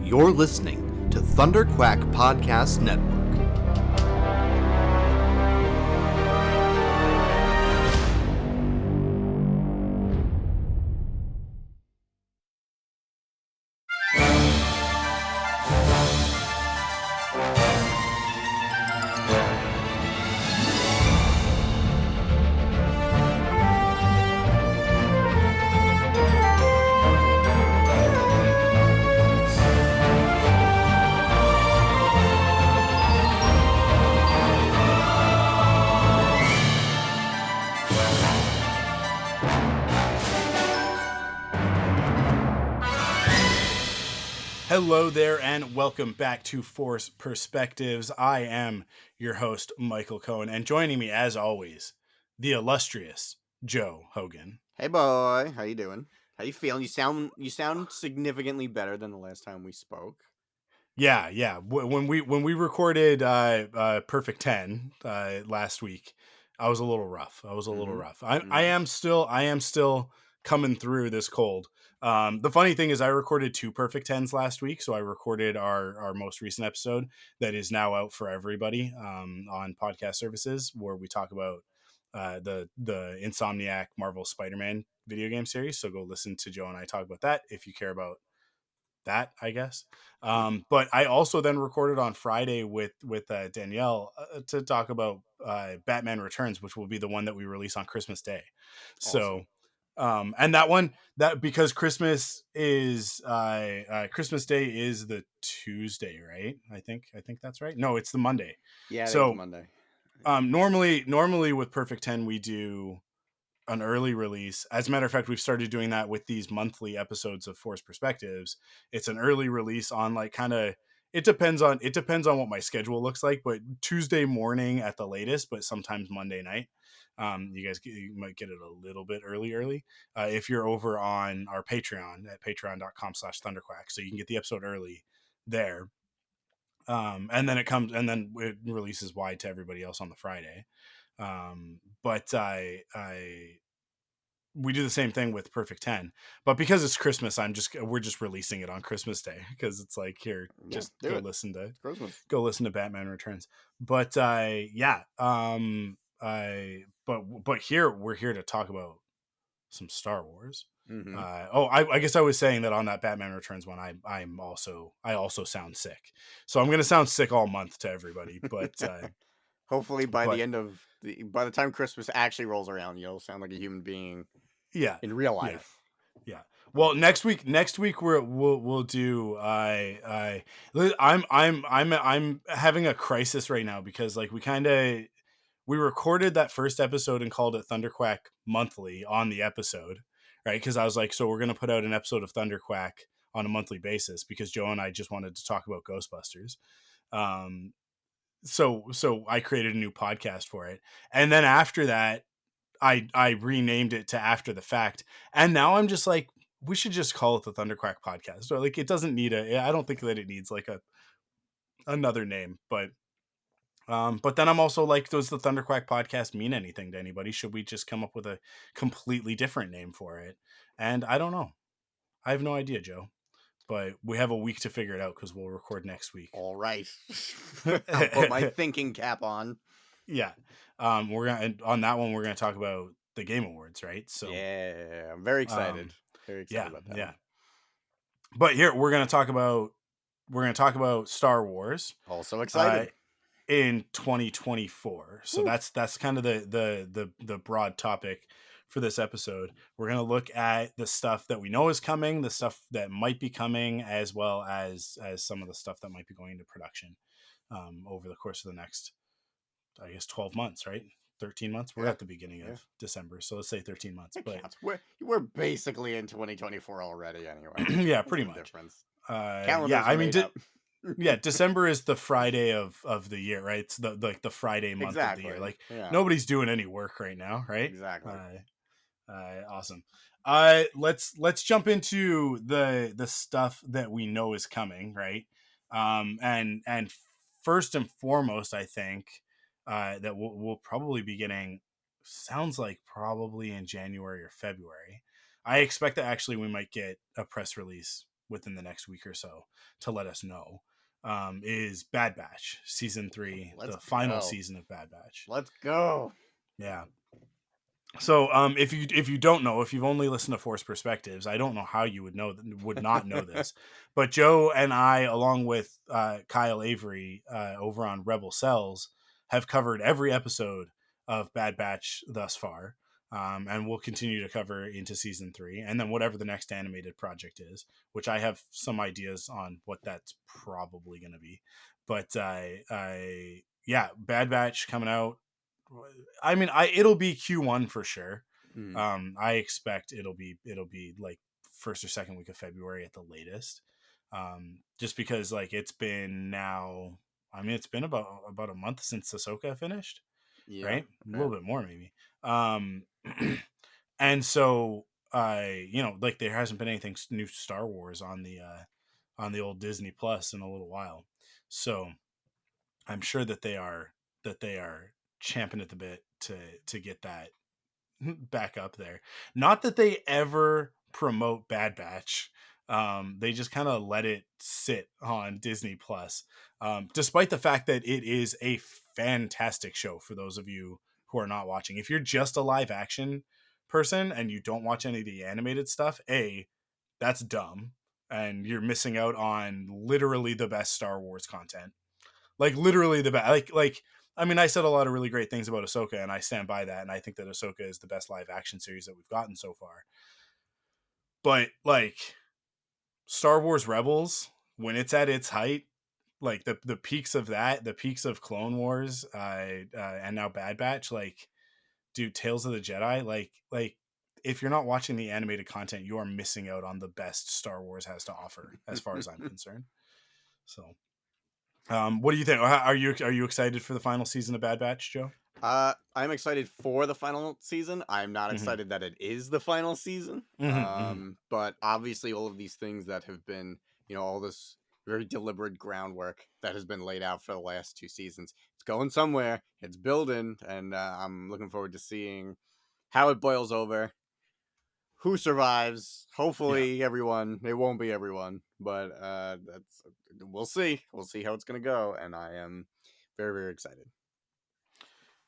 You're listening to Thunderquack Podcast Network. Hello there, and welcome back to Force Perspectives. I am your host, Michael Cohen, and joining me, as always, the illustrious Joe Hogan. Hey boy, how you doing? How you feeling? You sound significantly better than the last time we spoke. Yeah. When we recorded Perfect 10 last week, I was a little rough. I am still coming through this cold. The funny thing is, I recorded 2 Perfect 10s last week, so I recorded our most recent episode that is now out for everybody on podcast services, where we talk about the Insomniac Marvel Spider-Man video game series. So go listen to Joe and I talk about that if you care about that, I guess. But I also then recorded on Friday with Danielle to talk about Batman Returns, which will be the one that we release on Christmas Day. So, Awesome. And that one, that because Christmas Day is the Tuesday, right? I think that's right. No, it's the Monday. Yeah, I think it's So, Monday. normally with Perfect 10 we do an early release. As a matter of fact, we've started doing that with these monthly episodes of Force Perspectives. It's an early release on like kind of it depends on what my schedule looks like, but Tuesday morning at the latest, but sometimes Monday night. You might get it a little bit early if you're over on our Patreon at patreon.com/thunderquack, so you can get the episode early there. And then it releases wide to everybody else on the Friday. But we do the same thing with Perfect 10, but because it's Christmas, we're just releasing it on Christmas Day because it's like, here, just go listen to Christmas. Batman Returns. But but here we're here to talk about some Star Wars. Mm-hmm. I guess I was saying that on that Batman Returns one, I also sound sick, so I'm gonna sound sick all month to everybody. But Hopefully, by but the time Christmas actually rolls around, you'll sound like a human being yeah, in real yeah. life. Yeah. Well, next week we'll do I'm having a crisis right now because like we recorded that first episode and called it Thunderquack Monthly on the episode, right? Because I was like, so we're gonna put out an episode of Thunderquack on a monthly basis because Joe and I just wanted to talk about Ghostbusters. So I created a new podcast for it, and then after that I renamed it to After the Fact, and now I'm just like, we should just call it the Thunderquack Podcast. So like, it doesn't need I don't think that it needs like another name, but then I'm also like, does the Thunderquack Podcast mean anything to anybody? Should we just come up with a completely different name for it? And I don't know. I have no idea, Joe. But we have a week to figure it out because we'll record next week. All right, I'll put my thinking cap on. Yeah. On that one we're gonna talk about the Game Awards, right? So yeah, I'm very excited. Very excited about that. Yeah. But here we're gonna talk about Star Wars. Also excited. In 2024. So that's kind of the broad topic for this episode. We're going to look at the stuff that we know is coming, the stuff that might be coming, as well as some of the stuff that might be going into production over the course of the next, I guess, 12 months, right? 13 months. We're at the beginning of December, so let's say 13 months. But we're basically in 2024 already anyway. Yeah, pretty much. Difference. I mean, December is the Friday of the year, right? It's the Friday month of the year. Like, nobody's doing any work right now, right? Exactly. Awesome. Let's jump into the stuff that we know is coming, right? And first and foremost, I think that we'll probably be getting, sounds like probably in January or February. I expect that actually we might get a press release within the next week or so to let us know, is Bad Batch season 3, Let's the final go. season of Bad Batch. Let's go. Yeah. So if you don't know, if you've only listened to Forced Perspectives, I don't know how you would not know this, but Joe and I, along with Kyle Avery over on Rebel Cells, have covered every episode of Bad Batch thus far, and we'll continue to cover into season 3, and then whatever the next animated project is, which I have some ideas on what that's probably going to be, but yeah, Bad Batch coming out. I mean, it'll be Q1 for sure. Mhm. I expect it'll be like first or second week of February at the latest. Just because like it's been now, I mean, it's been about a month since Ahsoka finished, Yeah. right? A little bit more maybe. Um, and so like there hasn't been anything new Star Wars on the old Disney Plus in a little while, so I'm sure that they are champing at the bit to get that back up there. Not that they ever promote Bad Batch. They just kind of let it sit on Disney Plus, despite the fact that it is a fantastic show for those of you who are not watching. If you're just a live action person and you don't watch any of the animated stuff, that's dumb, and you're missing out on literally the best Star Wars content. Like literally the best. Like I mean, I said a lot of really great things about Ahsoka, and I stand by that. And I think that Ahsoka is the best live action series that we've gotten so far. But like Star Wars Rebels, when it's at its height, like the peaks of that, the peaks of Clone Wars, and now Bad Batch, like dude, Tales of the Jedi, like if you're not watching the animated content, you are missing out on the best Star Wars has to offer, as far as I'm concerned. So, what do you think? Are you excited for the final season of Bad Batch, Joe? I'm excited for the final season. I'm not Mm-hmm. excited that it is the final season. Mm-hmm, mm-hmm. But obviously, all of these things that have been, all this very deliberate groundwork that has been laid out for the last 2 seasons, it's going somewhere. It's building, and I'm looking forward to seeing how it boils over. Who survives? Yeah. Hopefully, everyone. It won't be everyone, but that's we'll see. We'll see how it's gonna go, and I am very, very excited.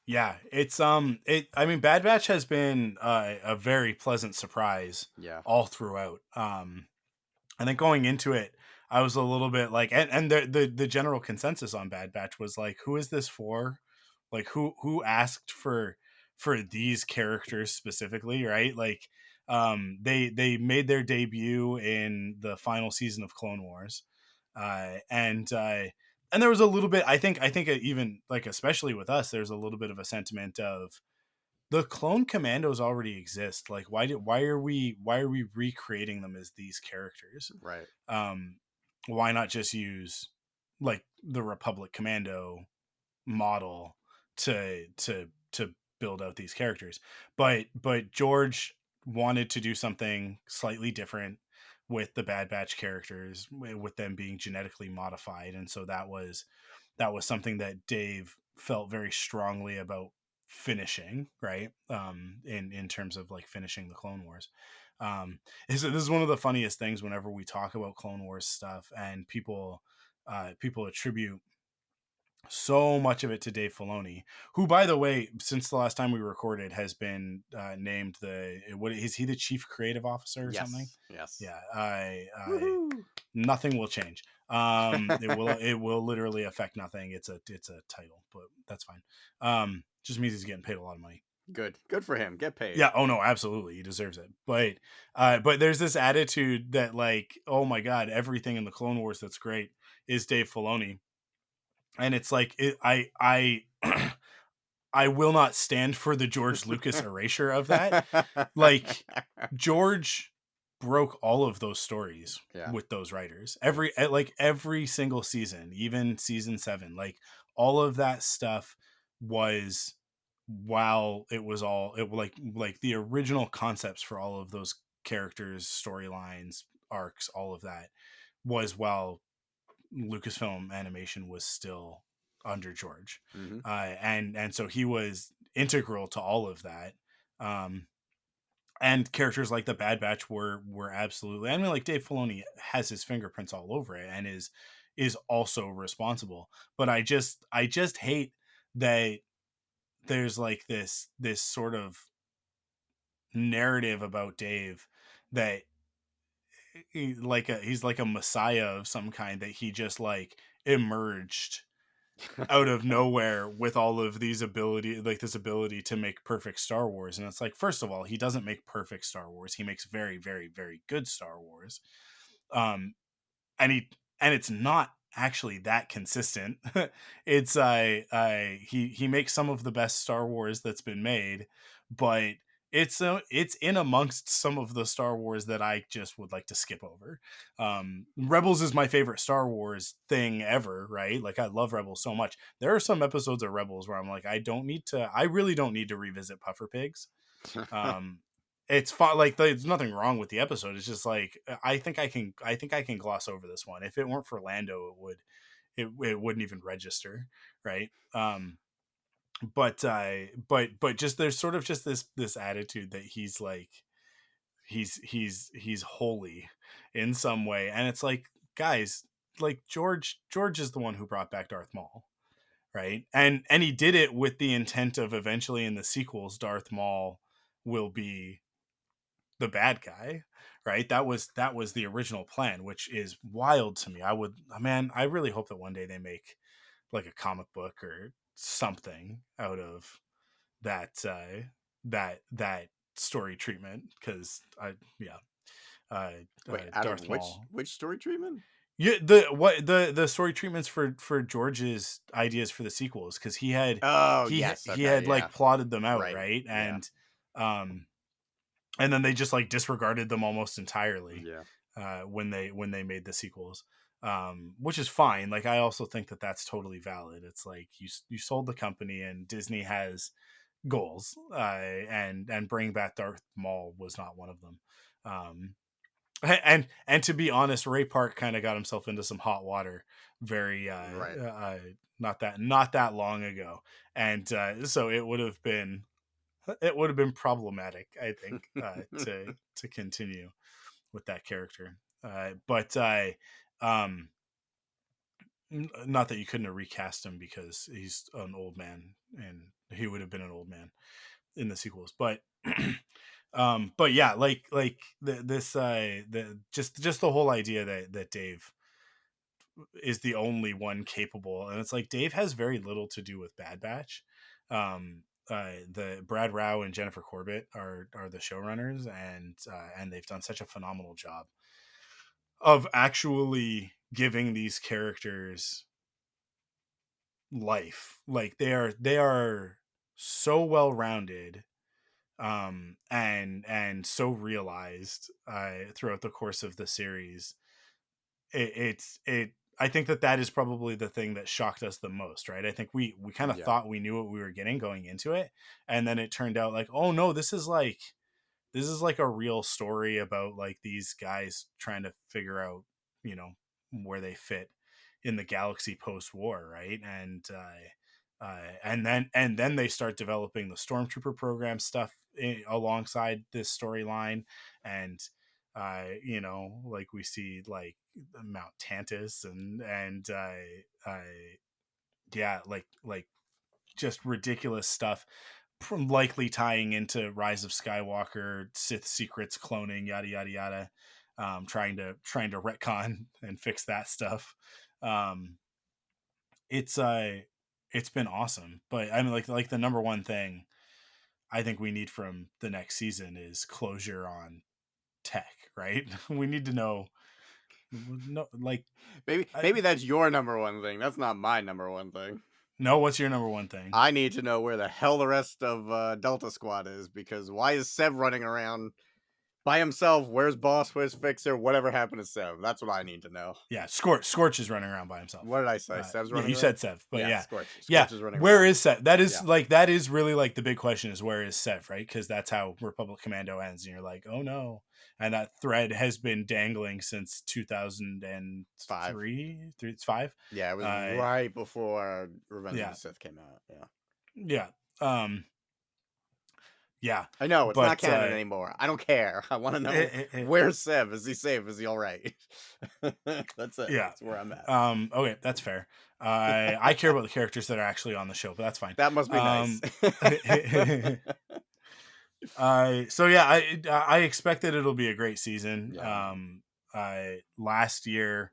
Yeah, it's I mean Bad Batch has been a very pleasant surprise Yeah. all throughout. I think going into it, I was a little bit like, and the general consensus on Bad Batch was like, who is this for? Like, who asked for these characters specifically, right? Like, they made their debut in the final season of Clone Wars, and there was a little bit. I think even like especially with us, there's a little bit of a sentiment of the clone commandos already exist. Like, why are we recreating them as these characters? Right. um why not just use like the Republic Commando model to build out these characters? But George wanted to do something slightly different with the Bad Batch characters, with them being genetically modified, and so that was something that Dave felt very strongly about finishing, right? In terms of like finishing the Clone Wars. This is one of the funniest things whenever we talk about Clone Wars stuff, and people attribute so much of it to Dave Filoni, who, by the way, since the last time we recorded, has been named what is he, the chief creative officer or something? Yes. Yes. Yeah, I Woohoo! nothing will change. It will literally affect nothing. It's a title, but that's fine. Just means he's getting paid a lot of money. Good. Good for him. Get paid. Yeah. Oh no, absolutely, he deserves it. But there's this attitude that like, oh my god, everything in the Clone Wars that's great is Dave Filoni, and it's like I I will not stand for the George Lucas erasure of that. Like, George broke all of those stories Yeah. with those writers. Yes. Like every single season, even season 7, like all of that stuff was, while it was all it like the original concepts for all of those characters, storylines, arcs, all of that was while Lucasfilm Animation was still under George, Mm-hmm. and so he was integral to all of that. Um, and characters like the Bad Batch were absolutely. I mean, like Dave Filoni has his fingerprints all over it and is also responsible. But I just hate that there's like this sort of narrative about Dave that he's like a messiah of some kind, that he just like emerged out of nowhere with all of these ability, like this ability to make perfect Star Wars. And it's like, first of all, he doesn't make perfect Star Wars, he makes very very very good Star Wars. um and it's not actually that consistent. It's he makes some of the best Star Wars that's been made, but it's in amongst some of the Star Wars that I just would like to skip over. Rebels is my favorite Star Wars thing ever, right? Like I love Rebels so much. There are some episodes of Rebels where I'm like, I really don't need to revisit Puffer Pigs. um it's fun, like there's nothing wrong with the episode, it's just like I think I can gloss over this one. If it weren't for Lando, it wouldn't even register, right? But just there's sort of just this attitude that he's like he's holy in some way, and it's like, guys, like George is the one who brought back Darth Maul, right? And he did it with the intent of eventually in the sequels Darth Maul will be the bad guy, right? That was the original plan, which is wild to me. Man, I really hope that one day they make like a comic book or something out of that story treatment, because I yeah uh, Wait, out of Darth Maul. which story treatment? Yeah, the story treatments for George's ideas for the sequels, because Oh, yes. he Okay, had yeah. like plotted them out, Right. right? Yeah. Um and then they just like disregarded them almost entirely Yeah. when they made the sequels, which is fine. Like I also think that that's totally valid. It's like you sold the company and Disney has goals, and bringing back Darth Maul was not one of them. um and to be honest, Ray Park kind of got himself into some hot water very Right. not that long ago, and so it would have been problematic, I think, to continue with that character. But um, not that you couldn't have recast him, because he's an old man, and he would have been an old man in the sequels. But yeah, like just the whole idea that Dave is the only one capable, and it's like Dave has very little to do with Bad Batch. The Brad Rao and Jennifer Corbett are the showrunners, and they've done such a phenomenal job of actually giving these characters life. Like they are so well rounded, and so realized throughout the course of the series. It I think that is probably the thing that shocked us the most, right? I think we kind of Yeah. thought we knew what we were getting going into it, and then it turned out like, oh no, this is like a real story about like these guys trying to figure out, you know, where they fit in the galaxy post-war, right? And then they start developing the stormtrooper program stuff alongside this storyline, and like we see like Mount Tantus, and yeah, like just ridiculous stuff, likely tying into Rise of Skywalker, Sith secrets, cloning, yada yada yada. Trying to retcon and fix that stuff. Um, it's it's been awesome, but I mean, like the number one thing I think we need from the next season is closure on tech, right? We need to know, no, like, Maybe that's your number one thing. That's not my number one thing. no. What's your number one thing? I need to know where the hell the rest of Delta Squad is, because why is Sev running around by himself? Where's Boss? Where's Fixer? Whatever happened to Sev? That's what I need to know. Yeah, Scorch is running around by What himself. did I say? Sev's Yeah, running you around? said Sev, but Yeah, yeah, Scorch. yeah. Scorch is running Where around. is Sev? That is Yeah. like that is really like the big question is, where is Sev, right? Because that's how Republic Commando ends, and you're like, oh no, and that thread has been dangling since 5. 2003. It's five. Yeah, it was Uh, right before Revenge of yeah, the Sith came out. Yeah. yeah. Um, Yeah, I know it's not but canon anymore. I don't care. I want to know where's Sev. Is he safe? Is he all right? That's it. yeah. That's where I'm at. Okay, that's fair. I care about the characters that are actually on the show, but that's fine. That must be nice. Um, so yeah, I expect that it'll be a great season. Yeah. Last year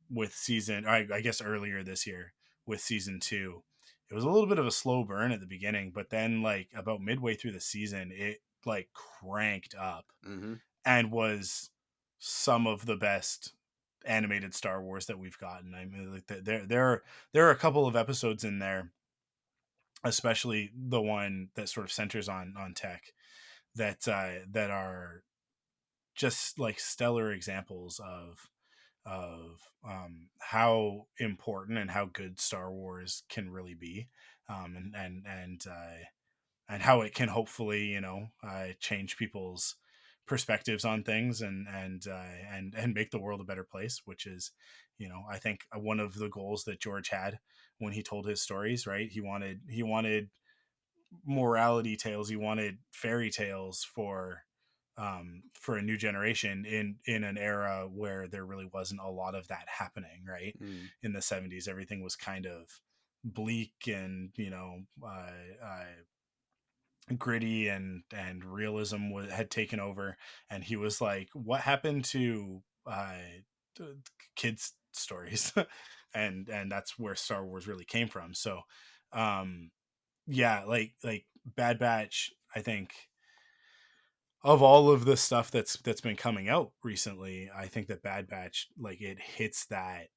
with I guess earlier this year with season two, it was a little bit of a slow burn at the beginning, but then like about midway through the season, it like cranked up Hmm. and was some of the best animated Star Wars that we've gotten. I mean, like there are a couple of episodes in there, especially the one that sort of centers on tech that are just like stellar examples of how important and how good Star Wars can really be, and how it can hopefully change people's perspectives on things and make the world a better place, which is I think one of the goals that George had when he told his stories, right? He wanted morality tales, he wanted fairy tales for a new generation in an era where there really wasn't a lot of that happening, right? Mm. In the 70s, everything was kind of bleak and gritty, and realism had taken over, and he was like, what happened to kids stories? And that's where Star Wars really came from. So um yeah, like Bad Batch, I think of all of the stuff that's been coming out recently, I think that Bad Batch, like, it hits that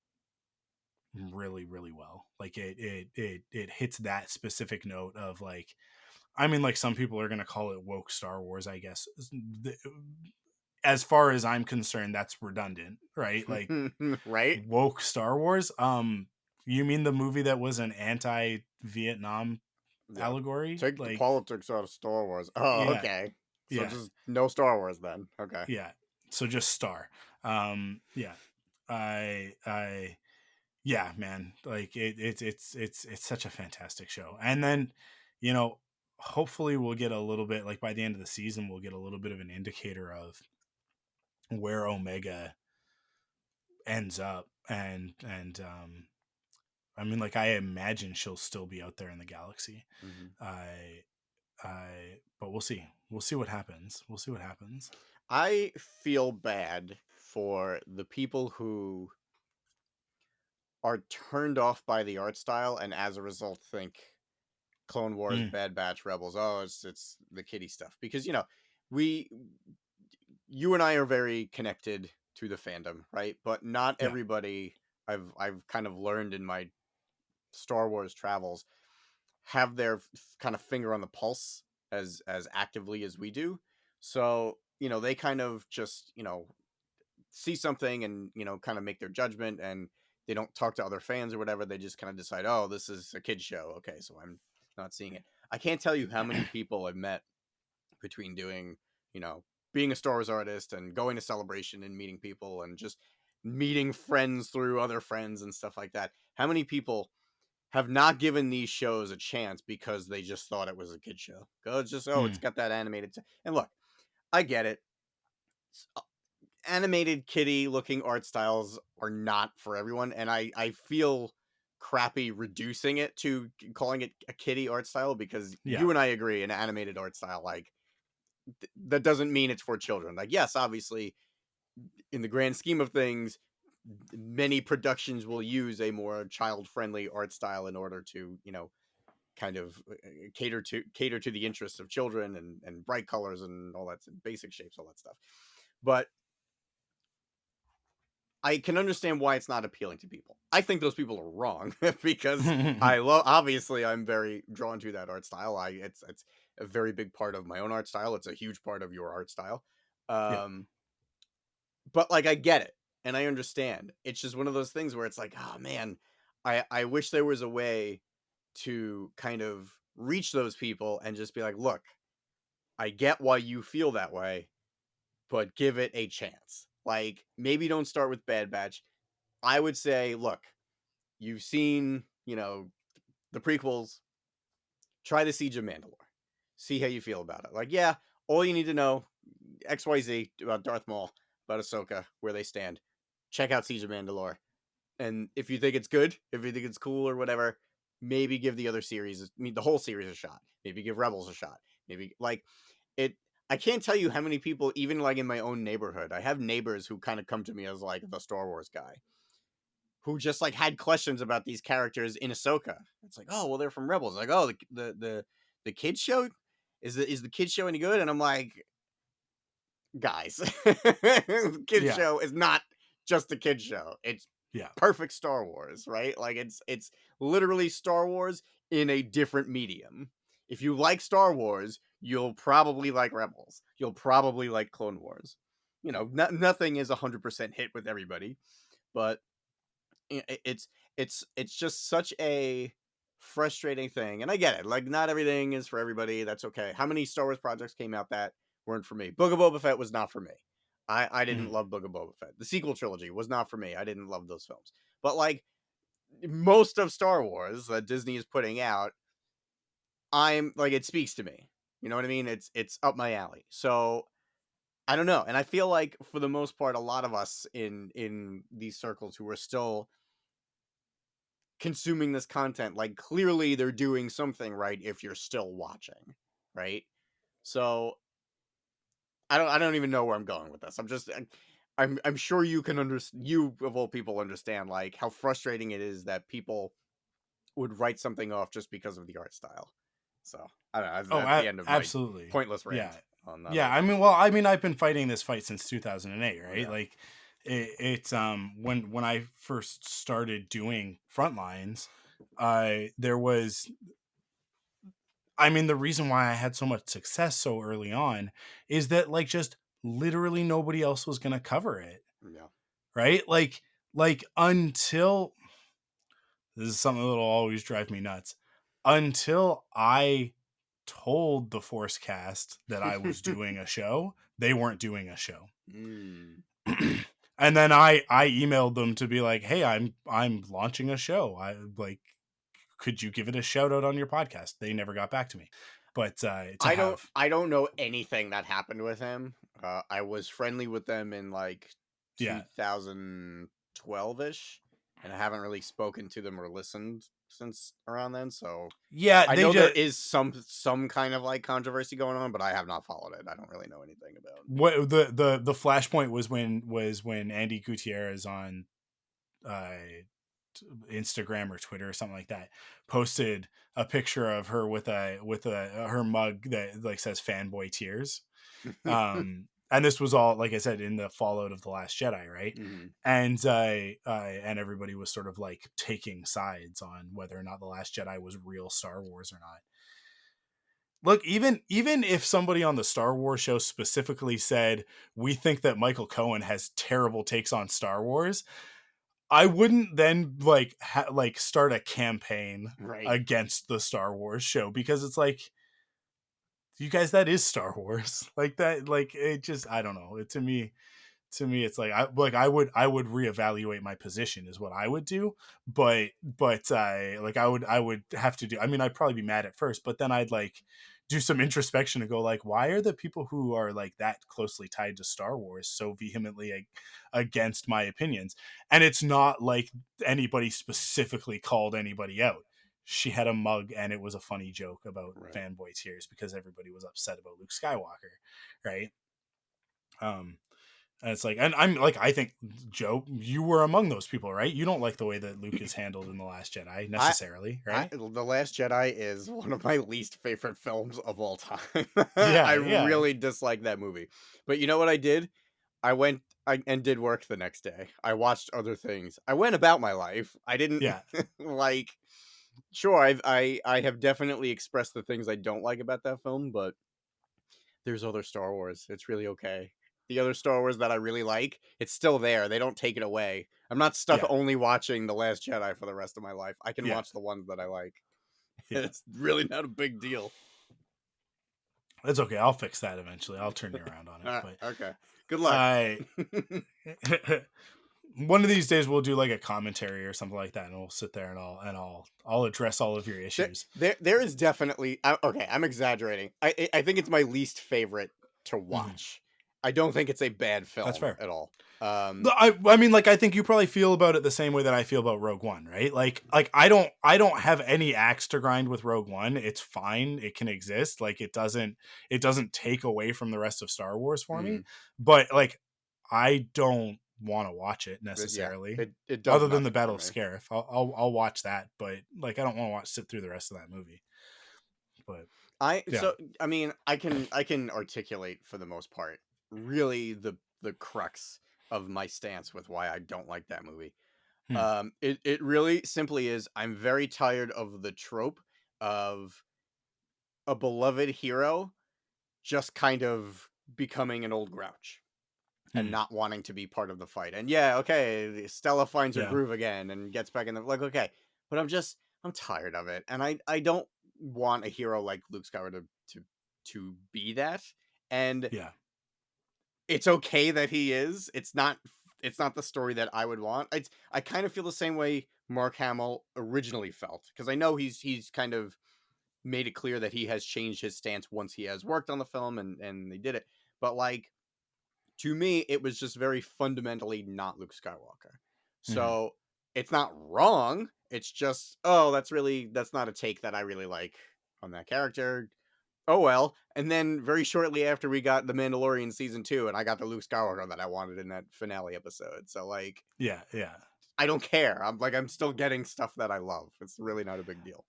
really really well. Like it hits that specific note of like, I mean, like, some people are going to call it woke Star Wars, I guess. As far as I'm concerned, that's redundant, right? Like, Right? woke Star Wars. You mean the movie that was an anti-Vietnam Yeah. allegory? Take the Like, politics out of Star Wars. Oh, yeah, okay. So yeah, just no Star Wars then. Okay. yeah. So just Star. Yeah. I yeah, man. Like it's such a fantastic show. And then, hopefully we'll get a little bit, like, by the end of the season, we'll get a little bit of an indicator of where Omega ends up. And I mean, like, I imagine she'll still be out there in the galaxy. Hmm. I but we'll see. We'll see what happens. We'll see what happens. I feel bad for the people who are turned off by the art style and as a result think Clone Wars, Mm, Bad Batch, Rebels, oh, it's the kiddie stuff. Because we you and I are very connected to the fandom, right? But not yeah. everybody, I've kind of learned in my Star Wars travels, have their kind of finger on the pulse as actively as we do. So, they kind of just, see something and, kind of make their judgment, and they don't talk to other fans or whatever. They just kind of decide, oh, this is a kid's show. Okay, so I'm not seeing it. I can't tell you how many people I've met between doing, you know, being a Star Wars artist and going to Celebration and meeting people and just meeting friends through other friends and stuff like that. How many people have not given these shows a chance because they just thought it was a kid show? Go, it's just, oh, it's Mm, got that and look, I get it. Animated kitty looking art styles are not for everyone, and I feel crappy reducing it to calling it a kitty art style, because yeah. you and I agree an animated art style, like, that doesn't mean it's for children. Like, yes, obviously, in the grand scheme of things, many productions will use a more child friendly art style in order to, kind of cater to the interests of children, and bright colors and all that, basic shapes, all that stuff. But I can understand why it's not appealing to people. I think those people are wrong because I love. Obviously, I'm very drawn to that art style. It's a very big part of my own art style. It's a huge part of your art style. Yeah. Um, but like, I get it and I understand. It's just one of those things where it's like, oh man, I wish there was a way to kind of reach those people and just be like, look, I get why you feel that way, but give it a chance. Like, maybe don't start with Bad Batch. I would say, look, you've seen, the prequels, try the Siege of Mandalore. see how you feel about it. Like, yeah, all you need to know XYZ about Darth Maul, about Ahsoka, where they stand. Check out Siege of Mandalore. And if you think it's good, if you think it's cool or whatever, maybe give the other series, I mean, the whole series a shot. Maybe give Rebels a shot. Maybe like it. I can't tell you how many people, even like in my own neighborhood, I have neighbors who kind of come to me as like the Star Wars guy, who just like had questions about these characters in Ahsoka. It's like, oh, well, they're from Rebels. Like, oh, the kids show is the kids show any good? And I'm like, guys, the kids Yeah, show is not just a kids show. It's yeah. perfect Star Wars, right? Like it's literally Star Wars in a different medium. If you like Star Wars, you'll probably like Rebels. You'll probably like Clone Wars. You know, nothing is 100% hit with everybody, but it's just such a frustrating thing. And I get it. Like, not everything is for everybody. That's okay. How many Star Wars projects came out that weren't for me? Book of Boba Fett was not for me. I didn't Mhm. love Book of Boba Fett. The sequel trilogy was not for me. I didn't love those films. But like most of Star Wars that Disney is putting out, I'm like, it speaks to me. You know what I mean? It's up my alley. So I don't know. And I feel like for the most part, a lot of us in these circles who are still consuming this content, like, clearly they're doing something right if you're still watching, right? So I don't even know where I'm going with this. I'm sure you can understand, you of all people understand, like, how frustrating it is that people would write something off just because of the art style. So I don't know. That's, Oh, that's the end of my absolutely. pointless Yeah, rant on that yeah. whole I thing. mean, well, I mean, I've been fighting this fight since 2008, right? Yeah. Like, it's when I first started doing Frontlines, there was, I mean, the reason why I had so much success so early on is that, like, just literally nobody else was gonna cover it, Yeah. right? Like until this is something that'll always drive me nuts. Until I told the Force Cast that I was doing a show, they weren't doing a show. Mm. And then I emailed them to be like, "Hey, I'm launching a show. I like, could you give it a shout out on your podcast?" They never got back to me. But to have, I don't know anything that happened with him. I was friendly with them in like yeah, 2012ish, and I haven't really spoken to them or listened since around then. So yeah, I they know there just, is some kind of like controversy going on, but I have not followed it. I don't really know anything about. what the flashpoint was when Andy Gutierrez on uh Instagram or Twitter or something like that posted a picture of her with a her mug that like says fanboy tears. And this was all, like I said, in the fallout of The Last Jedi, right? Mhm. And everybody was sort of like taking sides on whether or not The Last Jedi was real Star Wars or not. Look, even if somebody on the Star Wars show specifically said we think that Michael Cohen has terrible takes on Star Wars, I wouldn't then like start a campaign Right. against the Star Wars show, because it's like, you guys, that is Star Wars. Like that, like, it just, I don't know. To me it's like, I would reevaluate my position is what I would do. But like, I would have to do, I mean, I'd probably be mad at first, but then I'd like do some introspection and go like, why are the people who are like that closely tied to Star Wars so vehemently against my opinions? And it's not like anybody specifically called anybody out. She had a mug and it was a funny joke about Right. fanboy tears because everybody was upset about Luke Skywalker, right? um and it's like, and I'm like, I think, Joe, you were among those people, right? You don't like the way that Luke is handled in The Last Jedi I necessarily, right? The Last Jedi is one of my least favorite films of all time. Yeah, I yeah, really dislike that movie. But you know what I did? And did work the next day. I watched other things. I went about my life. I didn't yeah, like. Sure, I have definitely expressed the things I don't like about that film, but there's other Star Wars. It's really okay. The other Star Wars that I really like, it's still there. They don't take it away. I'm not stuck yeah, only watching The Last Jedi for the rest of my life. I can yeah, watch the ones that I like. yeah. It's really not a big deal. It's okay. I'll fix that eventually. I'll turn you around on it. But Okay. Good luck. I One of these days we'll do like a commentary or something like that, and we'll sit there and I'll address all of your There, issues. there is definitely. Okay, I'm exaggerating. I think it's my least favorite to Mhm. watch. I don't think it's a bad That's film fair. at all. I mean, like, I think you probably feel about it the same way that I feel about Rogue One, right? Like I don't have any axe to grind with Rogue One. It's fine. It can exist. Like it doesn't take away from the rest of Star Wars for me. mm, But like I don't want to watch it yeah, necessarily. it does Other than the nothing for Battle of me. Scarif, I'll watch that, but like I don't want to sit through the rest of that movie. But yeah, I mean, I can articulate for the most part really the crux of my stance with why I don't like that movie. hmm, It really simply is I'm very tired of the trope of a beloved hero just kind of becoming an old grouch and hmm, not wanting to be part of the fight. And yeah, okay, Stella finds her yeah, groove again and gets back in the like okay, but I'm tired of it, and I don't want a hero like Luke Skywalker to be that. And yeah, it's okay that he is. It's not the story that I would want. I kind of feel the same way Mark Hamill originally felt because I know he's kind of made it clear that he has changed his stance once he has worked on the film and they did it. But like to me, it was just very fundamentally not Luke Skywalker. hmm, So it's not wrong. It's just, oh, that's not a take that I really like on that character. Oh well. And then very shortly after we got The Mandalorian season 2 and I got the Luke Skywalker that I wanted in that finale episode. So like yeah, yeah. I don't care. I'm still getting stuff that I love. It's really not a big deal.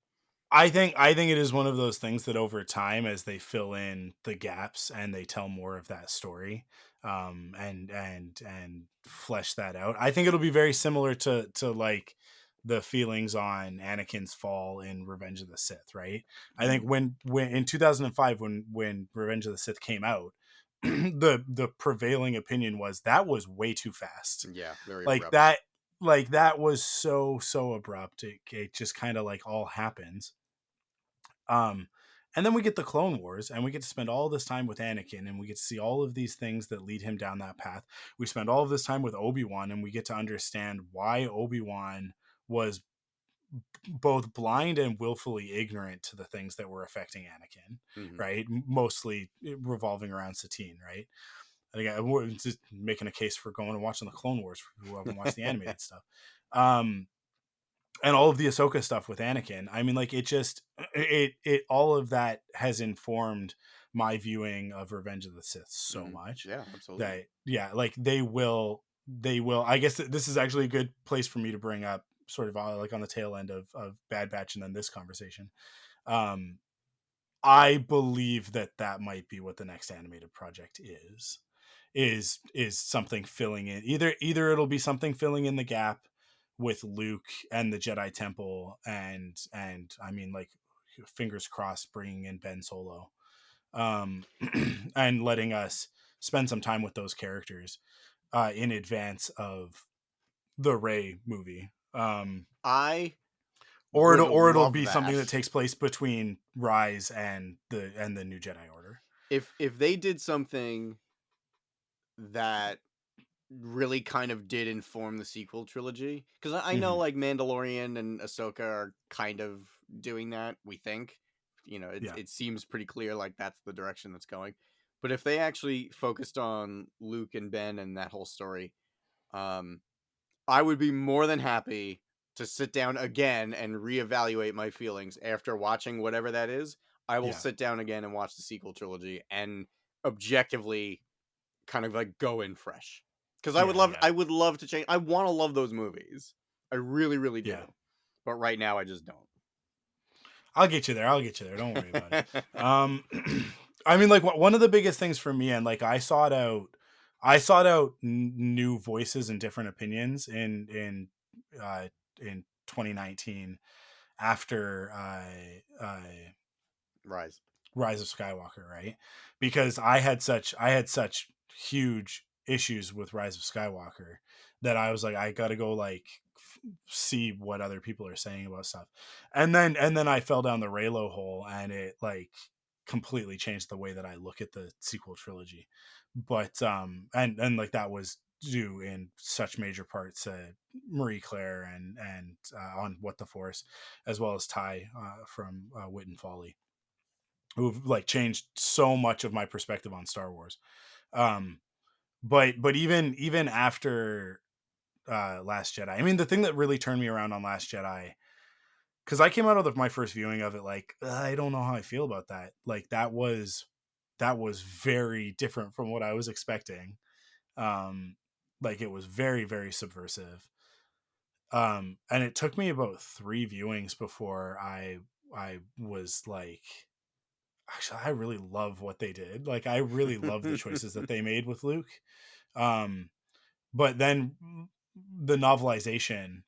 I think it is one of those things that over time, as they fill in the gaps and they tell more of that story, and flesh that out, I think it'll be very similar to like the feelings on Anakin's fall in Revenge of the Sith, right? I think Mm, when in 2005 when Revenge of the Sith came out, the prevailing opinion was that was way too fast, yeah, very like abrupt. that like that was so abrupt. It just kind of like all happens. um, and then we get the Clone Wars, and we get to spend all this time with Anakin, and we get to see all of these things that lead him down that path. We spend all of this time with Obi-Wan, and we get to understand why Obi-Wan was both blind and willfully ignorant to the things that were affecting Anakin, Hmm. right? Mostly revolving around Satine, right? I think I'm just making a case for going and watching the Clone Wars for people who haven't watched the animated stuff. Um, and all of the Ahsoka stuff with Anakin. I mean, like it all of that has informed my viewing of Revenge of the Sith so Hmm. much Yeah, absolutely. that yeah, like they will. I guess this is actually a good place for me to bring up sort of like on the tail end of Bad Batch and then this conversation. Um, I believe that might be what the next animated project is something filling in either it'll be something filling in the gap with Luke and the Jedi Temple and I mean like fingers crossed bringing in Ben Solo, um and letting us spend some time with those characters in advance of the Rey movie, I or would it'll love be something that that takes place between Rise and the New Jedi Order. if they did something that really kind of did inform the sequel trilogy because I know Hmm. like Mandalorian and Ahsoka are kind of doing that. We think, Yeah, it seems pretty clear like that's the direction that's going. But if they actually focused on Luke and Ben and that whole story, um, I would be more than happy to sit down again and reevaluate my feelings after watching whatever that is. I will yeah, sit down again and watch the sequel trilogy and objectively kind of like go in fresh. Because yeah, yeah, I would love to change. I want to love those movies. I really, really yeah. do. But right now, I just don't. I'll get you there. I'll get you there. Don't worry about it. Um, I mean, like one of the biggest things for me, and like I sought out, new voices and different opinions in 2019 after Rise. Rise of Skywalker, right? Because I had such huge issues with Rise of Skywalker that I was like, I gotta go like see what other people are saying about stuff, and then I fell down the Raylo hole, and it like completely changed the way that I look at the sequel trilogy. But and like that was due in such major parts Marie Claire and on What the Force, as well as Ty from Wit and Folly, who've like changed so much of my perspective on Star Wars. Um, but even after Last Jedi, I mean, the thing that really turned me around on Last Jedi, because I came out of my first viewing of it like, I don't know how I feel about that. Like that was very different from what I was expecting. Um, like it was very, very subversive. And it took me about 3 viewings before I was like, actually, I really love what they did. Like I really love the choices that they made with Luke. Um, but then the novelization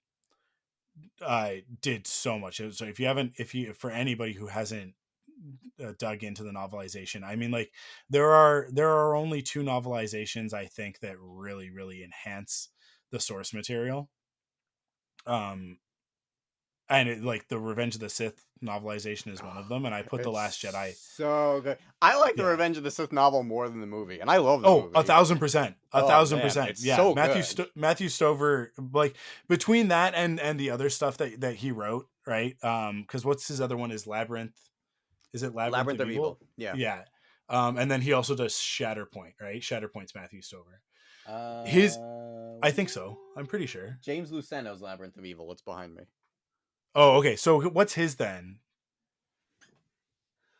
did so much. So if you haven't, if you, for anybody who hasn't dug into the novelization, I mean, like there are only 2 novelizations I think that really enhance the source material. Um, and it, like the Revenge of the Sith novelization is one of them, and I put the Last Jedi. It's so good. I like the Yeah. Revenge of the Sith novel more than the movie, and I love the Oh, movie. 1,000%, a Oh thousand man, percent. it's Yeah, so good. Matthew Stover, like between that and the other stuff that he wrote, right? Because what's his other one? Is Labyrinth? Is it Labyrinth Labyrinth of of Evil. Evil? Yeah. Yeah. And then he also does Shatterpoint, right? Shatterpoint's Matthew Stover. His, Uh, I think so. I'm pretty sure. James Luceno's Labyrinth of Evil. It's behind me. Oh, okay. So what's his then?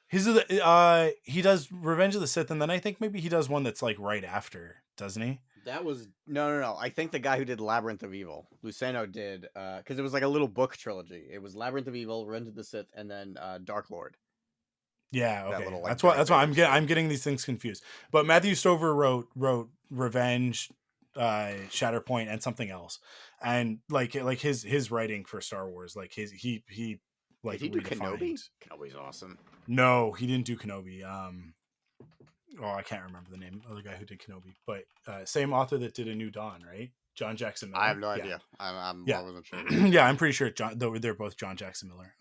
His is he does Revenge of the Sith, and then I think maybe he does one that's like right after, doesn't he? That was no. I think the guy who did Labyrinth of Evil, Luceno did, because it was like a little book trilogy. It was Labyrinth of Evil, Revenge of the Sith, and then Dark Lord. Yeah, That okay. little like Darth That's why Vader I'm story. getting these things confused. But Matthew Stover wrote Revenge, Shatterpoint, and something else, and like his writing for Star Wars, like he Did like he do redefined. Kenobi? Kenobi's awesome. No, he didn't do Kenobi. Oh, I can't remember the name of the guy who did Kenobi, but same author that did A New Dawn, right? John Jackson I have Miller. no Yeah, idea. I yeah, wasn't sure who did yeah. that. I'm pretty sure John. Though they're both John Jackson Miller.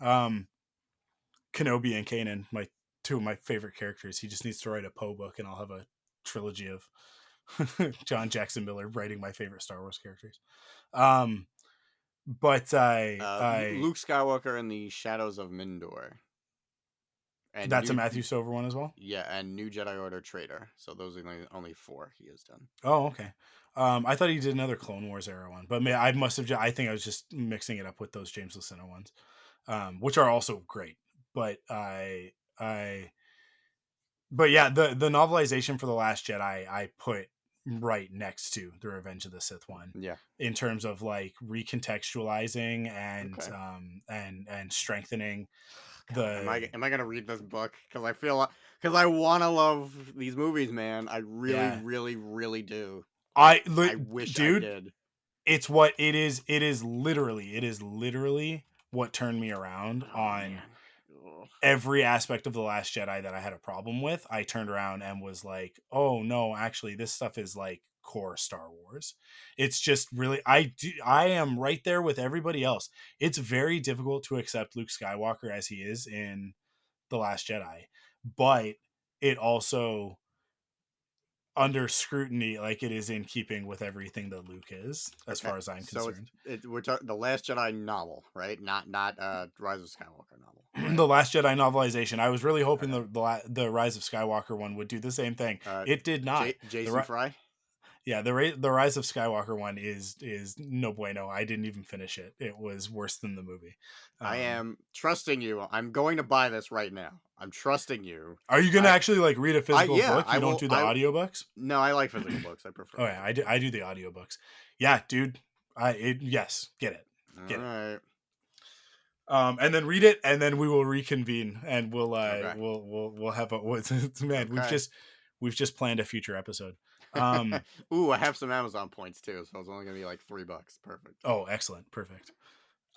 Kenobi and Kanan, my 2 of my favorite characters. He just needs to write a Poe book, and I'll have a trilogy of John Jackson Miller writing my favorite Star Wars characters. Um, but I Luke Skywalker in the Shadows of Mindor, and that's a new Matthew Stover one as well. yeah, and New Jedi Order Traitor. So those are the only 4 he has done. Oh, okay. I thought he did another Clone Wars era one, but I must have. I think I was just mixing it up with those James Luceno ones, which are also great. But I but yeah, the novelization for The Last Jedi I put right next to the Revenge of the Sith one Yeah. in terms of like recontextualizing Okay. and strengthening God, the am I gonna read this book? Because I feel because I want to love these movies, man. I really, yeah. really, really do. I I wish I dude, did. it's what it is. It is literally what turned me around Oh on man. Ugh. every aspect of The Last Jedi that I had a problem with. I turned around and was like, oh no, actually this stuff is like core Star Wars. It's just really I am right there with everybody else. It's very difficult to accept Luke Skywalker as he is in The Last Jedi, but it also under scrutiny like it is in keeping with everything that Luke is as Okay. far as I'm So concerned. we're talking the Last Jedi novel, right? Not Rise of Skywalker novel, right? The Last Jedi novelization. I was really hoping Okay. the Rise of Skywalker one would do the same thing. Uh, It did not. J.C. Fry. Yeah, the Rise of Skywalker one is no bueno. I didn't even finish it. It was worse than the movie. I Um, am trusting you. I'm going to buy this right now. I'm trusting you. are you gonna I actually like read a physical yeah. book? I You don't will. do the audiobooks? No, I like physical books. I prefer Oh yeah, physical I books. do the audiobooks. Yeah, dude. Yes, get it. All Get it. right. And then read it, and then we will reconvene, and Okay. we'll have a man. Okay. We've just planned a future episode. Um, Ooh, I have some Amazon points too, so it's only gonna be like $3. Perfect. oh, excellent, perfect.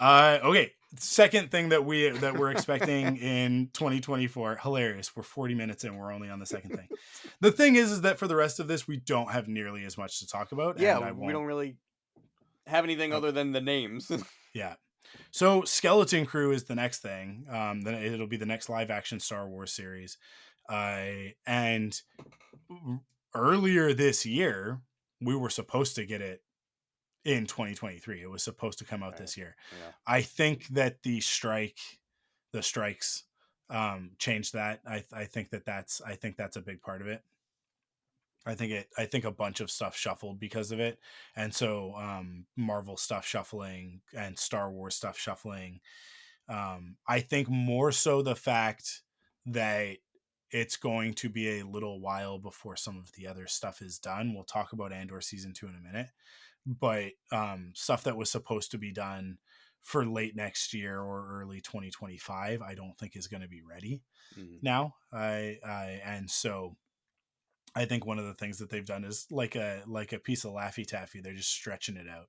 Okay, second thing that we're expecting in 2024. Hilarious. We're 40 minutes in. We're only on the second thing. The thing is that for the rest of this, we don't have nearly as much to talk about, Yeah, and I we won't. don't really have anything Oh, other than the names. yeah. So Skeleton Crew is the next thing. Then it'll be the next live action Star Wars series. And earlier this year, we were supposed to get it in 2023. It was supposed to come out Right. this year. Yeah. I think that the strikes changed that. I think that's a big part of it. I think a bunch of stuff shuffled because of it. And so Marvel stuff shuffling and Star Wars stuff shuffling. I think more so the fact that it's going to be a little while before some of the other stuff is done. We'll talk about Andor season 2 in a minute, but stuff that was supposed to be done for late next year or early 2025, I don't think is going to be ready now. And so I think one of the things that they've done is like a piece of Laffy Taffy. They're just stretching it out.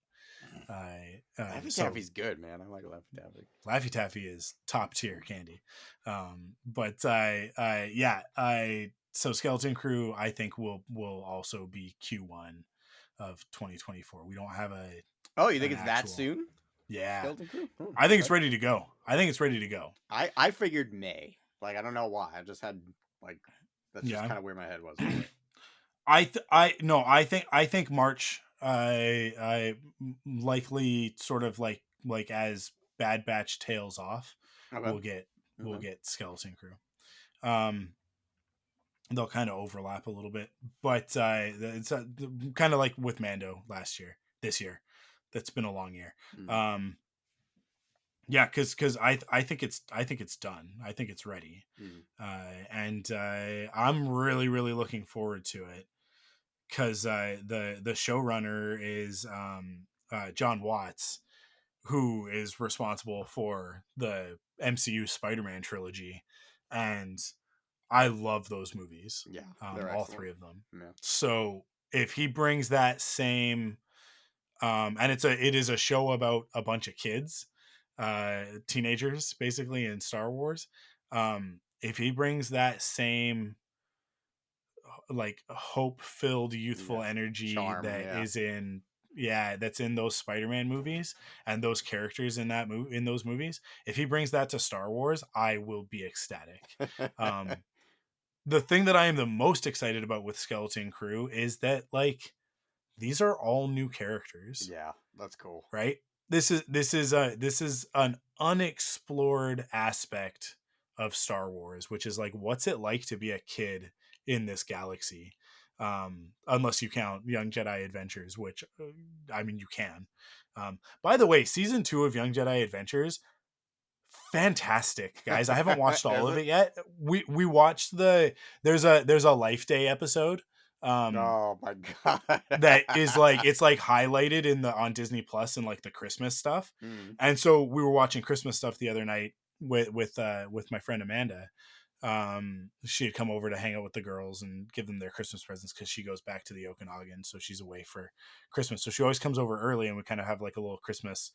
Laffy So Taffy's good, man. I like Laffy Taffy. Laffy Taffy is top tier candy. So Skeleton Crew, I think will also be Q1 of 2024. We don't have Oh, you think an it's that actual. soon? Yeah, Skeleton Crew? Oh, I think it's okay. ready to go. I think it's ready to go. I figured May. Like, I don't know why. I just had like that's just Yeah. kind of where my head was with it. I think March. I likely sort of like as Bad Batch tails off, Okay. we'll get Okay. Skeleton Crew. They'll kind of overlap a little bit, but it's kind of like with Mando this year. That's been a long year. Mm. Yeah, because I think it's done. I think it's ready, Mm. and I'm really looking forward to it because the showrunner is John Watts, who is responsible for the MCU Spider-Man trilogy, and I love those movies, Yeah, they're all excellent. three of them. Yeah. So if he brings that same, and it is a show about a bunch of kids, teenagers basically in Star Wars. If he brings that same like hope-filled youthful Yeah. energy Charm. that Yeah. is in that's in those Spider-Man movies and those characters in those movies, if he brings that to Star Wars, I will be ecstatic. um the thing that I am the most excited about with Skeleton Crew is that like these are all new characters, Yeah, that's cool. right? This is an unexplored aspect of Star Wars, which is like what's it like to be a kid in this galaxy? Unless you count Young Jedi Adventures, which I mean you can. By the way, season 2 of Young Jedi Adventures, fantastic, guys. I haven't watched all Is of it? it yet. We watched there's a Life Day episode. Oh my god. That is like it's like highlighted in the on Disney Plus and like the Christmas stuff. Mm. And so we were watching Christmas stuff the other night with my friend Amanda. She had come over to hang out with the girls and give them their Christmas presents because she goes back to the Okanagan, so she's away for Christmas. So she always comes over early, and we kind of have like a little Christmas,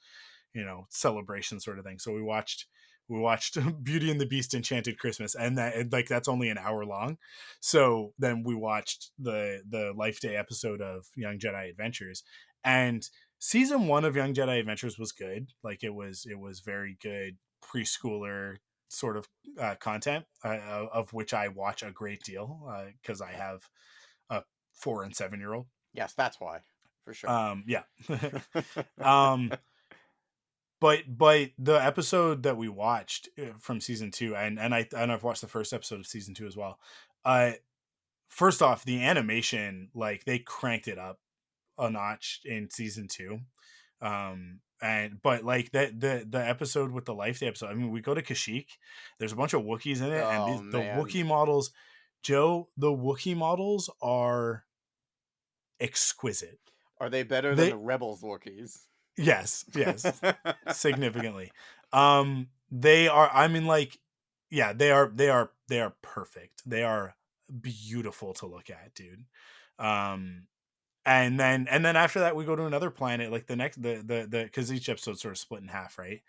celebration sort of thing. So we watched Beauty and the Beast Enchanted Christmas, and that's only an hour long. So then we watched the Life Day episode of Young Jedi Adventures, and season 1 of Young Jedi Adventures was good. Like it was very good preschooler sort of content, of which I watch a great deal because I have a 4 and 7 year old. Yes, that's why. For sure. Yeah. um but the episode that we watched from season 2, and I've watched the first episode of season 2 as well. uh First off, the animation, like they cranked it up a notch in season 2. And but like the episode with the Life Day episode, I mean, we go to Kashyyyk, there's a bunch of Wookiees in it, and Oh the man. Wookiee models, Joe, the Wookiee models are exquisite. Are they better than the They Rebels Wookiees? Yes, significantly. They are, I mean, like, yeah, they are perfect. They are beautiful to look at, dude. um and then after that we go to another planet, like the next the because each episode's sort of split in half, right?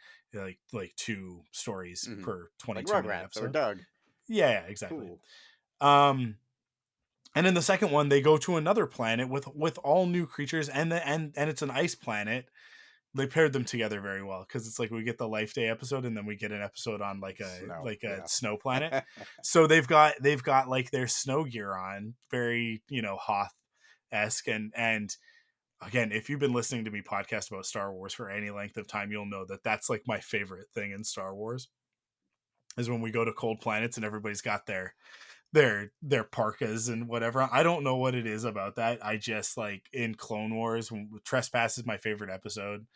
Like 2 stories Mhm. per Like 22-minute Rugrats or episode. Doug. Yeah, exactly. Cool. um and in the second one they go to another planet with all new creatures, and it's an ice planet. They paired them together very well because it's like we get the Life Day episode, and then we get an episode on like a Snow. like a Yeah. snow planet. So they've got like their snow gear on, very Hoth esque. And again, if you've been listening to me podcast about Star Wars for any length of time, you'll know that that's like my favorite thing in Star Wars is when we go to cold planets and everybody's got their parkas and whatever. I don't know what it is about that. I just like in Clone Wars, when Trespass is my favorite episode.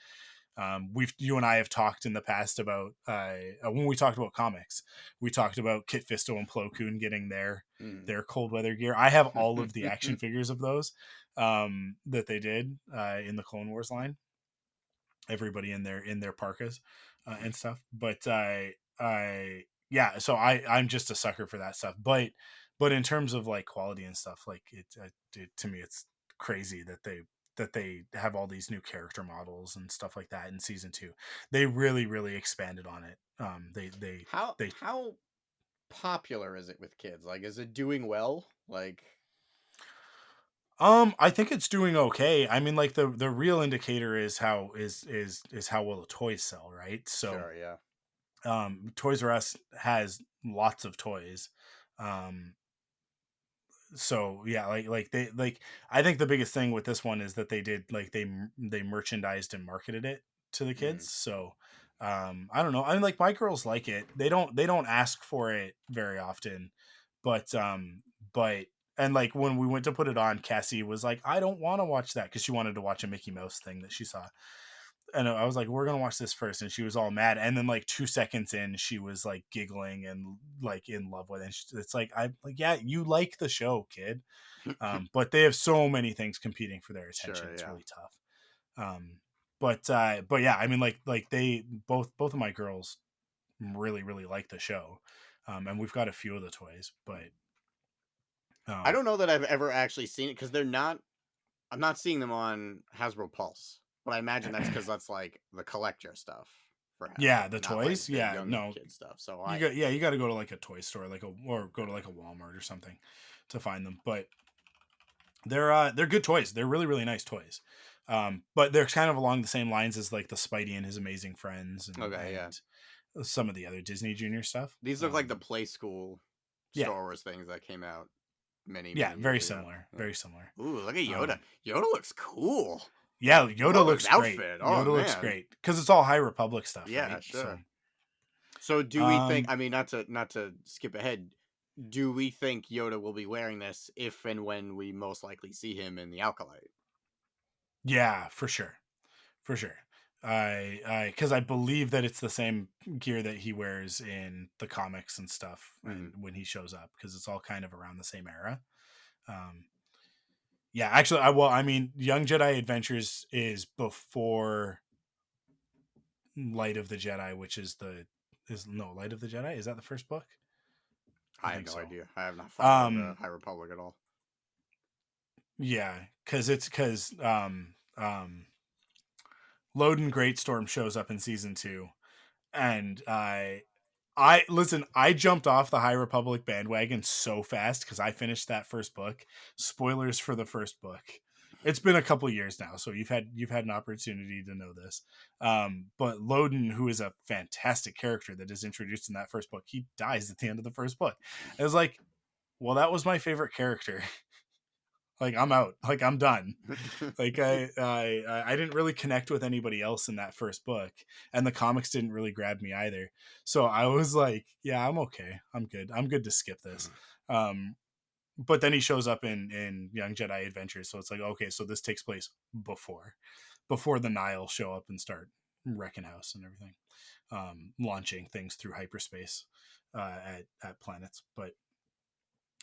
You and I have talked in the past about when we talked about comics, we talked about Kit Fisto and Plo Koon getting their cold weather gear. I have all of the action figures of those that they did in the Clone Wars line. Everybody in their parkas and stuff. But I yeah, so I'm just a sucker for that stuff. But in terms of like quality and stuff, like it to me, it's crazy that they have all these new character models and stuff like that in season 2. They really expanded on it. They How popular is it with kids? Like, is it doing well? Like, I think it's doing okay. I mean, like the real indicator is how well the toys sell, right? So sure, yeah. Toys R Us has lots of toys. Um, so yeah, like they like I think the biggest thing with this one is that they did like they merchandised and marketed it to the Mm, kids. So I don't know. I mean, like my girls like it. They don't ask for it very often, but but and like when we went to put it on, Cassie was like, I don't want to watch that because she wanted to watch a Mickey Mouse thing that she saw. And I was like, we're gonna watch this first, and she was all mad. And then like 2 seconds in, she was like giggling and like in love with it. And it's like I like, yeah, you like the show, kid. But they have so many things competing for their attention. sure, It's yeah. really tough. But yeah, I mean, like they both of my girls really like the show, and we've got a few of the toys, but I um, don't know that I've ever actually seen it because they're not. I'm not seeing them on Hasbro Pulse, but I imagine that's because that's like the collector stuff for yeah, Hasbro, the not like toys, the yeah, younger no, kid stuff. So you got to go to like a toy store, or go to like a Walmart or something to find them, but they're good toys. They're really nice toys. But they're kind of along the same lines as like the Spidey and his Amazing Friends okay, yeah. and some of the other Disney Junior stuff. These look like the Play School Yeah, Star Wars things that came out yeah, many very years ago. similar, Yeah. very similar. Ooh, look at Yoda. Um, Yoda looks cool. yeah, Yoda Love his looks great. outfit. Oh Yoda looks man. great because it's all High Republic stuff, Yeah, right? So, sure. So do we think? I mean, not to skip ahead. Do we think Yoda will be wearing this if and when we most likely see him in the Alkalite? yeah, for sure. Because I believe that it's the same gear that he wears in the comics and stuff, Mm-hmm. and when he shows up, because it's all kind of around the same era. Um, yeah, actually, I mean, Young Jedi Adventures is before Light of the Jedi, which is Light of the Jedi. Is that the first book? I I have think no so. idea. I have not followed Um, High Republic at all. yeah, because Loden Greatstorm shows up in season 2, and I listen. I jumped off the High Republic bandwagon so fast because I finished that first book. Spoilers for the first book. It's been a couple years now, so you've had an opportunity to know this. But Loden, who is a fantastic character that is introduced in that first book, he dies at the end of the first book. It was like, well, that was my favorite character. Like I'm out. Like I'm done. Like I didn't really connect with anybody else in that first book, and the comics didn't really grab me either. So I was like, yeah, I'm okay. I'm good. I'm good to skip this. Um, but then he shows up in Young Jedi Adventures, so it's like, okay, so this takes place before the Nile show up and start wrecking house and everything, launching things through hyperspace at planets. But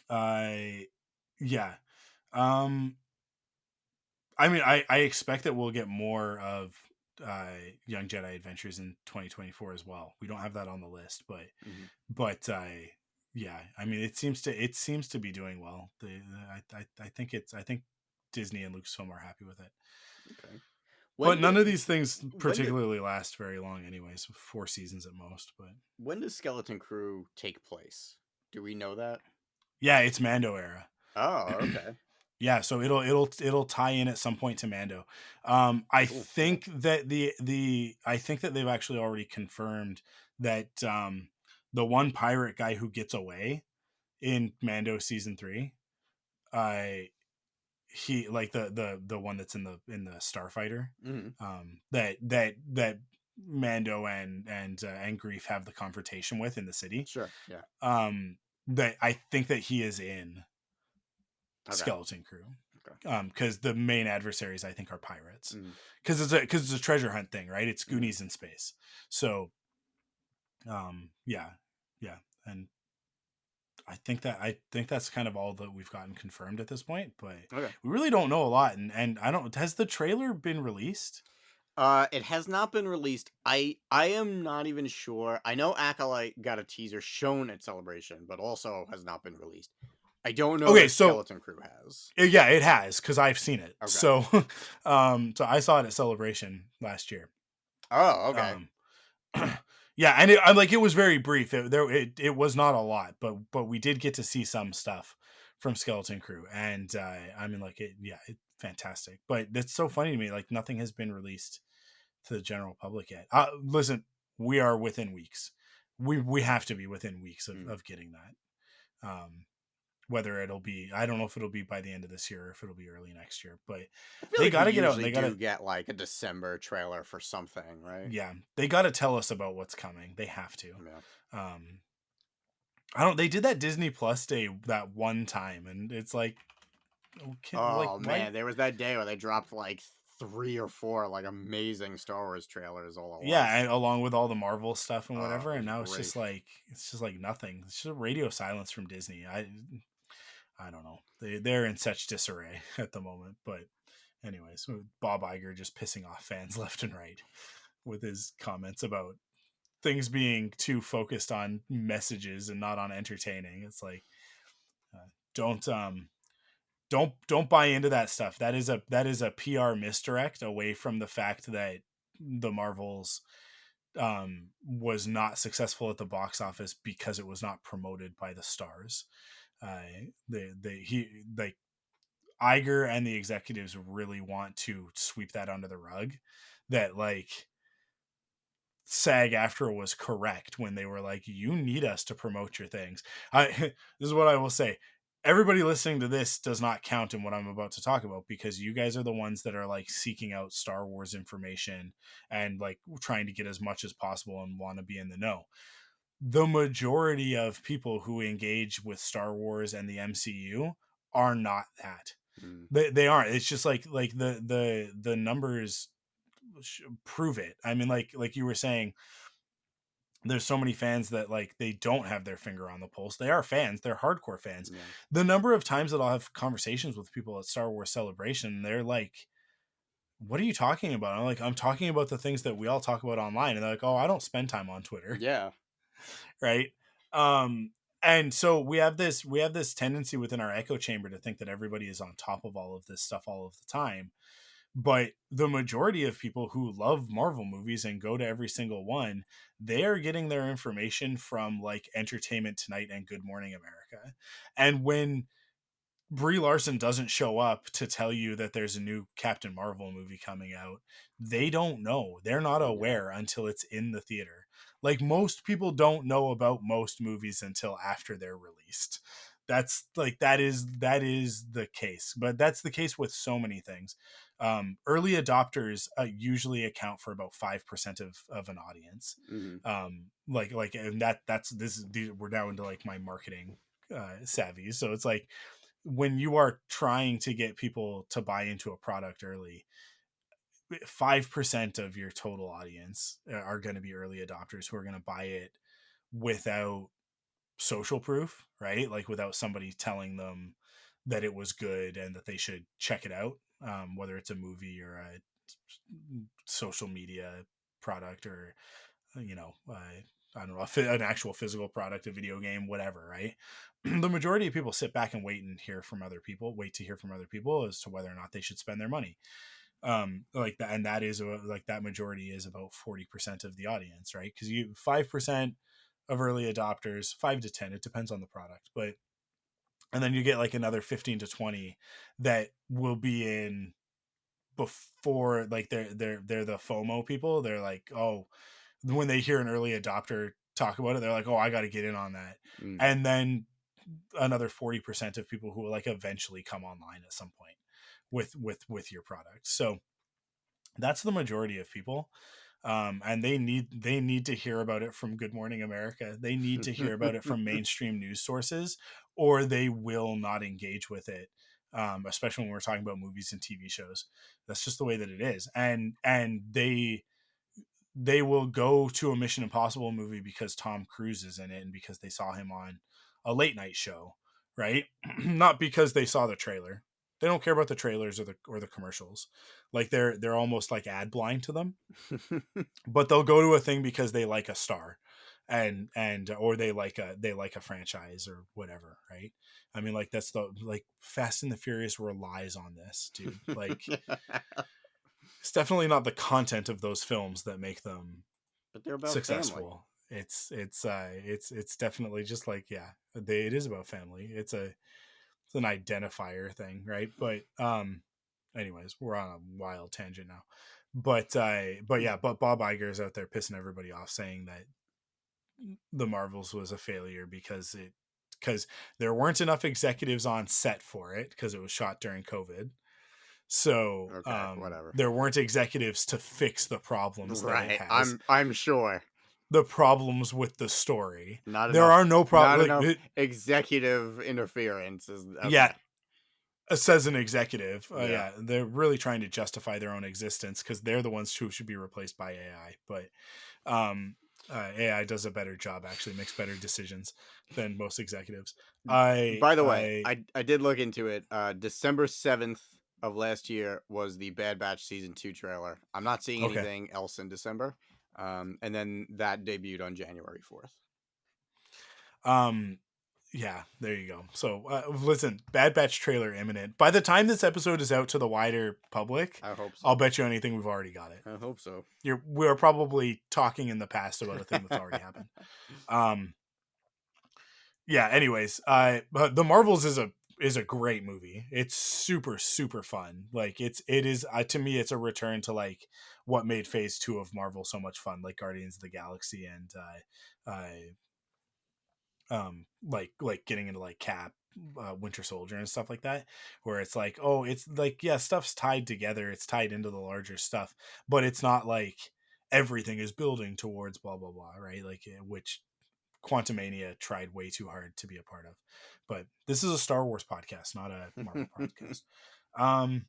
I yeah. Um, I mean, I expect that we'll get more of uh, Young Jedi Adventures in 2024 as well. We don't have that on the list, Mm-hmm. but yeah, I mean, it seems to be doing well. I think Disney and Lucasfilm are happy with it, Okay. but When none of do these things when do particularly last very long, anyways. 4 seasons at most, but when does Skeleton Crew take place? Do we know that? yeah, it's Mando era. Oh, okay. Yeah, so it'll tie in at some point to Mando. I Cool. Yeah. think that I think that they've actually already confirmed that the one pirate guy who gets away in Mando season 3, uh, he like the one that's in the Starfighter, Hmm. that Mando and Grief have the confrontation with in the city. Sure. Yeah. That I think that he is in Okay. Skeleton Crew. Okay. Because the main adversaries I think are pirates. Hmm. Because it's a treasure hunt thing, right? It's Hmm. Goonies in space. So yeah, yeah, and I think that's kind of all that we've gotten confirmed at this point, but Okay. we really don't know a lot. And I don't. Has the trailer been released? It has not been released. I am not even sure. I know Acolyte got a teaser shown at Celebration, but also has not been released. I don't know Okay, if so Skeleton Crew has. yeah, it has because I've seen it. Okay. So, so I saw it at Celebration last year. Oh, okay. Um, yeah, and I'm like, it was very brief. It was not a lot, but we did get to see some stuff from Skeleton Crew, and I mean, like, fantastic. But that's so funny to me. Like, nothing has been released to the general public yet. Listen, we are within weeks. We have to be within weeks Mm. of getting that. Whether it'll be, I don't know if it'll be by the end of this year or if it'll be early next year, but I feel they like we got to get out and usually they got do to, get like a December trailer for something, right? yeah, they got to tell us about what's coming. They have to. Yeah. Um, I don't. They did that Disney Plus day that one time, and it's like, like, Oh why? man, there was that day where they dropped like 3 or 4 like amazing Star Wars trailers all at Yeah, once. and along with all the Marvel stuff and Oh, whatever, it and was now great. it's just like nothing. It's just radio silence from Disney. I don't know. They're in such disarray at the moment. But anyways, Bob Iger just pissing off fans left and right with his comments about things being too focused on messages and not on entertaining. It's like, don't don't buy into that stuff. That is a PR misdirect away from the fact that the Marvels was not successful at the box office because it was not promoted by the stars. He like Iger and the executives really want to sweep that under the rug. That like SAG-AFTRA was correct when they were like, you need us to promote your things. This is what I will say. Everybody listening to this does not count in what I'm about to talk about because you guys are the ones that are like seeking out Star Wars information and like trying to get as much as possible and want to be in the know. The majority of people who engage with Star Wars and the MCU are not that. Mm. They aren't. It's just like the numbers prove it. I mean, like you were saying, there's so many fans that like they don't have their finger on the pulse. They are fans. They're hardcore fans. Yeah. The number of times that I'll have conversations with people at Star Wars Celebration, they're like, "What are you talking about?" I'm like, "I'm talking about the things that we all talk about online." And they're like, "Oh, I don't spend time on Twitter." Yeah. Right? Um and so we have this tendency within our echo chamber to think that everybody is on top of all of this stuff all of the time, but the majority of people who love Marvel movies and go to every single one, they are getting their information from like Entertainment Tonight and Good Morning America. And when Brie Larson doesn't show up to tell you that there's a new Captain Marvel movie coming out, they don't know. They're not Yeah. aware until it's in the theater. Like most people don't know about most movies until after they're released. That's like that is the case, but that's the case with so many things. Early adopters usually account for about 5% of an audience. Hmm. And that's this is we're now into like my marketing savvy, so it's like when you are trying to get people to buy into a product early, 5% of your total audience are going to be early adopters who are going to buy it without social proof, right? Like without somebody telling them that it was good and that they should check it out, whether it's a movie or a social media product or I don't know, an actual physical product, a video game, whatever, right? The majority of people sit back and wait to hear from other people as to whether or not they should spend their money. Like that, and that is like that majority is about 40% of the audience, right? Because you 5% of early adopters, 5 to 10, it depends on the product, but and then you get like another 15 to 20 that will be in before, like they're the FOMO people. They're like, oh, when they hear an early adopter talk about it, they're like, oh, I got to get in on that. Mm. And then another 40% of people who will like eventually come online at some point. with your product. So that's the majority of people. And they need to hear about it from Good Morning America. They need to hear about it from mainstream news sources, or they will not engage with it. Especially when we're talking about movies and TV shows, that's just the way that it is. And they will go to a Mission Impossible movie because Tom Cruise is in it and because they saw him on a late night show, right? Not because they saw the trailer. They don't care about the trailers or the commercials. Like they're almost like ad blind to them. But they'll go to a thing because they like a star, and or they like a franchise or whatever, right? I mean, like that's the like Fast and the Furious relies on this, dude. Like it's definitely not the content of those films that make them But they're about family. successful. It's definitely just like, yeah, it is about family. It's an identifier thing, right? But anyways, we're on a wild tangent now. But yeah, but Bob Iger is out there pissing everybody off, saying that the Marvels was a failure because there weren't enough executives on set for it because it was shot during COVID. So Okay, whatever. there weren't executives to fix the problems that it Right. has. I'm sure. The problems with the story. Not There enough. are no Not problems. enough Like, executive interference is yeah, okay. says an executive. Yeah. Yeah, they're really trying to justify their own existence because they're the ones who should be replaced by AI. But um, AI does a better job. Actually, makes better decisions than most executives. I By the way, I I did look into it. December 7th of last year was the Bad Batch season 2 trailer. I'm not seeing okay. anything else in December. And then that debuted on January 4th. Um, yeah, there you go. So listen, Bad Batch trailer imminent. By the time this episode is out to the wider public, I hope so. I'll bet you anything we've already got it. I hope so. We're probably talking in the past about a thing that's already happened. Um, yeah. Anyways, but The Marvels is a great movie. It's super super fun. Like it is to me it's a return to like what made Phase 2 of Marvel so much fun, like Guardians of the Galaxy and like getting into like Cap, Winter Soldier and stuff like that, where it's like, oh, it's like, yeah, stuff's tied together, it's tied into the larger stuff, but it's not like everything is building towards blah blah blah, right? Like which Quantumania tried way too hard to be a part of. But this is a Star Wars podcast, not a Marvel podcast. um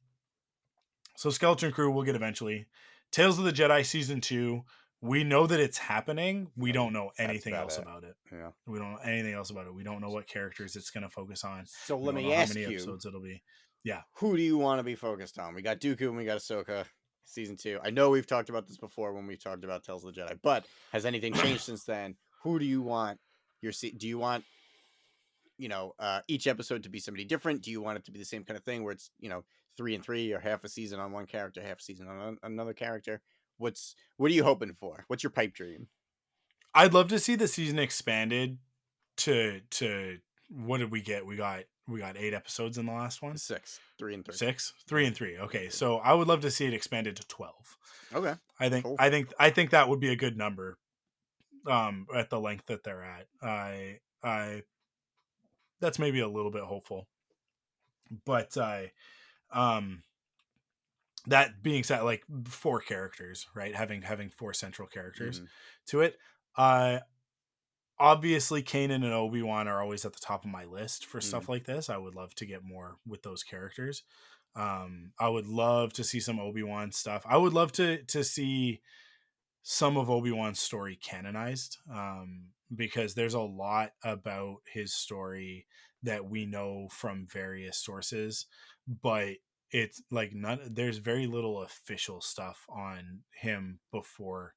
so Skeleton Crew we'll get eventually. Tales of the Jedi season 2, we know that it's happening. We don't know That's anything about else it. about it. Yeah. We don't know anything else about it. We don't know what characters it's going to focus on. So We let don't know me how ask many you, episodes it'll be. Yeah. who do you want to be focused on? We got Dooku and we got Ahsoka season 2. I know we've talked about this before when we talked about Tales of the Jedi, but has anything changed since then? Who do you want do you want each episode to be somebody different? Do you want it to be the same kind of thing where it's 3 and 3 or half a season on one character, half a season on another character? What are you hoping for? What's your pipe dream? I'd love to see the season expanded to what did we get? We got 8 episodes in the last one. 6, 3 and 3. 6, 3 and 3. Okay. So I would love to see it expanded to 12. Okay, I think cool. I think that would be a good number at the length that they're at. I that's maybe a little bit hopeful. But um that being said, like 4 characters, right? Having 4 central characters Mm-hmm. to it. Uh Obviously Kanan and Obi-Wan are always at the top of my list for Mm-hmm. stuff like this. I would love to get more with those characters. I would love to see some Obi-Wan stuff. I would love to see some of Obi-Wan's story canonized, because there's a lot about his story that we know from various sources, but it's like there's very little official stuff on him before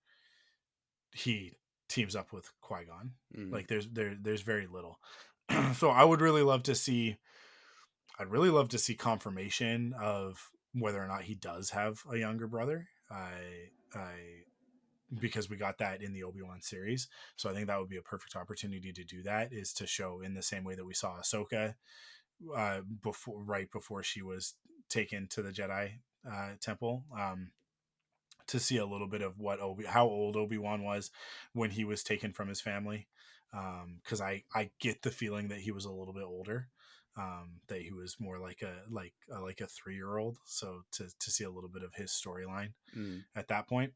he teams up with Qui-Gon. Mm-hmm. Like there's very little. So I'd really love to see confirmation of whether or not he does have a younger brother. I because we got that in the Obi-Wan series. So I think that would be a perfect opportunity to do that, is to show in the same way that we saw Ahsoka right before she was taken to the Jedi temple, to see a little bit of how old Obi-Wan was when he was taken from his family. Because I get the feeling that he was a little bit older. that he was more like a 3-year-old. So to see a little bit of his storyline Mm. at that point,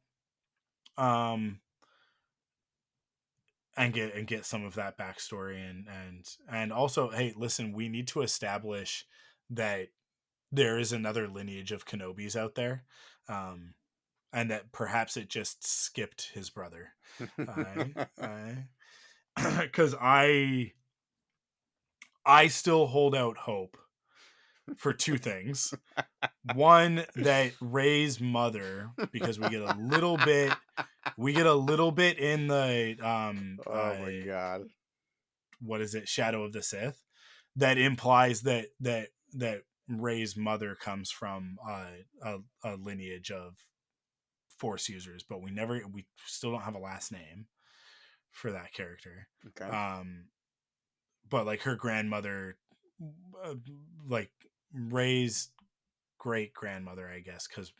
um, and get some of that backstory, and also, hey, listen, we need to establish that there is another lineage of Kenobis out there, um, and that perhaps it just skipped his brother. I because I still hold out hope for two things. One, that Ray's mother, because we get a little bit in the Oh my god. what is it, Shadow of the Sith, that implies that Ray's mother comes from a lineage of Force users, but we still don't have a last name for that character. Okay. But like her grandmother, uh, like Ray's great grandmother, I guess, because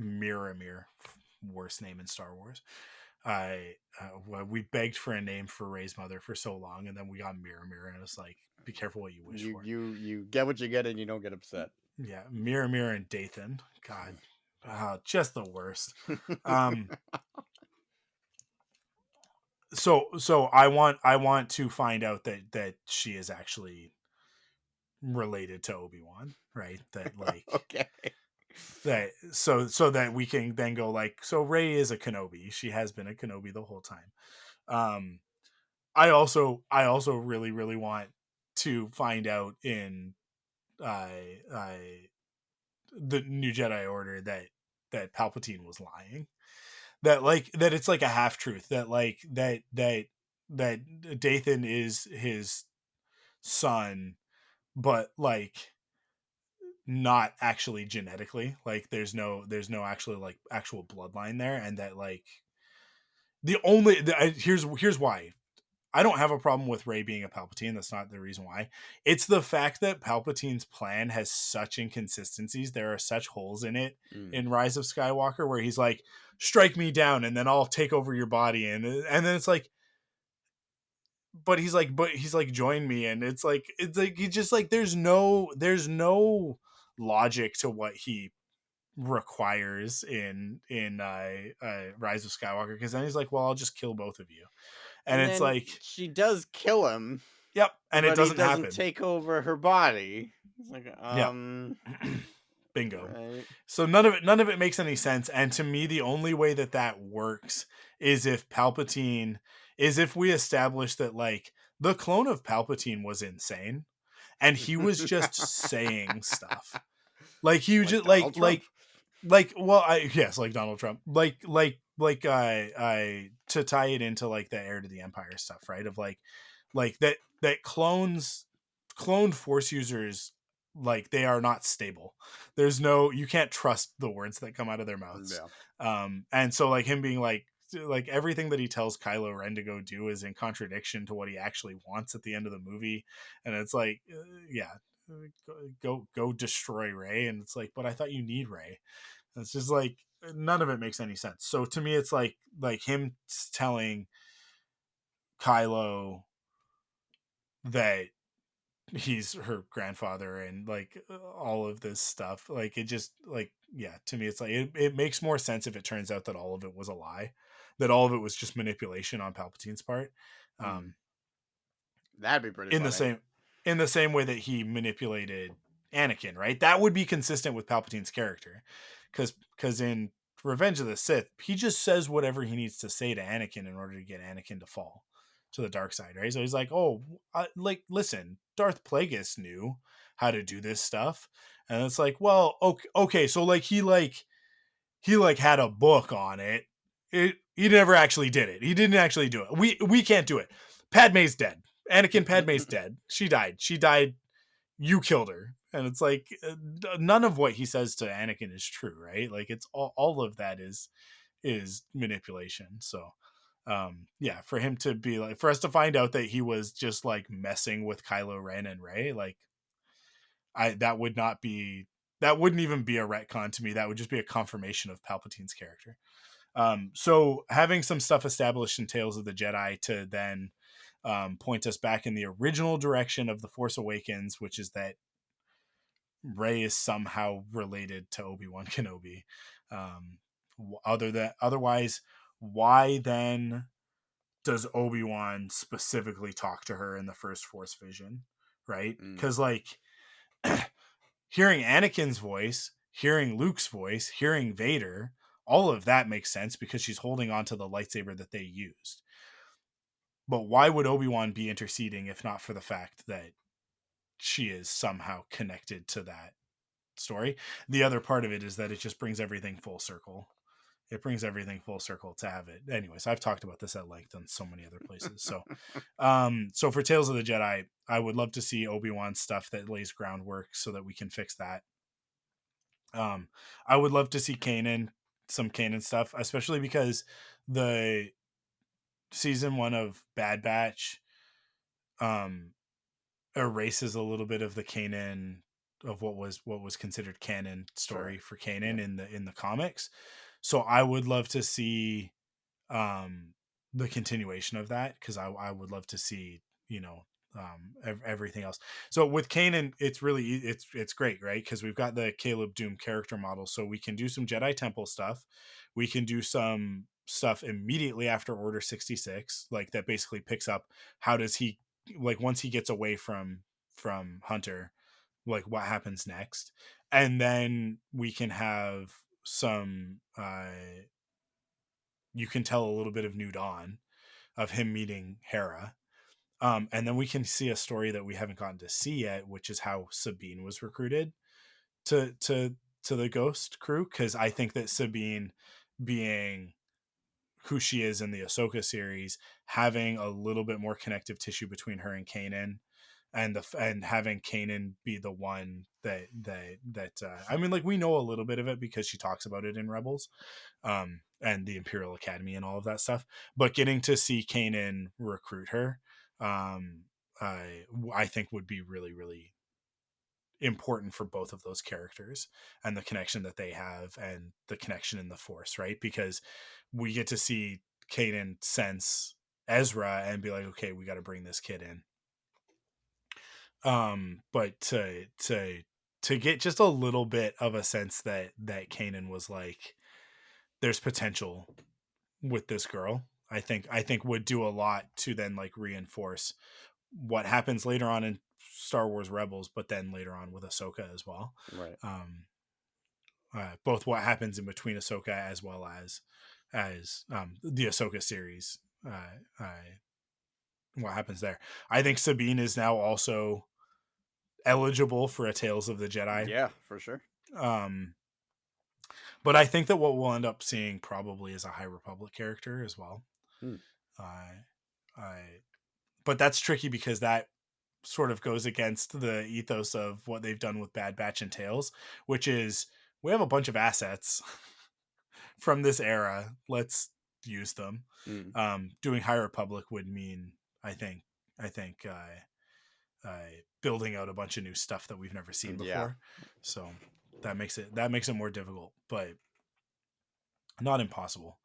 Miramir, worst name in Star Wars. We begged for a name for Ray's mother for so long, and then we got Miramir, and it was like, be careful what you wish You for. you get what you get and you don't get upset. Yeah, Miramir and Dathan, God, just the worst. Um, so I want to find out that she is actually related to Obi-Wan, right? That like Okay. that so that we can then go like, so Rey is a Kenobi. She has been a Kenobi the whole time. Um I also really really want to find out in uh, uh the New Jedi Order that Palpatine was lying. That it's like a half truth, that like that Dathan is his son, but like not actually genetically, like there's no actually like actual bloodline there, and that like here's why I don't have a problem with Rey being a Palpatine. That's not the reason why. It's the fact that Palpatine's plan has such inconsistencies. There are such holes in it Mm. in Rise of Skywalker, where he's like, strike me down and then I'll take over your body, and then it's like, but he's like join me, and it's like he just like there's no logic to what he requires in Rise of Skywalker, because then he's like, well, I'll just kill both of you, and And it's then like, she does kill him, yep, and it but he doesn't doesn't happen. take over her body. It's like, Yeah. Bingo. right. So none of it makes any sense, and to me the only way that works is if we establish that like the clone of Palpatine was insane and he was just saying stuff. Like he was Like just Donald Trump. well, yes, like Donald Trump, I to tie it into like the heir to the empire stuff, right? Of like that cloned Force users, like they are not stable. You can't trust the words that come out of their mouths. Yeah. And so like him being like everything that he tells Kylo Ren to go do is in contradiction to what he actually wants at the end of the movie, and it's like, yeah, go destroy Rey, and it's like, but I thought you need Rey. It's just like none of it makes any sense. So to me, it's like him telling Kylo that he's her grandfather, and like all of this stuff, like it just like, yeah, to me it's like it makes more sense if it turns out that all of it was a lie, that all of it was just manipulation on Palpatine's part. Mm. um That'd be pretty in the funny. same way that he manipulated Anakin, right? That would be consistent with Palpatine's character, because in Revenge of the Sith, he just says whatever he needs to say to Anakin in order to get Anakin to fall to the dark side, right? So he's like, "Oh, like listen, Darth Plagueis knew how to do this stuff," and it's like, "Well, okay, so like he had a book on it. He never actually did it. He didn't actually do it. We can't do it. Padme's dead. Padme's dead. She died. You killed her." And it's like, none of what he says to Anakin is true, right? Like it's all of that is manipulation. So yeah, for him to be like, for us to find out that he was just like messing with Kylo Ren and Rey, like that wouldn't even be a retcon to me. That would just be a confirmation of Palpatine's character. So having some stuff established in Tales of the Jedi to then point us back in the original direction of The Force Awakens, which is that Rey is somehow related to Obi-Wan Kenobi. Otherwise, why then does Obi-Wan specifically talk to her in the first Force vision, right? Mm. Because like hearing Anakin's voice, hearing Luke's voice, hearing Vader, all of that makes sense because she's holding on to the lightsaber that they used. But why would Obi-Wan be interceding if not for the fact that she is somehow connected to that story? The other part of it is that it just brings everything full circle. It brings everything full circle to have it. Anyways, I've talked about this at length in so many other places. So for Tales of the Jedi, I would love to see Obi-Wan stuff that lays groundwork so that we can fix that. I would love to see some Kanan stuff, especially because the season 1 of Bad Batch um erases a little bit of the Kanan of what was considered canon story Sure. for Kanan Yeah. in the comics. So I would love to see um the continuation of that, because I would love to see, everything else. So with Kanan, it's great, right? Because we've got the Caleb Doom character model, so we can do some Jedi Temple stuff. We can do some stuff immediately after Order 66, like that basically picks up how does he, like, once he gets away from Hunter, like what happens next. And then we can have some you can tell a little bit of New Dawn of him meeting Hera. And then we can see a story that we haven't gotten to see yet, which is how Sabine was recruited to the Ghost crew. Because I think that Sabine, being who she is in the Ahsoka series, having a little bit more connective tissue between her and Kanan, and having Kanan be the one that I mean, like, we know a little bit of it because she talks about it in Rebels, and the Imperial Academy and all of that stuff. But getting to see Kanan recruit her, um, I think would be really, really important for both of those characters and the connection that they have and the connection in the Force, right? Because we get to see Kanan sense Ezra and be like, okay, we got to bring this kid in. But to get just a little bit of a sense that Kanan was like, there's potential with this girl, I think would do a lot to then like reinforce what happens later on in Star Wars Rebels, but then later on with Ahsoka as well. Right. Um, both what happens in between Ahsoka as well as the Ahsoka series. What happens there? I think Sabine is now also eligible for a Tales of the Jedi. Yeah, for sure. Um, but I think that what we'll end up seeing probably is a High Republic character as well. Hmm. I but that's tricky because that sort of goes against the ethos of what they've done with Bad Batch and Tales, which is we have a bunch of assets from this era. Let's use them. Mm. Doing High Republic would mean, I think, building out a bunch of new stuff that we've never seen Yeah. before. So that makes it more difficult, but not impossible.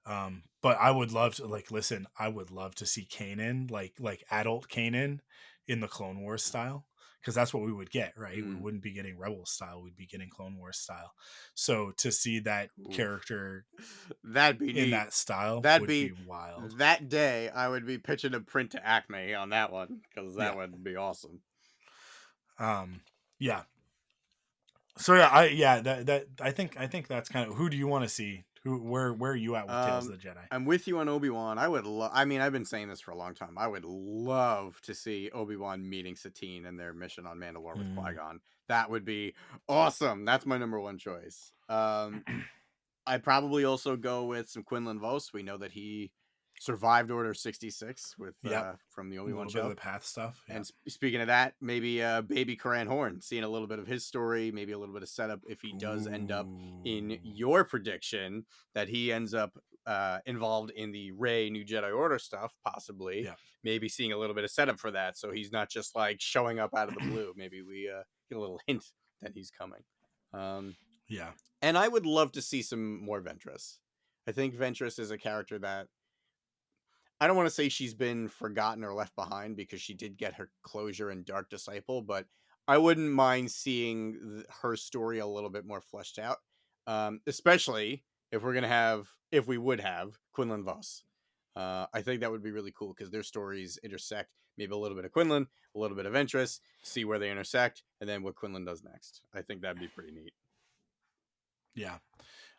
But I would love to, like, listen, I would love to see Kanan, like adult Kanan in the Clone Wars style, because that's what we would get, right? We Mm. wouldn't be getting Rebel style, we'd be getting Clone Wars style. So to see that Oof. character That'd be in neat. that style That'd would be be wild. that day. I would be pitching a print to Acme on that one because that Yeah. would be awesome. Yeah. So that I think that's kind of, who do you want to see? Where are you at with Tales Um, of the Jedi? I'm with you on Obi-Wan. I would love. I mean, I've been saying this for a long time. I would love to see Obi-Wan meeting Satine and their mission on Mandalore with Mm, Qui-Gon. That would be awesome. That's my number one choice. I'd probably also go with some Quinlan Vos. We know that he survived Order 66 with yep. from the A Obi-Wan little bit of show. the path stuff. Yeah. And speaking of that, maybe baby Karan Horn, seeing a little bit of his story, maybe a little bit of setup if he does end up in Ooh. your prediction that he ends up involved in the Rey New Jedi Order stuff, possibly. Yeah. Maybe seeing a little bit of setup for that, so he's not just like showing up out of the blue. Maybe we get a little hint that he's coming. Yeah. And I would love to see some more Ventress. I think Ventress is a character that I don't want to say she's been forgotten or left behind because she did get her closure in Dark Disciple, but I wouldn't mind seeing her story a little bit more fleshed out, especially if we would have Quinlan Voss. I think that would be really cool because their stories intersect. Maybe a little bit of Quinlan, a little bit of Ventress, see where they intersect, and then what Quinlan does next. I think that'd be pretty neat. Yeah.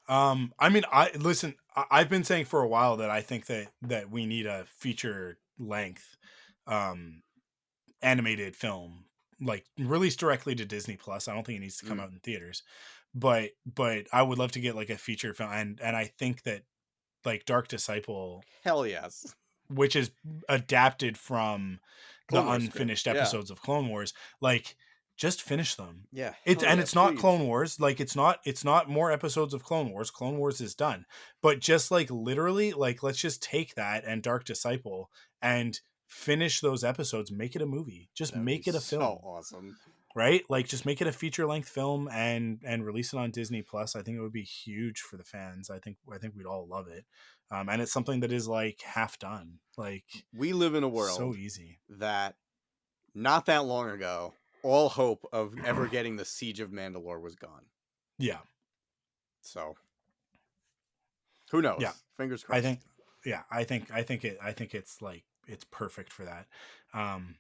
I mean, I've been saying for a while that I think that we need a feature length, um, animated film, like released directly to Disney Plus. I don't think it needs to come Mm. out in theaters, but I would love to get like a feature film, and I think that like Dark Disciple, Hell yes. which is adapted from the Clone Wars script. unfinished Yeah. episodes of Clone Wars, like just finish them. Yeah. It's Hell and yeah. it's not Please. Clone Wars, like it's not more episodes of Clone Wars. Clone Wars is done. But just like literally, like let's just take that and Dark Disciple and finish those episodes, make it a movie. Just That would be make it a so film. awesome. Right? Like just make it a feature length film and release it on Disney Plus. I think it would be huge for the fans. I think we'd all love it. And it's something that is like half done. Like We live in a so world easy. that not that long ago, all hope of ever getting the Siege of Mandalore was gone. Yeah. So who Yeah. knows? Fingers I crossed. think I think it's like it's perfect for that. Um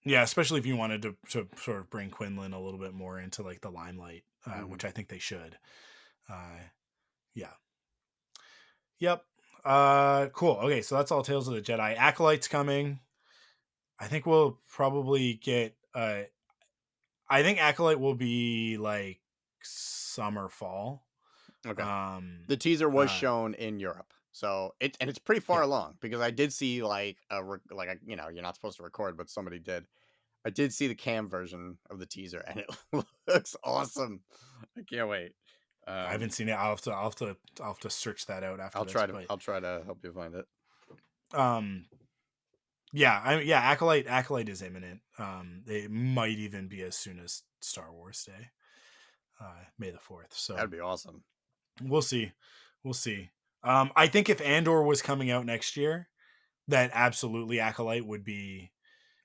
yeah, especially if you wanted to sort of bring Quinlan a little bit more into like the limelight, Mm-hmm. which I think they should. Yeah. Yep. Cool. Okay, so that's all Tales of the Jedi. Acolyte's coming. I think we'll probably get I think Acolyte will be like summer fall. Okay. Um The teaser was uh shown in Europe, so it's pretty far yeah. along because I did see like you're not supposed to record, but somebody did. I did see the cam version of the teaser, and it looks awesome. I can't wait. I haven't Um, seen it. I'll have to search that out after this, but I'll try to help you find it. um yeah, Acolyte is imminent. It might even be as soon as Star Wars Day, May the 4th. So That'd be awesome. we'll see. We'll see. I think if Andor was coming out next year, that absolutely Acolyte would be.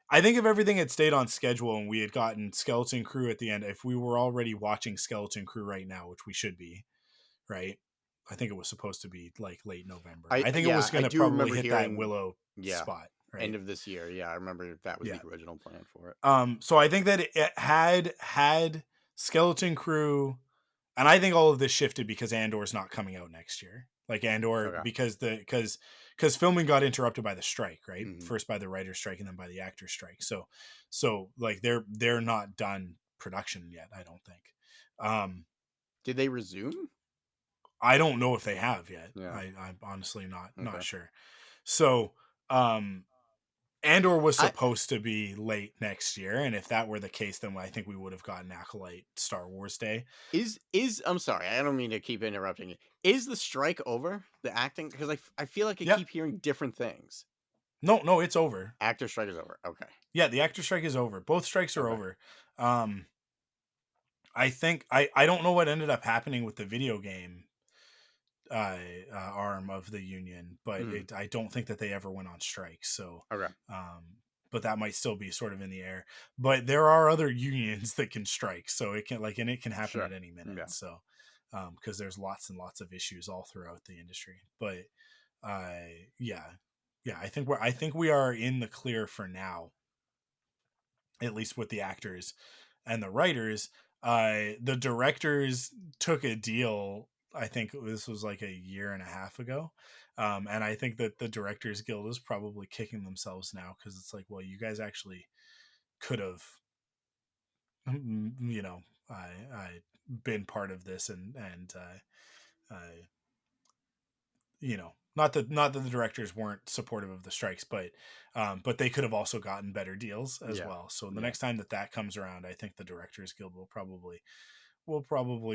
I think if everything had stayed on schedule and we had gotten Skeleton Crew at the end, if we were already watching Skeleton Crew right now, which we should be, right? I think it was supposed to be like late November. I think it was I going to do probably remember hit that hearing Willow yeah, spot, end right? of this year. Yeah, I remember that was Yeah. the original plan for it. So I think that it had Skeleton Crew, and I think all of this shifted because Andor's not coming out next year. Like Andor, Okay. because filming got interrupted by the strike, right? Mhm. First by the writer's strike and then by the actor's strike. So like they're not done production yet. I don't think. Did they resume? I don't know if they have yet. Yeah. I'm honestly not Okay. sure. So Andor was I supposed to be late next year, and if that were the case, then I think we would have gotten Acolyte Star Wars Day. is I'm sorry, I don't mean to keep interrupting you. Is the strike over? The acting because I feel like I Yeah, keep hearing different things. no, it's over. Actor strike is over. Okay. Yeah, the actor strike is over. Both strikes are Okay. over. Um, I think I don't know what ended up happening with the video game arm of the union, but Mhm. I don't think that they ever went on strike. So, Okay. but that might still be sort of in the air. But there are other unions that can strike, so it can and it can happen Sure. at any minute. Yeah. So, because there's lots and lots of issues all throughout the industry. But, yeah, I think we are in the clear for now, at least with the actors and the writers. The directors took a deal. I think this was like a year and a half ago, and I think that the Directors Guild is probably kicking themselves now because it's like, well, you guys actually could have, you know, I been part of this and not that the directors weren't supportive of the strikes, but they could have also gotten better deals as Yeah. well. So the Yeah. next time that comes around, I think the Directors Guild will probably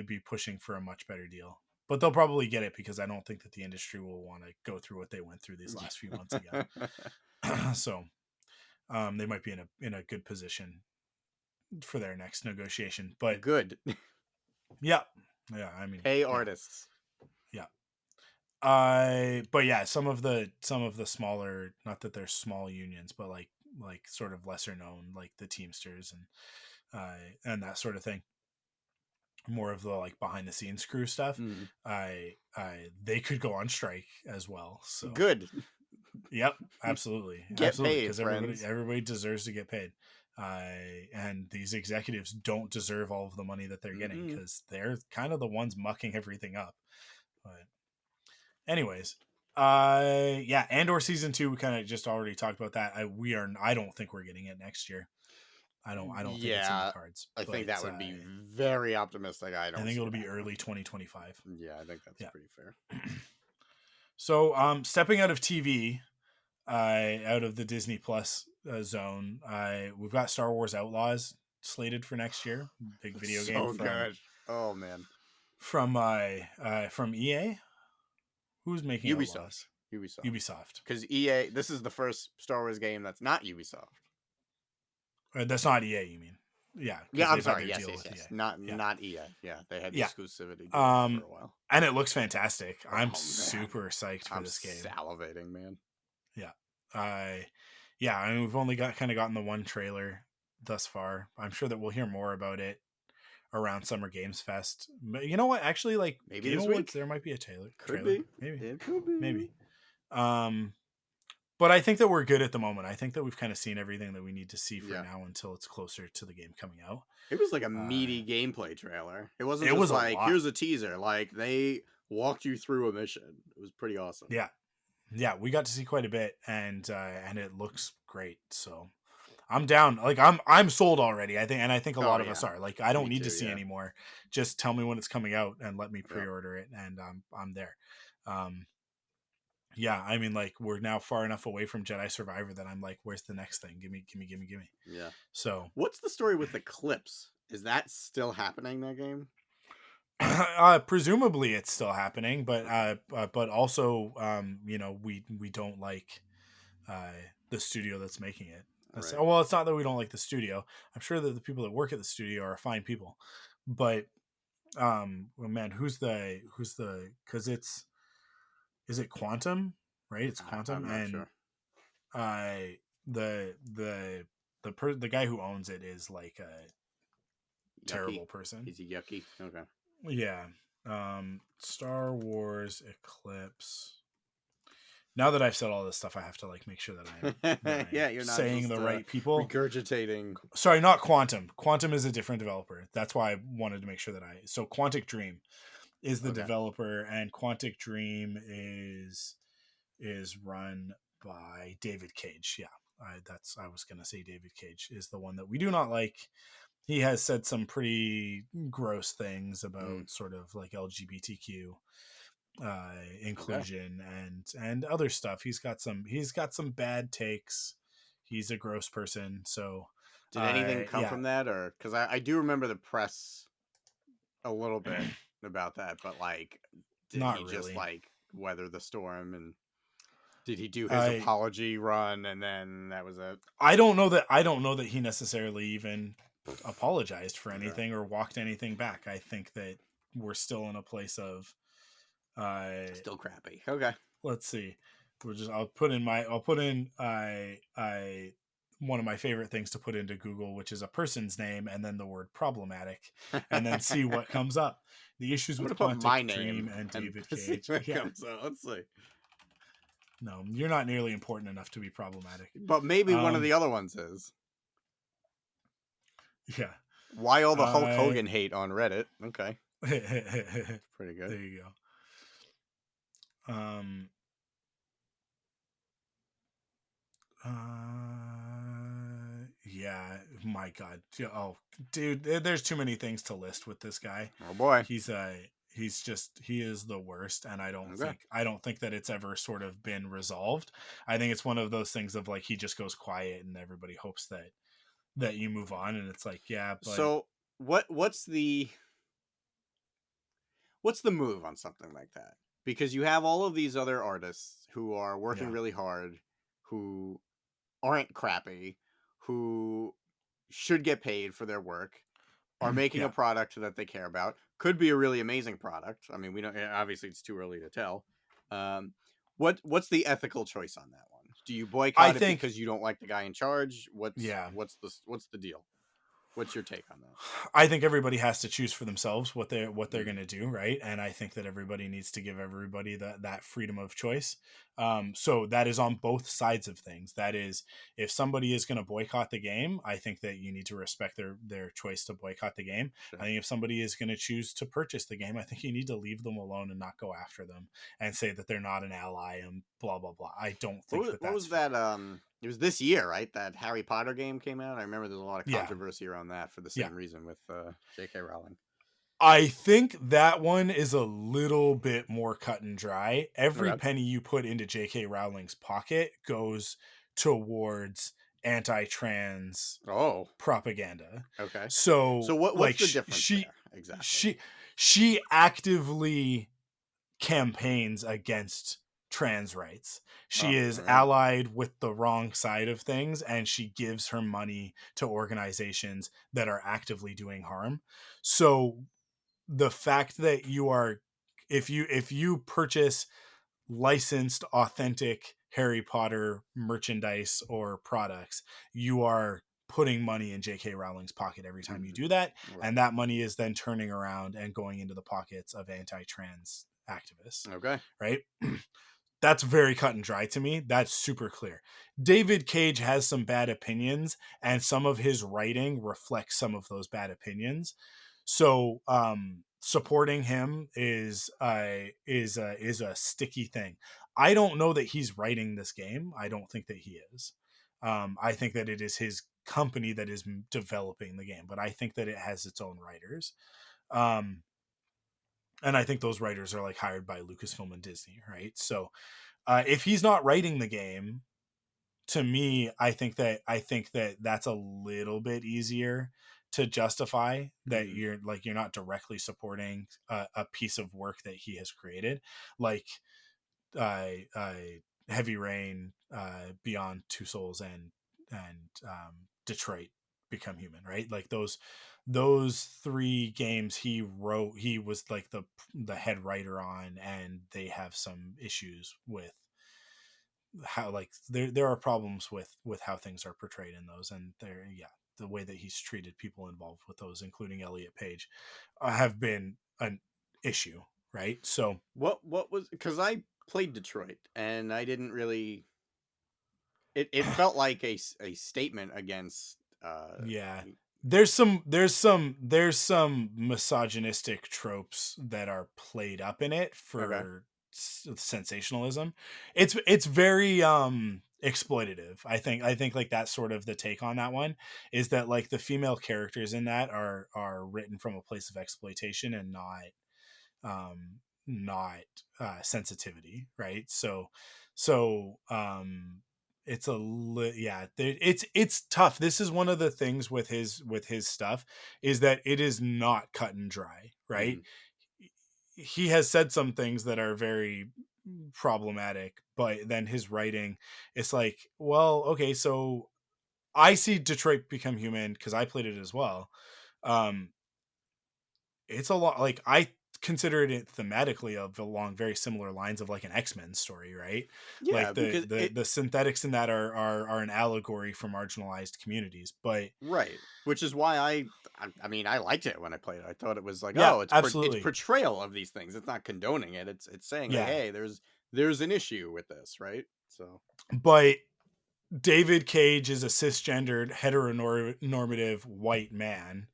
be pushing for a much better deal. But they'll probably get it because I don't think that the industry will want to go through what they went through these last few months again. So they might be in a good position for their next negotiation. But Good. yeah, yeah, I mean, Pay yeah, artists. yeah. But yeah, some of the smaller, not that they're small unions, but like sort of lesser known, like the Teamsters and that sort of thing, more of the like behind the scenes crew stuff. Mm. I they could go on strike as well. So Good. yep, absolutely, Get absolutely, paid, because friends. everybody deserves to get paid. And these executives don't deserve all of the money that they're getting Mm-mm. because they're kind of the ones mucking everything up. But anyways, yeah, Andor season 2, we kind of just already talked about that. I don't think we're getting it next year. I don't think it's in the Yeah, cards, I think but that would be very optimistic. I I don't think see it'll be that early happening. 2025. Yeah, I think that's Yeah. pretty fair. So, stepping out of TV, out of the Disney Plus zone, we've got Star Wars Outlaws slated for next year. Big video game So good. Oh man. from EA. Who's making Ubisoft. Outlaws? Ubisoft. Ubisoft. Because EA, this is the first Star Wars game that's not Ubisoft. That's not EA, you mean? Yeah, because Yeah, I'm they've had sorry. their Yes, deal yes, with yes. EA. Not Yeah, not EA. Yeah, they had the yeah. exclusivity deal for a while. And it looks fantastic. I'm Oh man, super psyched for I'm this game. salivating, man. Yeah. I yeah, I mean we've only gotten the one trailer thus far. I'm sure that we'll hear more about it around Summer Games Fest. But you know what? Actually, like Maybe Game this Awards, week. there might be a Could trailer. be. Maybe. It could be. Maybe. Um but I think that we're good at the moment. I think that we've kind of seen everything that we need to see for Yeah. now until it's closer to the game coming out. It was like a Uh meaty gameplay trailer. It wasn't it just was a like, lot. here's a teaser. Like, they walked you through a mission. It was pretty awesome. Yeah. Yeah, we got to see quite a bit and it looks great. So I'm down. Like I'm sold already. I think a Oh, lot of us yeah. are. Like I don't Me need to too, see yeah. anymore. Just tell me when it's coming out and let me Yep. pre-order it and I'm there. Um yeah, I mean like we're now far enough away from Jedi Survivor that I'm like where's the next thing? Give me. Yeah. So What's the story with the clips? Is that still happening, that game? presumably it's still happening, Okay. but also you know, we don't like uh the studio that's making it. All right. Well, it's not that we don't like the studio. I'm sure that the people that work at the studio are fine people, but well, man, who's the because it's is it Quantum, right? It's Quantum, I'm not and sure. uh the the the guy who owns it is like a Yucky. terrible person. Is he yucky? Okay. Yeah. Star Wars Eclipse. Now that I've said all this stuff, I have to like make sure that I'm Yeah, you're not saying just the right people. regurgitating. Sorry, not Quantum. Quantum is a different developer. That's why I wanted to make sure that so Quantic Dream is the Okay. developer, and Quantic Dream is run by David Cage. Yeah, I was gonna say David Cage is the one that we do not like. He has said some pretty gross things Mm, about sort of like LGBTQ okay. inclusion and other stuff. He's got some bad takes. He's a gross person. So Did anything come yeah, from that, or because I do remember the press a little bit about that, but like, did not he just really. like weather the storm, and did he do his I apology run and then that was it? I don't know that he necessarily even apologized for Okay. anything or walked anything back. I think that we're still in a place of Still crappy. Okay. let's see. I'll put in I one of my favorite things to put into Google, which is a person's name and then the word problematic, and then see what comes up. The issues I'm with gonna put my Quantic Dream name and and David see Cage. what Yeah, comes out. Let's see. no, you're not nearly important enough to be problematic. But maybe one of Um, the other ones is. yeah, Why all the Hulk I Hogan hate on Reddit? Okay. there Pretty good. you go. Uh, yeah, my God. Oh, dude, there's too many things to list with this guy. Oh boy. He is the worst, and Okay. I don't think that it's ever sort of been resolved. I think it's one of those things of like he just goes quiet, and everybody hopes that you move on, and it's like yeah, but So what's the move on something like that? Because you have all of these other artists who are working yeah, really hard, who aren't crappy, who should get paid for their work, are making a yeah, product that they care about. Could be a really amazing product. I mean, we don't. Obviously, it's too early to tell. Um, what's the ethical choice on that one? Do you I boycott it think, because you don't like the guy in charge? yeah, What's the deal? What's your take on that? I think everybody has to choose for themselves what they're Mm, going to do, right? And I think that everybody needs to give everybody that freedom of choice. So that is on both sides of things. That is, if somebody is going to boycott the game, I think that you need to respect their choice to boycott the game. I sure. think if somebody is going to choose to purchase the game, I think you need to leave them alone and not go after them and say that they're not an ally and blah blah blah. I don't think that What that's was fair. that? It was this year, right? That Harry Potter game came out. I remember there's a lot of Yeah, controversy around that for the yeah. same reason with J.K. Rowling. I think that one is a little bit more cut and dry. Every Okay. penny you put into J.K. Rowling's pocket goes towards anti-trans Oh, propaganda. okay. So So, what's like, the difference there exactly? she, she actively campaigns against trans rights. She Oh, is all right. allied with the wrong side of things, and she gives her money to organizations that are actively doing harm. So the fact that you are, if you purchase licensed authentic Harry Potter merchandise or products, you are putting money in JK Rowling's pocket every time you Hmm. do that, Right. and that money is then turning around and going into the pockets of anti-trans activists, Okay. right? That's very cut and dry to me. That's super clear. David Cage has some bad opinions, and some of his writing reflects some of those bad opinions. So, supporting him is a sticky thing. I don't know that he's writing this game. I don't think that he is. I think that it is his company that is developing the game, but I think that it has its own writers. Um, and I think those writers are like hired by Lucasfilm and Disney, right? So, if he's not writing the game, to me, I think that that's a little bit easier to justify, that Hmm. you're not directly supporting a piece of work that he has created, like uh, uh, Heavy Rain, Beyond Two Souls, and Detroit Become Human, right? Like those three games he wrote, he was like the head writer on, and they have some issues with how, like, there are problems with how things are portrayed in those, and there, yeah, the way that he's treated people involved with those, including Elliot Page, have been an issue, right? So What was, because I played Detroit and I didn't really. It felt like a statement against. yeah, y- there's some misogynistic tropes that are played up in it Okay. for sensationalism. It's very exploitative. I think like that's sort of the take on that one, is that like the female characters in that are written from a place of exploitation and um not sensitivity, right? So it's yeah, it's tough. This is one of the things with his stuff, is that it is not cut and dry, right? Hmm. He has said some things that are very problematic, but then his writing, it's like, well, okay, so I see Detroit Become Human because I played it as well. um it's a lot, like, I considered it thematically of along very similar lines of like an X-Men story, right? Yeah, Like the because the it the synthetics in that are an allegory for marginalized communities, but right, which is why I mean I liked it when I played it. I thought it was like, yeah, oh, it's absolutely. portrayal of these things. It's not condoning it. It's saying like, Yeah, hey, there's an issue with this, right? So. but David Cage is a cisgendered heteronormative white man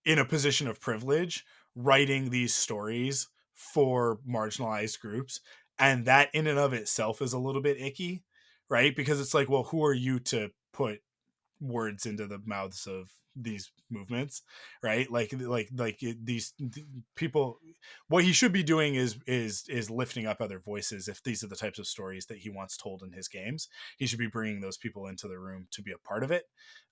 in a position of privilege, writing these stories for marginalized groups, and that in and of itself is a little bit icky, right? Because it's like, well, who are you to put words into the mouths of these movements, right? These people, what he should be doing is lifting up other voices. If these are the types of stories that he wants told in his games, he should be bringing those people into the room to be a part of it.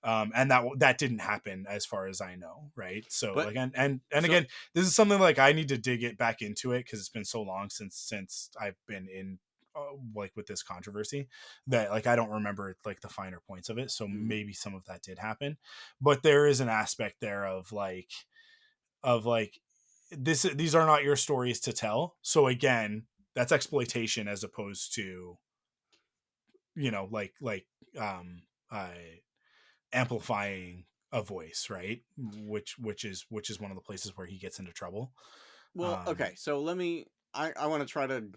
And that didn't happen as far as I know, right? So But like, and so again, this is something like I need to dig it back into it, because it's been so long since I've been in like with this controversy, that like I don't remember like the finer points of it. So mhm. maybe some of that did happen, but there is an aspect there of like, these are not your stories to tell. So again, that's exploitation as opposed to, um uh amplifying a voice, right? Which is one of the places where he gets into trouble. Well, um okay, so let me. I want to try to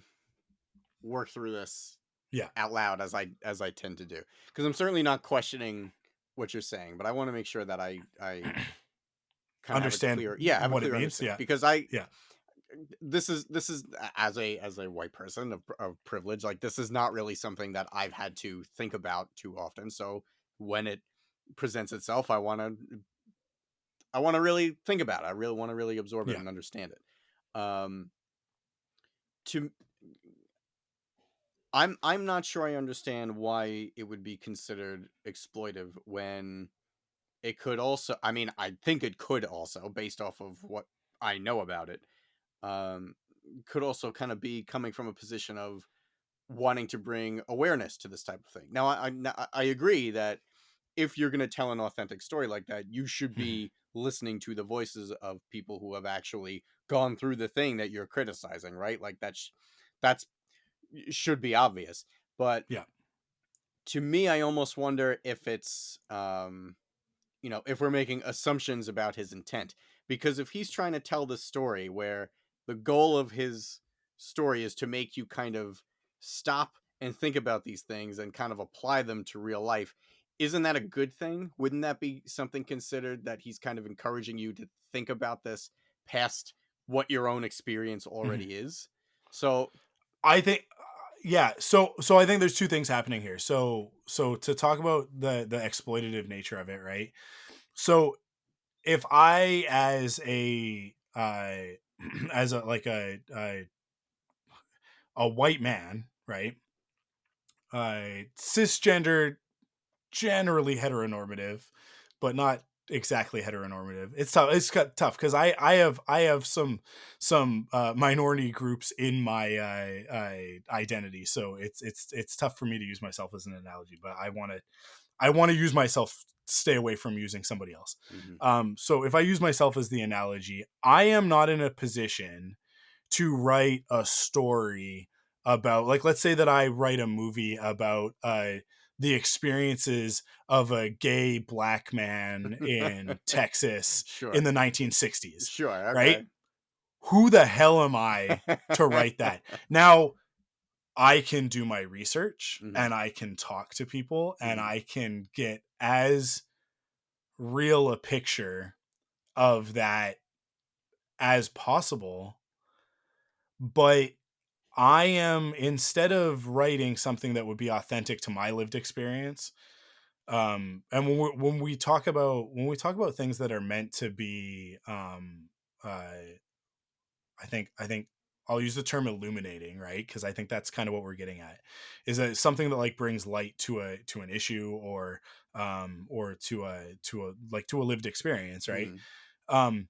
work through this yeah. out loud as I tend to do, because I'm certainly not questioning what you're saying, but I want to make sure that I kind of have a Understand clear, have a what it clear means. understanding, Yeah. because I Yeah. this is as a white person of privilege, like, this is not really something that I've had to think about too often. So when it presents itself, I want to really think about it. I really want to really absorb it Yeah. and understand it. To I'm not sure I understand why it would be considered exploitive when it could also, I mean, I think it could also, based off of what I know about it, um, could also kind of be coming from a position of wanting to bring awareness to this type of thing. Now, I agree that if you're going to tell an authentic story like that, you should Mhm. be listening to the voices of people who have actually gone through the thing that you're criticizing, right? Like, that's should be obvious. But Yeah. to me, I almost wonder if it's if we're making assumptions about his intent. Because if he's trying to tell this story where the goal of his story is to make you kind of stop and think about these things and kind of apply them to real life, isn't that a good thing? Wouldn't that be something considered, that he's kind of encouraging you to think about this past what your own experience Mhm. already is? So, I think yeah, so I think there's two things happening here. So to talk about the exploitative nature of it, right? So if I, as a as a like a white man, right? Cisgender, generally heteronormative, but not exactly heteronormative. It's tough. It's tough because I have some minority groups in my identity, so it's tough for me to use myself as an analogy. But I want to use myself. Stay away from using somebody else. mhm, So if I use myself as the analogy, I am not in a position to write a story about, like, let's say that I write a movie about the experiences of a gay black man in Texas in sure, the 1960s, sure, right? okay. Who the hell am I to write that? Now, I can do my research hmm and I can talk to people and hmm I can get as real a picture of that as possible, but I am, instead of writing something that would be authentic to my lived experience, and when we talk about things that are meant to be, I think I'll use the term illuminating, right? Because I think that's kind of what we're getting at, is that something that like brings light to an issue, or to a lived experience, right? hmm Um,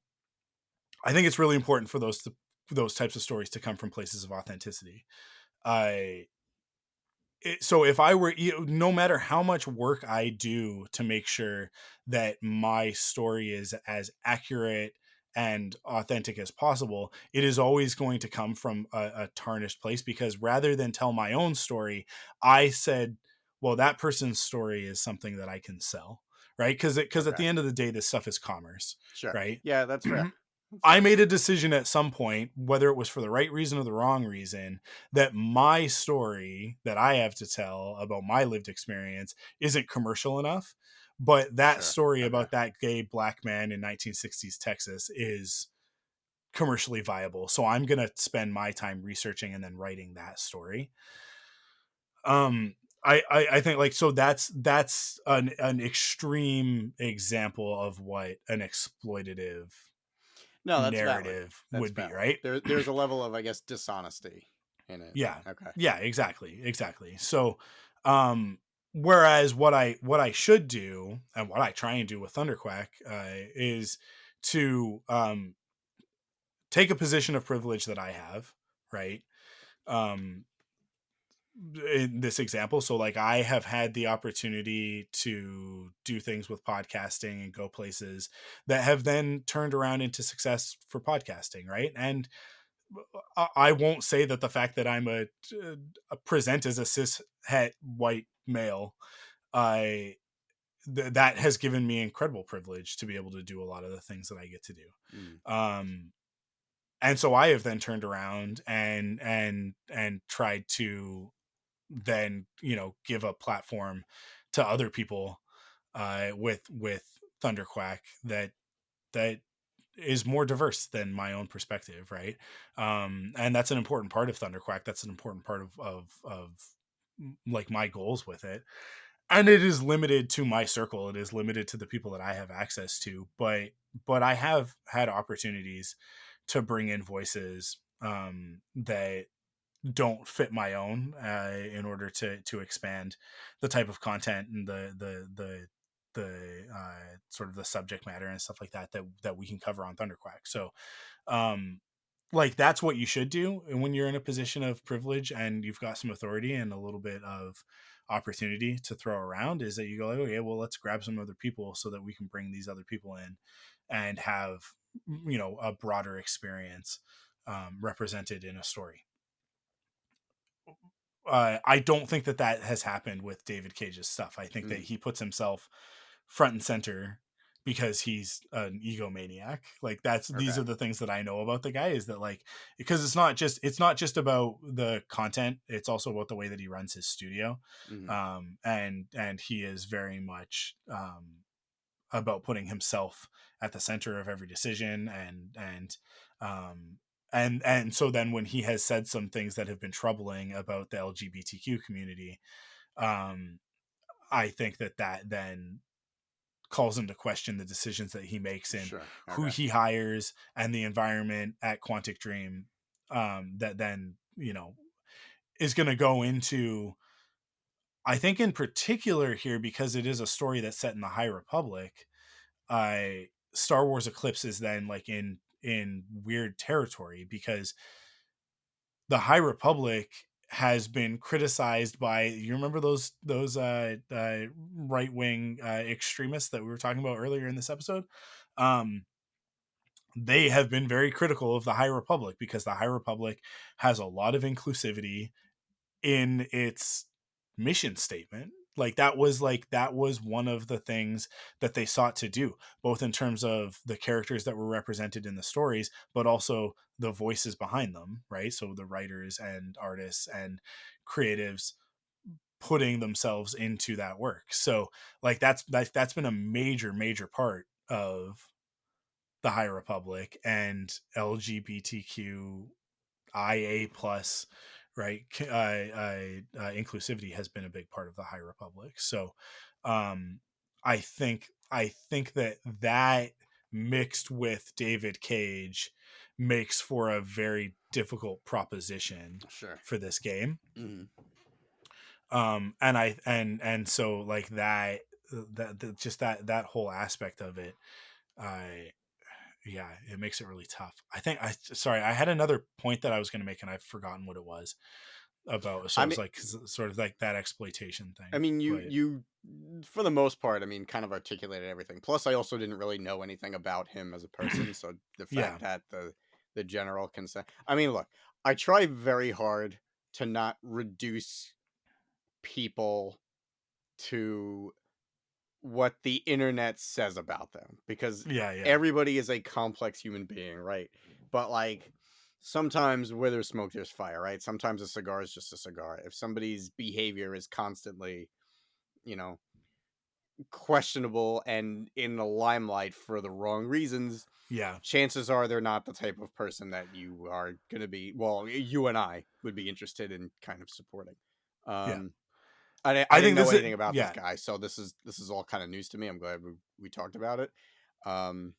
I think it's really important for those types of stories to come from places of authenticity. I so if I were, no matter how much work I do to make sure that my story is as accurate and authentic as possible, it is always going to come from a tarnished place, because rather than tell my own story, I said, well, that person's story is something that I can sell, right? Because at Okay. the end of the day, this stuff is commerce, Sure. right? Yeah, that's fair. That's I fair. made a decision at some point, whether it was for the right reason or the wrong reason, that my story that I have to tell about my lived experience isn't commercial enough. But that Sure. story Okay. about that gay black man in 1960s Texas is commercially viable. So I'm going to spend my time researching and then writing that story. Um, I think, like, so that's an extreme example of what an exploitative No, that's valid. narrative That's would be, valid. right? There's a level of, I guess, dishonesty in it. Yeah. Okay. Yeah, exactly. So, um whereas what I should do, and what I try and do with Thunderquack, is to take a position of privilege that I have, right? Um in this example, so like, I have had the opportunity to do things with podcasting and go places that have then turned around into success for podcasting, right? And I won't say that the fact that I'm a present as a cis het white male, I that has given me incredible privilege to be able to do a lot of the things that I get to do. Mm. Um, and so I have then turned around and tried to then, give a platform to other people with Thunderquack that is more diverse than my own perspective, right? And that's an important part of Thunderquack. That's an important part of like my goals with it. And it is limited to my circle. It is limited to the people that I have access to. But I have had opportunities to bring in voices that don't fit my own in order to expand the type of content and the sort of the subject matter and stuff like that we can cover on Thunderquack. So um like that's what you should do when you're in a position of privilege and you've got some authority and a little bit of opportunity to throw around, is that you go like, okay, well, let's grab some other people so that we can bring these other people in and have a broader experience represented in a story. I don't think that has happened with David Cage's stuff. I think that Mm. he puts himself front and center because he's an egomaniac. Like these Okay. are the things that I know about the guy, is that like, because it's not just about the content, it's also about the way that he runs his studio. Mm. And he is very much about putting himself at the center of every decision, um and so then when he has said some things that have been troubling about the LGBTQ community, um I think that then calls into question the decisions that he makes and Sure. who Okay. he hires and the environment at Quantic Dream, that then is going to go into, I think in particular here, because it is a story that's set in the High Republic. Star Wars Eclipse is then like in weird territory, because the High Republic has been criticized by, you remember those right wing extremists that we were talking about earlier in this episode. um they have been very critical of the High Republic because the High Republic has a lot of inclusivity in its mission statement. Like that was one of the things that they sought to do, both in terms of the characters that were represented in the stories, but also the voices behind them, right? So the writers and artists and creatives putting themselves into that work. So like that's been a major part of the High Republic, and LGBTQ IA plus, right? Inclusivity has been a big part of the High Republic. So um I think that mixed with David Cage makes for a very difficult proposition Sure. for this game. Mm. And so like just that whole aspect of it, I yeah, it makes it really tough. Sorry, I had another point that I was going to make and I've forgotten what it was about. So I it was mean, like sort of like that exploitation I thing. mean, But you for the most part, I mean, kind of articulated everything. Plus, I also didn't really know anything about him as a person, so the yeah, fact that the general consent. I mean, look, I try very hard to not reduce people to what the internet says about them, because yeah, everybody is a complex human being, right? But like sometimes where there's smoke there's fire, right? Sometimes a cigar is just a cigar. If somebody's behavior is constantly, you know, questionable and in the limelight for the wrong reasons, yeah, chances are they're not the type of person that you are going to be, well, you and I would be interested in kind of supporting. yeah. um I I didn't think know this is, anything about this yeah. guy, so this is all kind of news to me. I'm glad we talked about it. Um,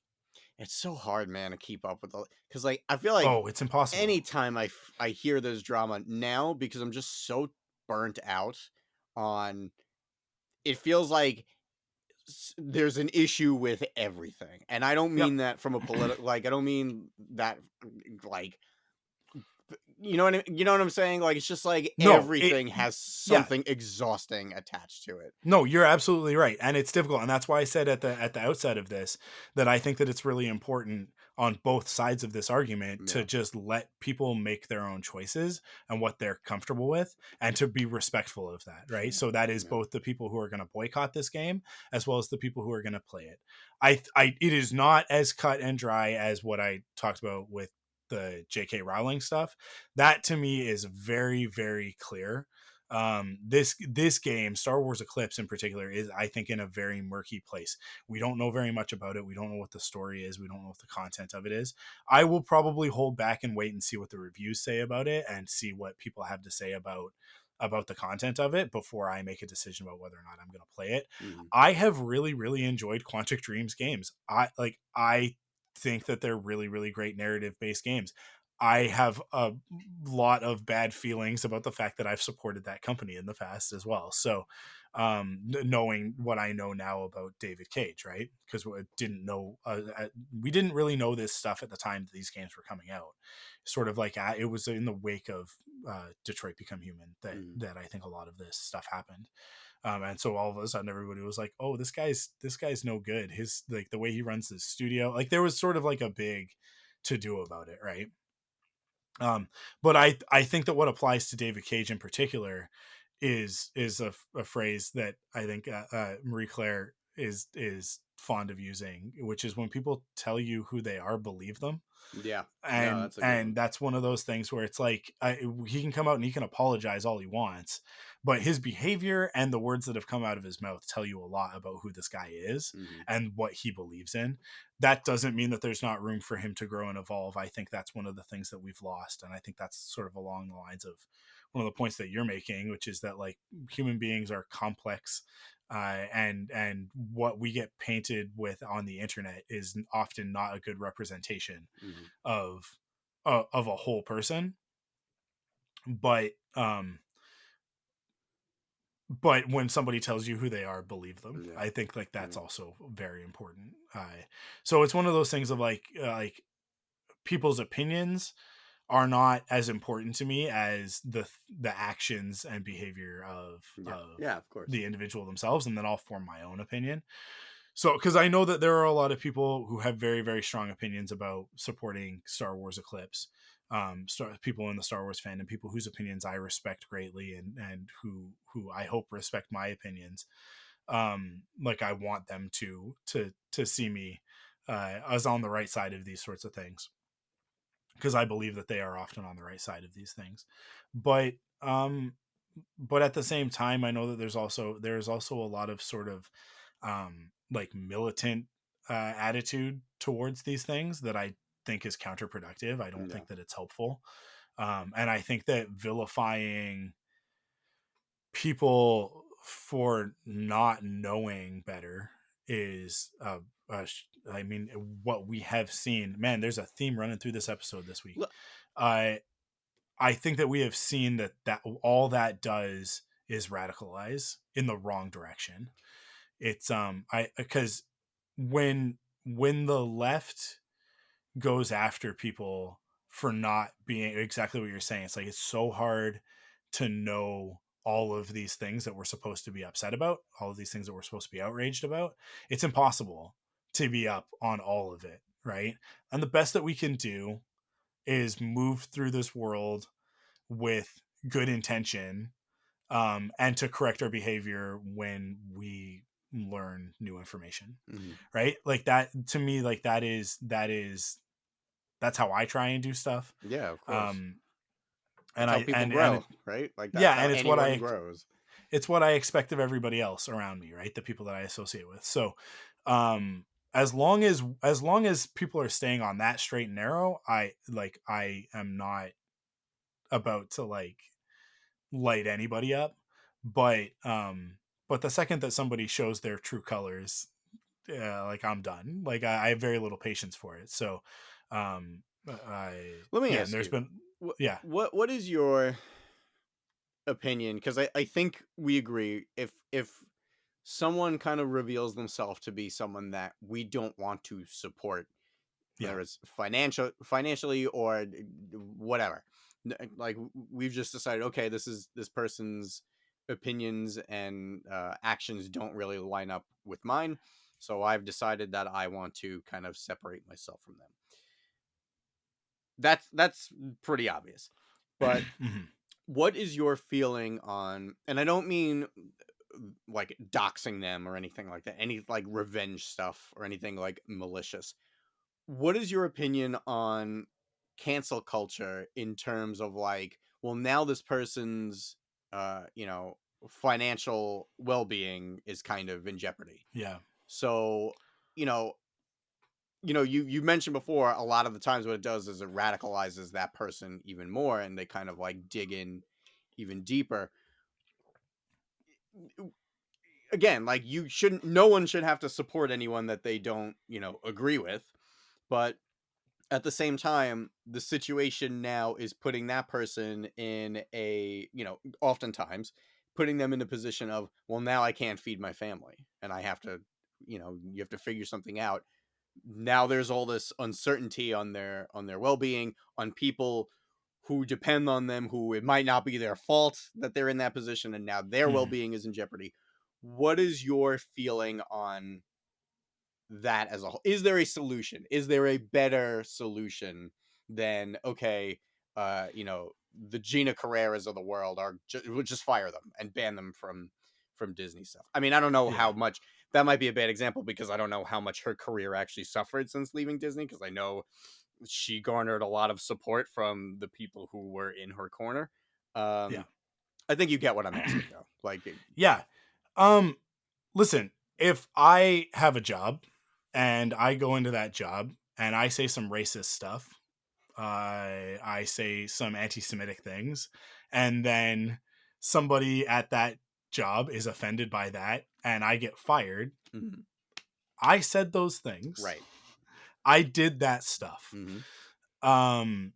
it's so hard, man, to keep up with all, because like I feel like Oh, it's impossible. anytime I hear there's drama now, because I'm just so burnt out on. It feels like there's an issue with everything, and I don't Yep. mean that from a political, like I don't mean that, like, you know what I'm saying? Like it's just like No, everything has yeah. something exhausting attached to it. No, you're absolutely right. And it's difficult. And that's why I said at the outset of this that I think that it's really important on both sides of this argument to Yeah. just let people make their own choices and what they're comfortable with, and to be respectful of that, right? So that is Yeah. both the people who are going to boycott this game as well as the people who are going to play it. It is not as cut and dry as what I talked about with the J.K. Rowling stuff. That to me is very, very clear. This game, Star Wars Eclipse in particular, is, I think, in a very murky place. We don't know very much about it. We don't know what the story is. We don't know what the content of it is. I will probably hold back and wait and see what the reviews say about it, and see what people have to say about the content of it before I make a decision about whether or not I'm going to play it. Mm-hmm. I have really, really enjoyed Quantic Dreams games. I think that they're really, really great narrative based games. I have a lot of bad feelings about the fact that I've supported that company in the past as well. So, knowing what I know now about David Cage, right? Because we didn't really know this stuff at the time that these games were coming out. Sort of like it was in the wake of Detroit Become Human Mm-hmm. that I think a lot of this stuff happened. And so all of a sudden everybody was like, oh, this guy's no good. His, like, the way he runs his studio, like, there was sort of like a big to do about it, right? But I think that what applies to David Cage in particular is a phrase that I think Marie Claire is fond of using, which is, when people tell you who they are, believe them. Yeah. No, and that's a good one. and that's one of those things where it's like, he can come out and he can apologize all he wants, but his behavior and the words that have come out of his mouth tell you a lot about who this guy is Mm-hmm. and what he believes in. That doesn't mean that there's not room for him to grow and evolve. I think that's one of the things that we've lost, and I think that's sort of along the lines of one of the points that you're making, which is that, like, human beings are complex, and what we get painted with on the internet is often not a good representation Mm-hmm. of of a whole person. But um but when somebody tells you who they are, believe them. Yeah. I think, like, that's Yeah. also very important. So it's one of those things of, like, people's opinions are not as important to me as the actions and behavior Yeah. of Yeah. Of course. the individual themselves, and then I'll form my own opinion. So, because I know that there are a lot of people who have very, very strong opinions about supporting Star Wars Eclipse, people in the Star Wars fandom, people whose opinions I respect greatly, and who I hope respect my opinions. Like, I want them to see me as on the right side of these sorts of things, because I believe that they are often on the right side of these things. But um, but at the same time, I know that there's also a lot of sort of like, militant attitude towards these things that I think is counterproductive. I don't Yeah. think that it's helpful, and I think that vilifying people for not knowing better is I mean, what we have seen. Man, there's a theme running through this episode this week. Look. I I think that we have seen that all that does is radicalize in the wrong direction. It's I because when the left goes after people for not being exactly what you're saying, it's like, it's so hard to know all of these things that we're supposed to be upset about, all of these things that we're supposed to be outraged about. It's impossible to be up on all of it, right? And the best that we can do is move through this world with good intention, and to correct our behavior when we learn new information, Mm-hmm. right? Like, that to me, like, that's how I try and do stuff. Yeah. Of course. um and That's how I people and grow, right? Like yeah, that's how and anyone grows. it's what I expect of everybody else around me, right? The people that I associate with. So, um as long as people are staying on that straight and narrow, I am not about to, like, light anybody up. But um but the second that somebody shows their true colors, like, I'm done. Like, I have very little patience for it. So, I Let me yeah, and ask there's you, been, yeah, what is your opinion? Because I think we agree. If someone kind of reveals themselves to be someone that we don't want to support, yeah, whether it's financially or whatever, like we've just decided, okay, this person's opinions and actions don't really line up with mine, so I've decided that I want to kind of separate myself from them. that's pretty obvious. But Mhm. what is your feeling on, and I don't mean like doxing them or anything like that, any like revenge stuff or anything like malicious. What is your opinion on cancel culture in terms of like, well, now this person's you know, financial well-being is kind of in jeopardy. Yeah. So, you know, you mentioned before, a lot of the times what it does is it radicalizes that person even more, and they kind of like dig in even deeper. Again, like, you shouldn't no one should have to support anyone that they don't, agree with. But at the same time, the situation now is putting that person in a, oftentimes putting them in a position of, well, now I can't feed my family and I have to, you have to figure something out. Now there's all this uncertainty on their well-being, on people who depend on them, who it might not be their fault that they're in that position, and now their Mhm. well-being is in jeopardy. What is your feeling on that as a whole? Is there a solution? Is there a better solution than, okay, the Gina Carreras of the world we'll just fire them and ban them from Disney stuff? I mean, I don't know how Yeah. much that might be a bad example, because I don't know how much her career actually suffered since leaving Disney, because I know she garnered a lot of support from the people who were in her corner. Yeah. Um, I think you get what I'm asking, though. Like, Yeah. Um, Listen, if I have a job and I go into that job and I say some racist stuff, I say some anti-Semitic things, and then somebody at that job is offended by that, and I get fired. mhm, I said those things. right. I did that stuff. Hmm. Um,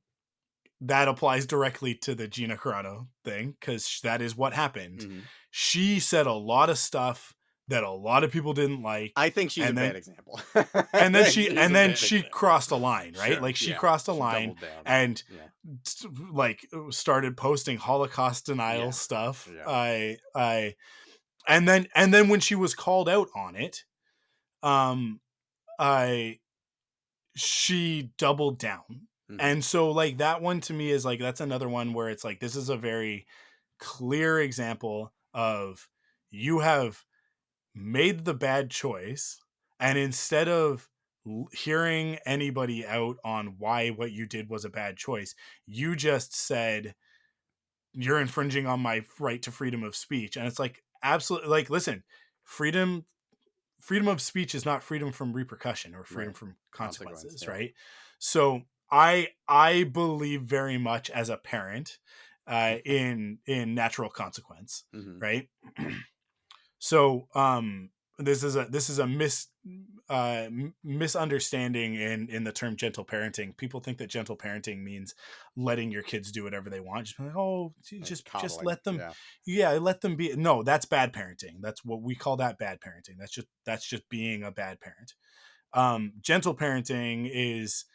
that applies directly to the Gina Carano thing, because that is what happened. Hmm. She said a lot of stuff that a lot of people didn't like, I think she's a and bad then example. I and then think she she's and a then bad she example. crossed a line, right? Sure. Like she Yeah. crossed a She line doubled down on it. and Yeah. like started posting Holocaust denial Yeah. stuff. Yeah. I and then when she was called out on it, um I she doubled down. Hmm. And so like that one to me is like, that's another one where it's like, this is a very clear example of, you have made the bad choice, and instead of hearing anybody out on why what you did was a bad choice, you just said, you're infringing on my right to freedom of speech. And it's like, absolutely, like, listen, freedom of speech is not freedom from repercussion or freedom Right. from Consequence. consequences, Yeah. right? So I believe very much as a parent, in natural consequence, Hmm. right? So this is a misunderstanding in the term gentle parenting. People think that gentle parenting means letting your kids do whatever they want. Just be like, oh, Like just coddling. let them, Yeah. yeah, let them be. No, that's bad parenting. That's what we call that, bad parenting. That's just being a bad parent. Gentle parenting is,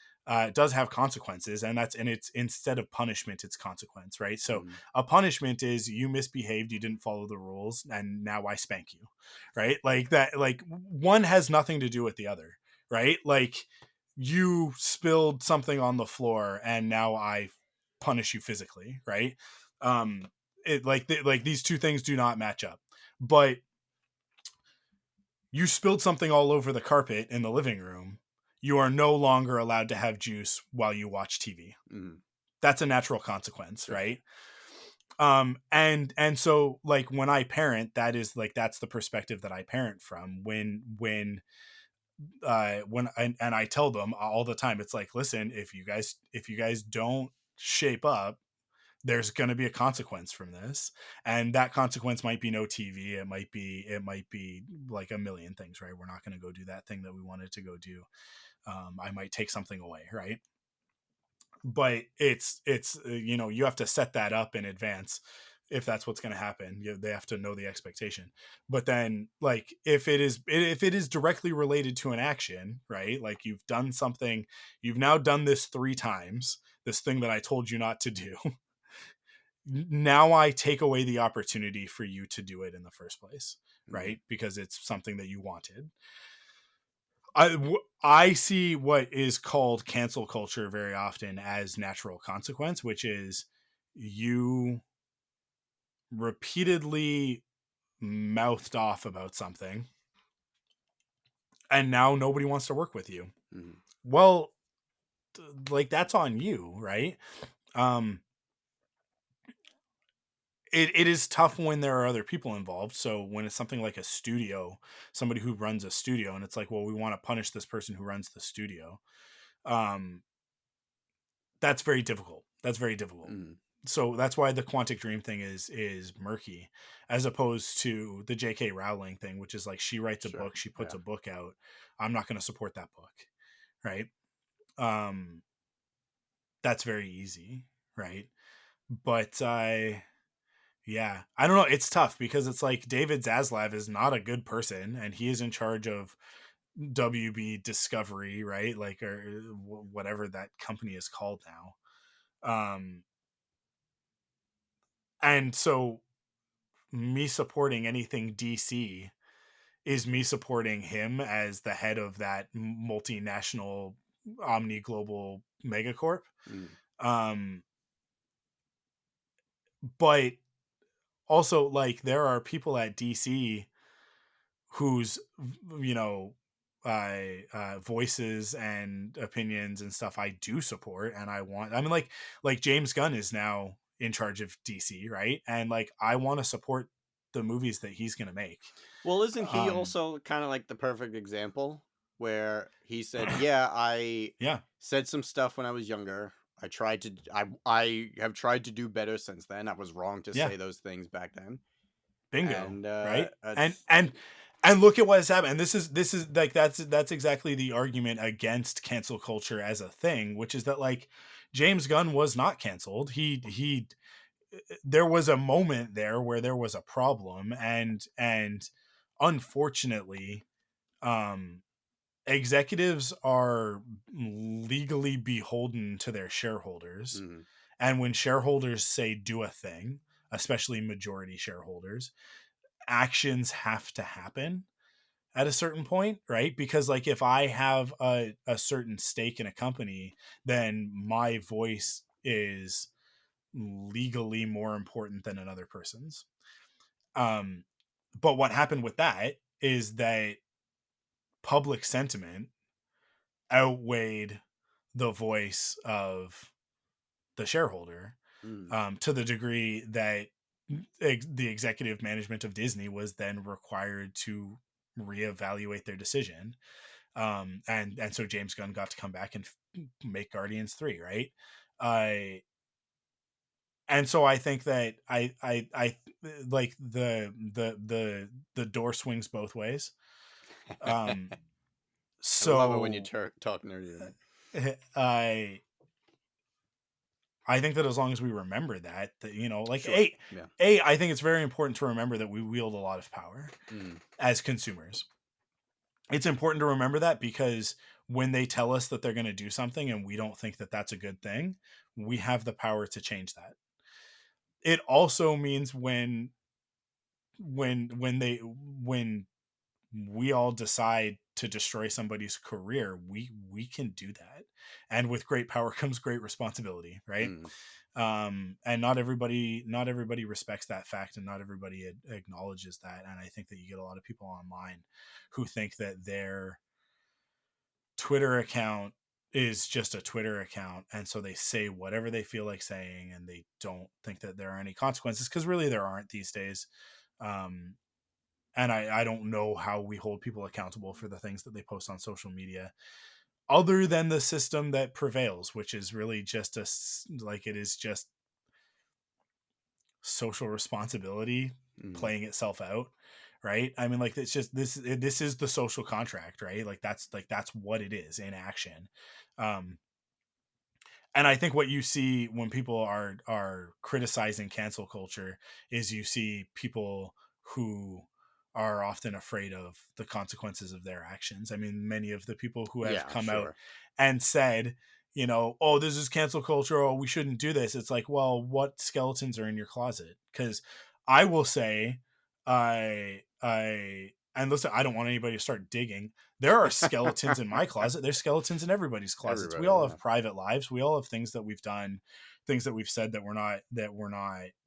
does have consequences, and it's, instead of punishment, it's consequence, right? So Hmm. a punishment is, you misbehaved, you didn't follow the rules, and now I spank you, right? Like that, like one has nothing to do with the other, right? Like, you spilled something on the floor and now I punish you physically, right? um like these two things do not match up. But you spilled something all over the carpet in the living room, you are no longer allowed to have juice while you watch TV. Hmm. That's a natural consequence, Sure. right? And so like when I parent, that is like, that's the perspective that I parent from. When and I tell them all the time, it's like, listen, if you guys don't shape up, there's going to be a consequence from this, and that consequence might be no TV. It might be like a million things, right? We're not going to go do that thing that we wanted to go do. I might take something away, right? But you have to set that up in advance. If that's what's going to happen, they have to know the expectation. But then, like, if it is directly related to an action, right? Like, you've done something, you've now done this 3 times, this thing that I told you not to do. Now I take away the opportunity for you to do it in the first place, Hmm. right? Because it's something that you wanted. I see what is called cancel culture very often as natural consequence, which is you repeatedly mouthed off about something and now nobody wants to work with you. Mm-hmm. Well, like that's on you, right? Um it is tough when there are other people involved. So when it's something like a studio, somebody who runs a studio, and it's like, well, we want to punish this person who runs the studio. Um that's very difficult. That's very difficult. Mm-hmm. So that's why the Quantic Dream thing is murky, as opposed to the J.K. Rowling thing, which is like she writes a Sure. book, she puts Yeah. a book out. I'm not going to support that book, right? Um, that's very easy, right? But yeah, I don't know. It's tough because it's like David Zaslav is not a good person, and he is in charge of WB Discovery, right? Like or whatever that company is called now. And so me supporting anything DC is me supporting him as the head of that multinational omni global megacorp. Mm-hmm. Um, but also like there are people at DC whose you know voices and opinions and stuff I do support and I mean like James Gunn is now in charge of DC, right? And like I want to support the movies that he's going to make. Well, isn't he Um also kind of like the perfect example where he said, "Yeah, I yeah, said some stuff when I was younger. I tried to I have tried to do better since then. I was wrong to yeah. say those things back then." Bingo, And right? And it's and and look at what has happened. And this is like that's exactly the argument against cancel culture as a thing, which is that like James Gunn was not canceled. He there was a moment there where there was a problem, and unfortunately, um executives are legally beholden to their shareholders. mm, And when shareholders say do a thing, especially majority shareholders, actions have to happen at a certain point, right? Because like if I have a certain stake in a company, then my voice is legally more important than another person's. Um, but what happened with that is that public sentiment outweighed the voice of the shareholder, mm, to the degree that the executive management of Disney was then required to reevaluate their decision. And so James Gunn got to come back and make Guardians 3, right? I and so I think that I like the door swings both ways. Um, I love it when you so talk nerdy to me. I I think that as long as we remember that you know, like Sure. Yeah. I think it's very important to remember that we wield a lot of power Mm, as consumers. It's important to remember that because when they tell us that they're going to do something and we don't think that that's a good thing, we have the power to change that. It also means when we all decide to destroy somebody's career, we can do that. And with great power comes great responsibility, right? mm, And not everybody respects that fact, and not everybody acknowledges that. And I think that you get a lot of people online who think that their Twitter account is just a Twitter account, and so they say whatever they feel like saying, and they don't think that there are any consequences, because really there aren't these days. um, and I don't know how we hold people accountable for the things that they post on social media, other than the system that prevails, which is really just like it is just social responsibility mm. playing itself out, right? I mean, like it's just this is the social contract, right? Like that's what it is in action. um and I think what you see when people are criticizing cancel culture is you see people who are often afraid of the consequences of their actions. I mean, many of the people who have Yeah, come out sure. and said, oh, this is cancel culture, oh, we shouldn't do this. It's like, well, what skeletons are in your closet? Because I will say, I and listen, I don't want anybody to start digging. There are skeletons in my closet. There's skeletons in everybody's closets. We Everybody, all yeah. have private lives. We all have things that we've done, things that we've said that we're not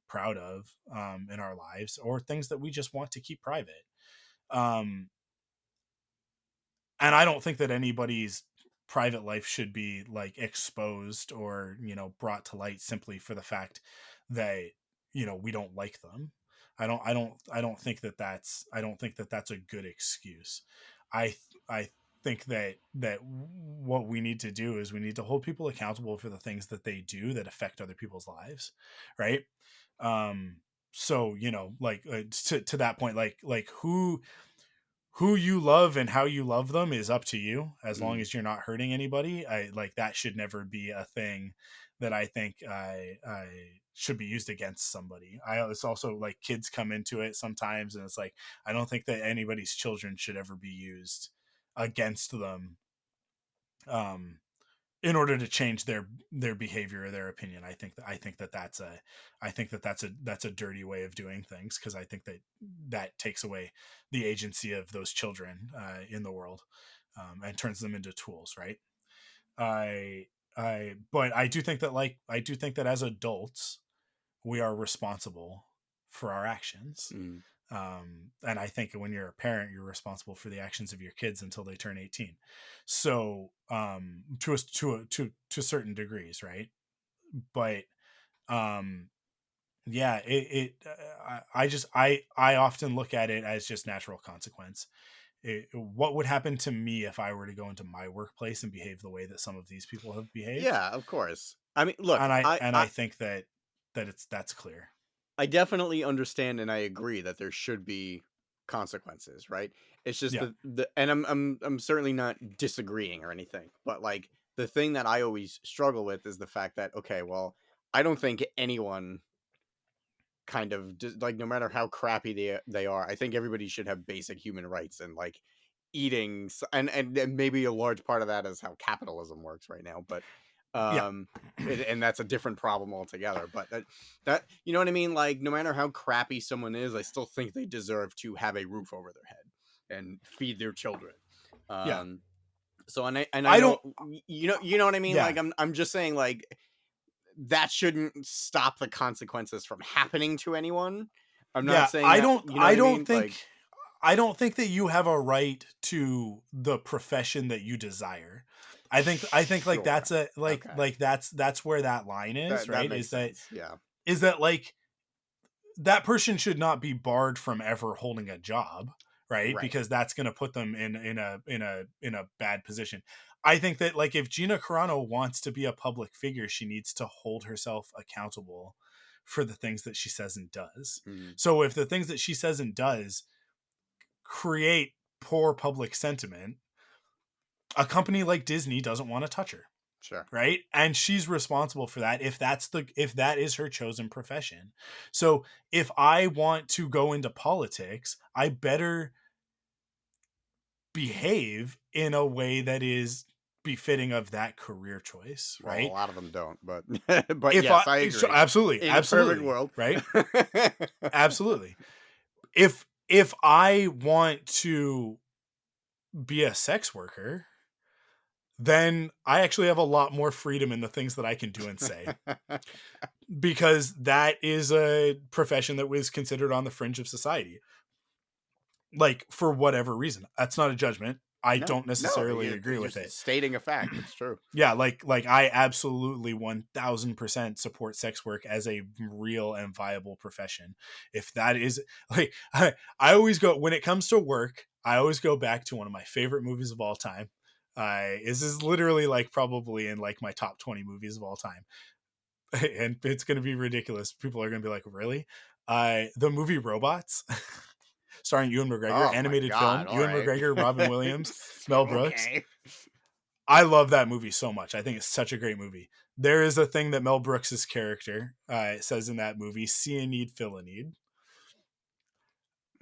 proud of in our lives, or things that we just want to keep private. Um, and I don't think that anybody's private life should be like exposed or, you know, brought to light simply for the fact that, you know, we don't like them. I don't think that that's a good excuse. I think that what we need to do is we need to hold people accountable for the things that they do that affect other people's lives, right? um so, you know, like to that point, like who you love and how you love them is up to you, as long Mm. as you're not hurting anybody. I like that should never be a thing that I think I should be used against somebody. It's also like kids come into it sometimes, and it's like I don't think that anybody's children should ever be used against them um in order to change their behavior or their opinion. I think that that's a dirty way of doing things, because I think that that takes away the agency of those children in the world, and turns them into tools, right? I but I do think that as adults we are responsible for our actions. Mm. And I think when you're a parent, you're responsible for the actions of your kids until they turn 18. So, to certain degrees, right? But, um, yeah, I often look at it as just natural consequence. What would happen to me if I were to go into my workplace and behave the way that some of these people have behaved? Yeah, of course. I mean, look, And I think that that's clear. I definitely understand and I agree that there should be consequences, right? It's just Yeah, the and I'm certainly not disagreeing or anything, but like the thing that I always struggle with is the fact that okay, well, I don't think anyone kind of just like no matter how crappy they are, I think everybody should have basic human rights and like eating and maybe a large part of that is how capitalism works right now, but yeah, um and that's a different problem altogether, but that you know what I mean, like no matter how crappy someone is, I still think they deserve to have a roof over their head and feed their children. yeah. um so and I I know don't. you know what I mean, Yeah, like I'm just saying like that shouldn't stop the consequences from happening to anyone. I'm not yeah. saying that, you know what I mean? Like, I don't think that you have a right to the profession that you desire. I think like sure. that's a Okay. that's where that line is, That right? makes sense. Yeah. Is that like that person should not be barred from ever holding a job, right? Right. Because that's going to put them in a bad position. I think that like if Gina Carano wants to be a public figure, she needs to hold herself accountable for the things that she says and does. Mhm. So if the things that she says and does create poor public sentiment, a company like Disney doesn't want to touch her, Sure. right? And she's responsible for that if that is her chosen profession. So if I want to go into politics, I better behave in a way that is befitting of that career choice, Well, a right? lot of them don't, but but If I yes, I so agree. absolutely, In a perfect absolutely, world. right? Absolutely. If I want to be a sex worker, then I actually have a lot more freedom in the things that I can do and say, because that is a profession that was considered on the fringe of society, like for whatever reason. That's not a judgment. I No, don't no, necessarily agree you're with just it. stating a fact. It's true. Yeah, like I absolutely 1000% support sex work as a real and viable profession. If that is like I always go when it comes to work, I always go back to one of my favorite movies of all time. This is literally like probably in like my top 20 movies of all time. And it's going to be ridiculous. People are going to be like, "Really?" The movie Robots, starring Ewan McGregor, Oh my animated god, film. all Ewan right. McGregor, Robin Williams, Mel Brooks. Okay. I love that movie so much. I think it's such a great movie. There is a thing that Mel Brooks's character says in that movie: "See a need, fill a need."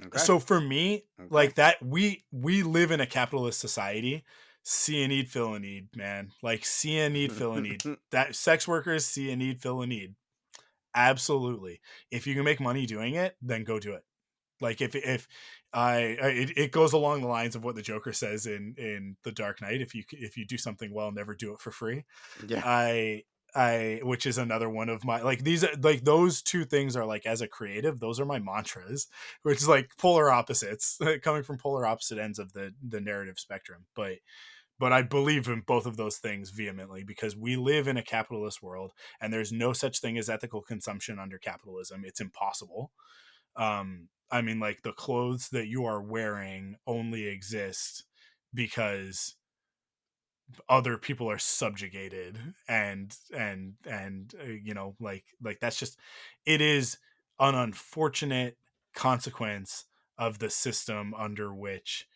Okay. So for me, Okay. like that, we live in a capitalist society. See a need, fill a need, man. Like see a need, fill a need. That sex workers see a need, fill a need. Absolutely. If you can make money doing it, then go do it. Like it goes along the lines of what the Joker says in The Dark Knight. If you do something well, never do it for free. Yeah. I which is another one of my, like, these, like, those two things are, like, as a creative, those are my mantras, which is like polar opposites, coming from polar opposite ends of the narrative spectrum. But I believe in both of those things vehemently, because we live in a capitalist world, and there's no such thing as ethical consumption under capitalism. It's impossible. I mean, like, the clothes that you are wearing only exist because other people are subjugated, and like that's just, it is an unfortunate consequence of the system under which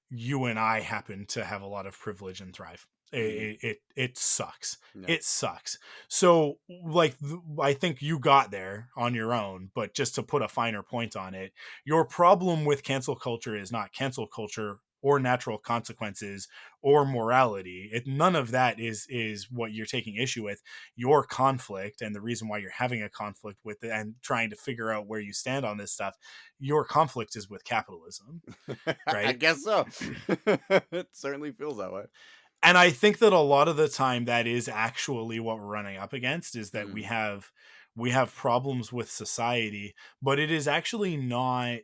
you and I happen to have a lot of privilege and thrive. Mm, It sucks. yeah. It sucks. So, like, I think you got there on your own, but just to put a finer point on it, your problem with cancel culture is not cancel culture or natural consequences or morality. None of that is what you're taking issue with. Your conflict, and the reason why you're having a conflict with it and trying to figure out where you stand on this stuff, your conflict is with capitalism, I right? guess so. It certainly feels that way. And I think that a lot of the time that is actually what we're running up against, is that Mm, we have problems with society, but it is actually not,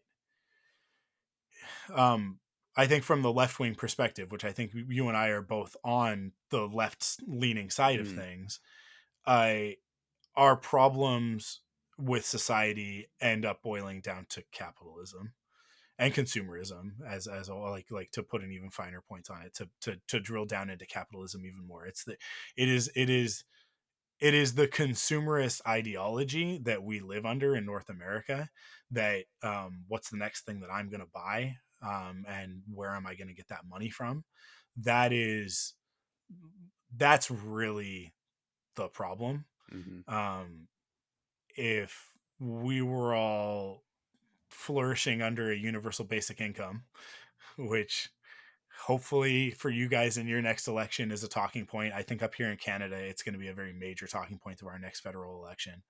um I think, from the left wing perspective, which I think you and I are both on the left leaning side of mm, things. I Our problems with society end up boiling down to capitalism and consumerism, as like to put an even finer point on it, to drill down into capitalism even more. It is it is it is the consumerist ideology that we live under in North America, that, what's the next thing that I'm going to buy, and where am I going to get that money from. That is that's really the problem. hmm um if we were all flourishing under a universal basic income, which hopefully for you guys in your next election is a talking point. I think up here in Canada, it's going to be a very major talking point of our next federal election.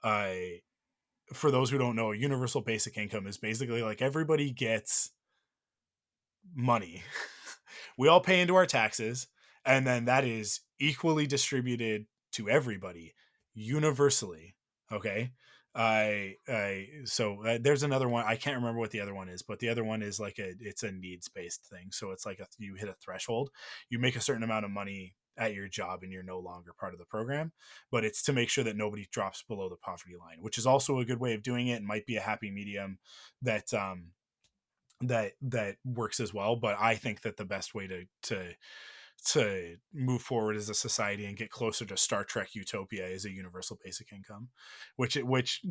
I For those who don't know, a universal basic income is basically like everybody gets money. We all pay into our taxes, and then that is equally distributed to everybody universally. Okay. There's another one. I can't remember what the other one is, but the other one is like it's a needs based thing. So it's like, you hit a threshold, you make a certain amount of money at your job, and you're no longer part of the program. But it's to make sure that nobody drops below the poverty line, which is also a good way of doing it, and might be a happy medium that that works as well. But I think that the best way to move forward as a society and get closer to Star Trek utopia is a universal basic income, which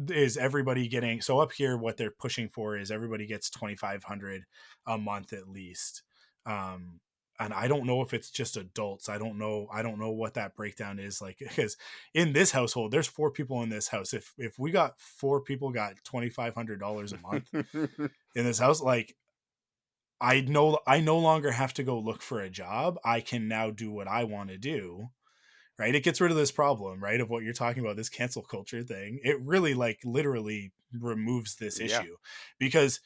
is everybody getting. So up here, what they're pushing for is everybody gets 2,500 a month at least. Um, and I don't know if it's just adults. I don't know what that breakdown is like, because in this household, there's four people in this house. If we got four people got $2,500 a month in this house, like, I no longer have to go look for a job. I can now do what I want to do. Right. It gets rid of this problem, right, of what you're talking about, this cancel culture thing. It really, like, literally removes this yeah. issue, because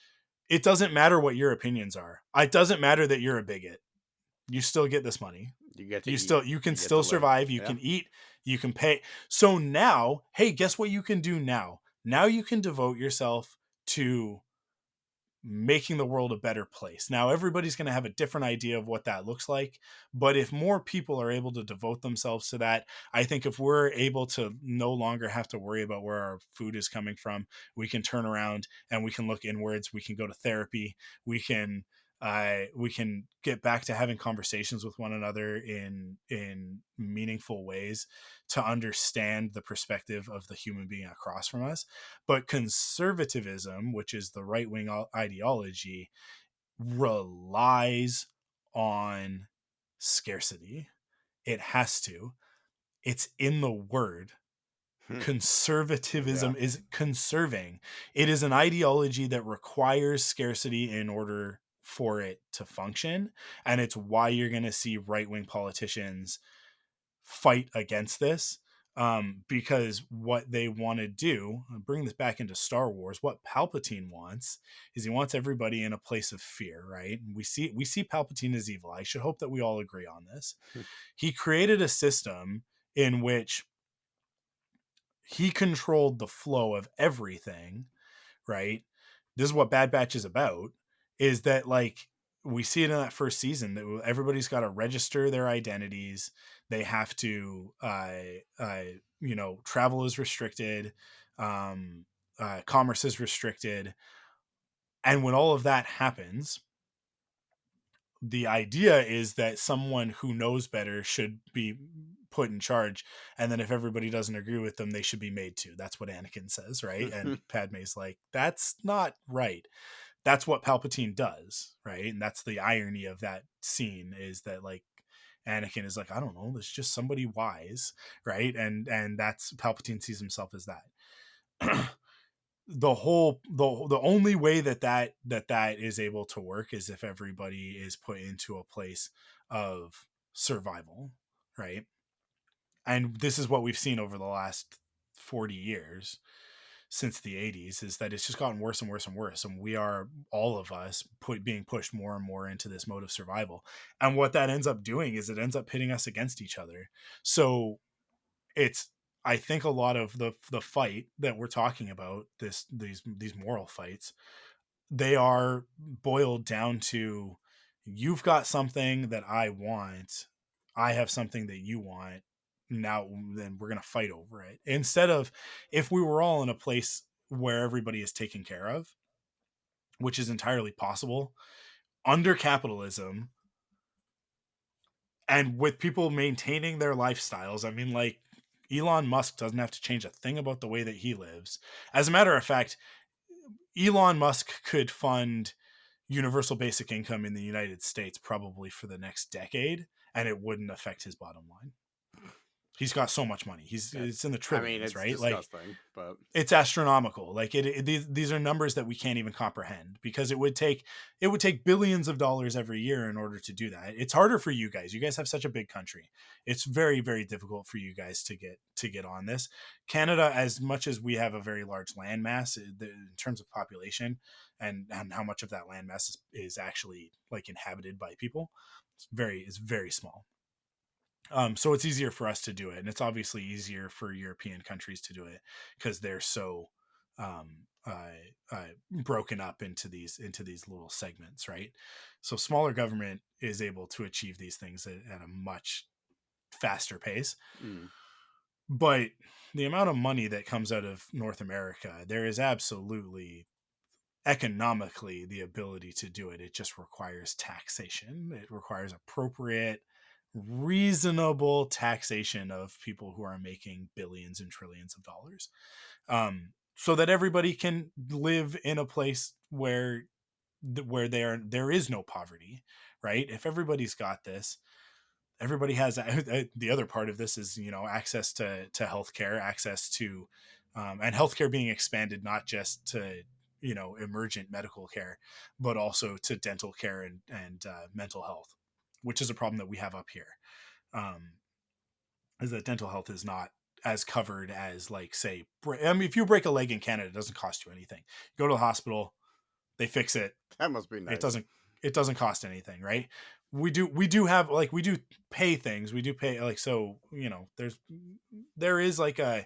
it doesn't matter what your opinions are. It doesn't matter that you're a bigot. You still get this money. You get to eat. You can You get to still live. survive. You Yeah. can eat. You can pay. So now, hey, guess what you can do now? Now you can devote yourself to making the world a better place. Now, everybody's going to have a different idea of what that looks like. But if more people are able to devote themselves to that, I think if we're able to no longer have to worry about where our food is coming from, we can turn around and we can look inwards. We can go to therapy. We can get back to having conversations with one another in meaningful ways, to understand the perspective of the human being across from us. But conservatism, which is the right wing ideology, relies on scarcity. It has to. It's in the word. Hmm. Yeah. Conservatism is conserving. It is an ideology that requires scarcity in order for it to function. And it's why you're going to see right wing politicians fight against this. Because what they want to do, bring this back into Star Wars, what Palpatine wants is he wants everybody in a place of fear, right? We see Palpatine as evil. I should hope that we all agree on this. He created a system in which he controlled the flow of everything, right? This is what Bad Batch is about, is that like we see it in that first season that everybody's got to register their identities. They have to travel is restricted, um commerce is restricted, and when all of that happens, the idea is that someone who knows better should be put in charge, and then if everybody doesn't agree with them, they should be made to. That's what Anakin says, right? And Padme's like, that's not right. That's what Palpatine does, right? And that's the irony of that scene, is that like Anakin is like, I don't know, there's just somebody wise, right? And that's Palpatine sees himself as that. The only way that is able to work is if everybody is put into a place of survival, right? And this is what we've seen over the last 40 years since the 80s, is that it's just gotten worse and worse and worse, and we are, all of us, being pushed more and more into this mode of survival. And what that ends up doing is it ends up pitting us against each other. So it's, I think a lot of the fight that we're talking about, these moral fights, they are boiled down to, you've got something that I want, I have something that you want, now then we're going to fight over it. Instead of, if we were all in a place where everybody is taken care of, which is entirely possible under capitalism, and with people maintaining their lifestyles. I mean, like, Elon Musk doesn't have to change a thing about the way that he lives. As a matter of fact, Elon Musk could fund universal basic income in the United States probably for the next decade, and it wouldn't affect his bottom line. He's got so much money. It's in the trillions, it's right? Like, disgusting, but it's astronomical. Like these are numbers that we can't even comprehend, because it would take billions of dollars every year in order to do that. It's harder for you guys. You guys have such a big country. It's very, very difficult for you guys to get on this. Canada, as much as we have a very large landmass in terms of population, and how much of that landmass is actually like inhabited by people, it's very small. So it's easier for us to do it, and it's obviously easier for European countries to do it because they're so broken up into these little segments, right? So smaller government is able to achieve these things at a much faster pace. But the amount of money that comes out of North America, there is absolutely economically the ability to do it. It just requires taxation. It requires appropriate, reasonable taxation of people who are making billions and trillions of dollars, so that everybody can live in a place where there is no poverty, right? If everybody's got this, everybody has the other part of this is, access to healthcare, access to and healthcare being expanded not just to, emergent medical care, but also to dental care and mental health, which is a problem that we have up here. Is that dental health is not as covered as, like, say, I mean, if you break a leg in Canada, it doesn't cost you anything. You go to the hospital, they fix it. that must be nice. It doesn't cost anything, right? We do have, like, we do pay things. We do pay, like, so, there is like a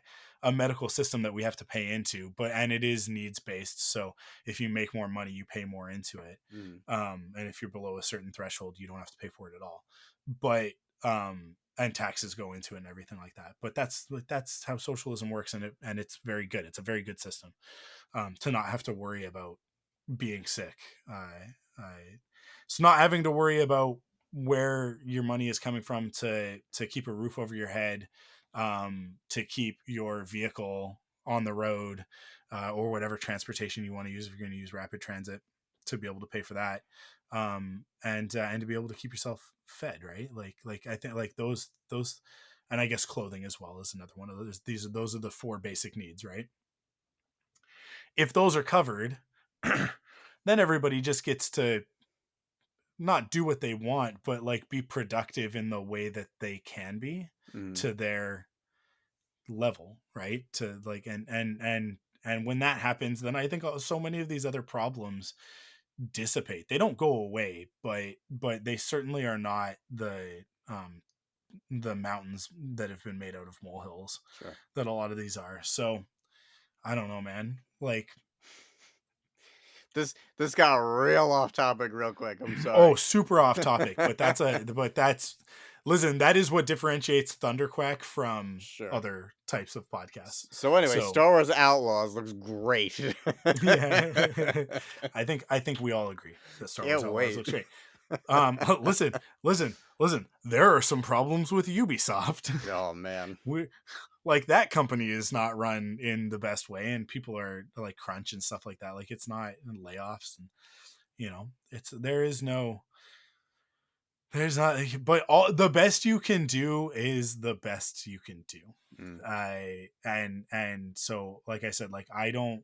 medical system that we have to pay into, and it is needs based. So if you make more money, you pay more into it. And if you're below a certain threshold, you don't have to pay for it at all. But and taxes go into it and everything like that. But that's how socialism works, and it's very good. It's a very good system, to not have to worry about being sick. It's not having to worry about where your money is coming from to keep a roof over your head, to keep your vehicle on the road, or whatever transportation you want to use. If you're going to use rapid transit, to be able to pay for that, and to be able to keep yourself fed, right? Like I think, like, those, and I guess clothing as well is another one of those. Those are the four basic needs, right? If those are covered, then everybody just gets to not do what they want, but like be productive in the way that they can be, to their level, right? To like, and when that happens, then I think so many of these other problems dissipate. They don't go away, but they certainly are not the mountains that have been made out of molehills Sure. that a lot of these are. So I don't know, man. Like, This got real off topic real quick. I'm oh, sorry. super off topic, but that's listen, that is what differentiates Thunderquack from Sure. other types of podcasts. So anyway, So Star Wars Outlaws looks great. yeah, I think we all agree that Star Wars Can't Outlaws wait. looks great. Listen. There are some problems with Ubisoft. Oh man. we like that company is not run in the best way, and people are like crunch and stuff like that. Like it's not layoffs, and it's there's not, but all the best you can do is the best you can do. Mm, And so like I said, like I don't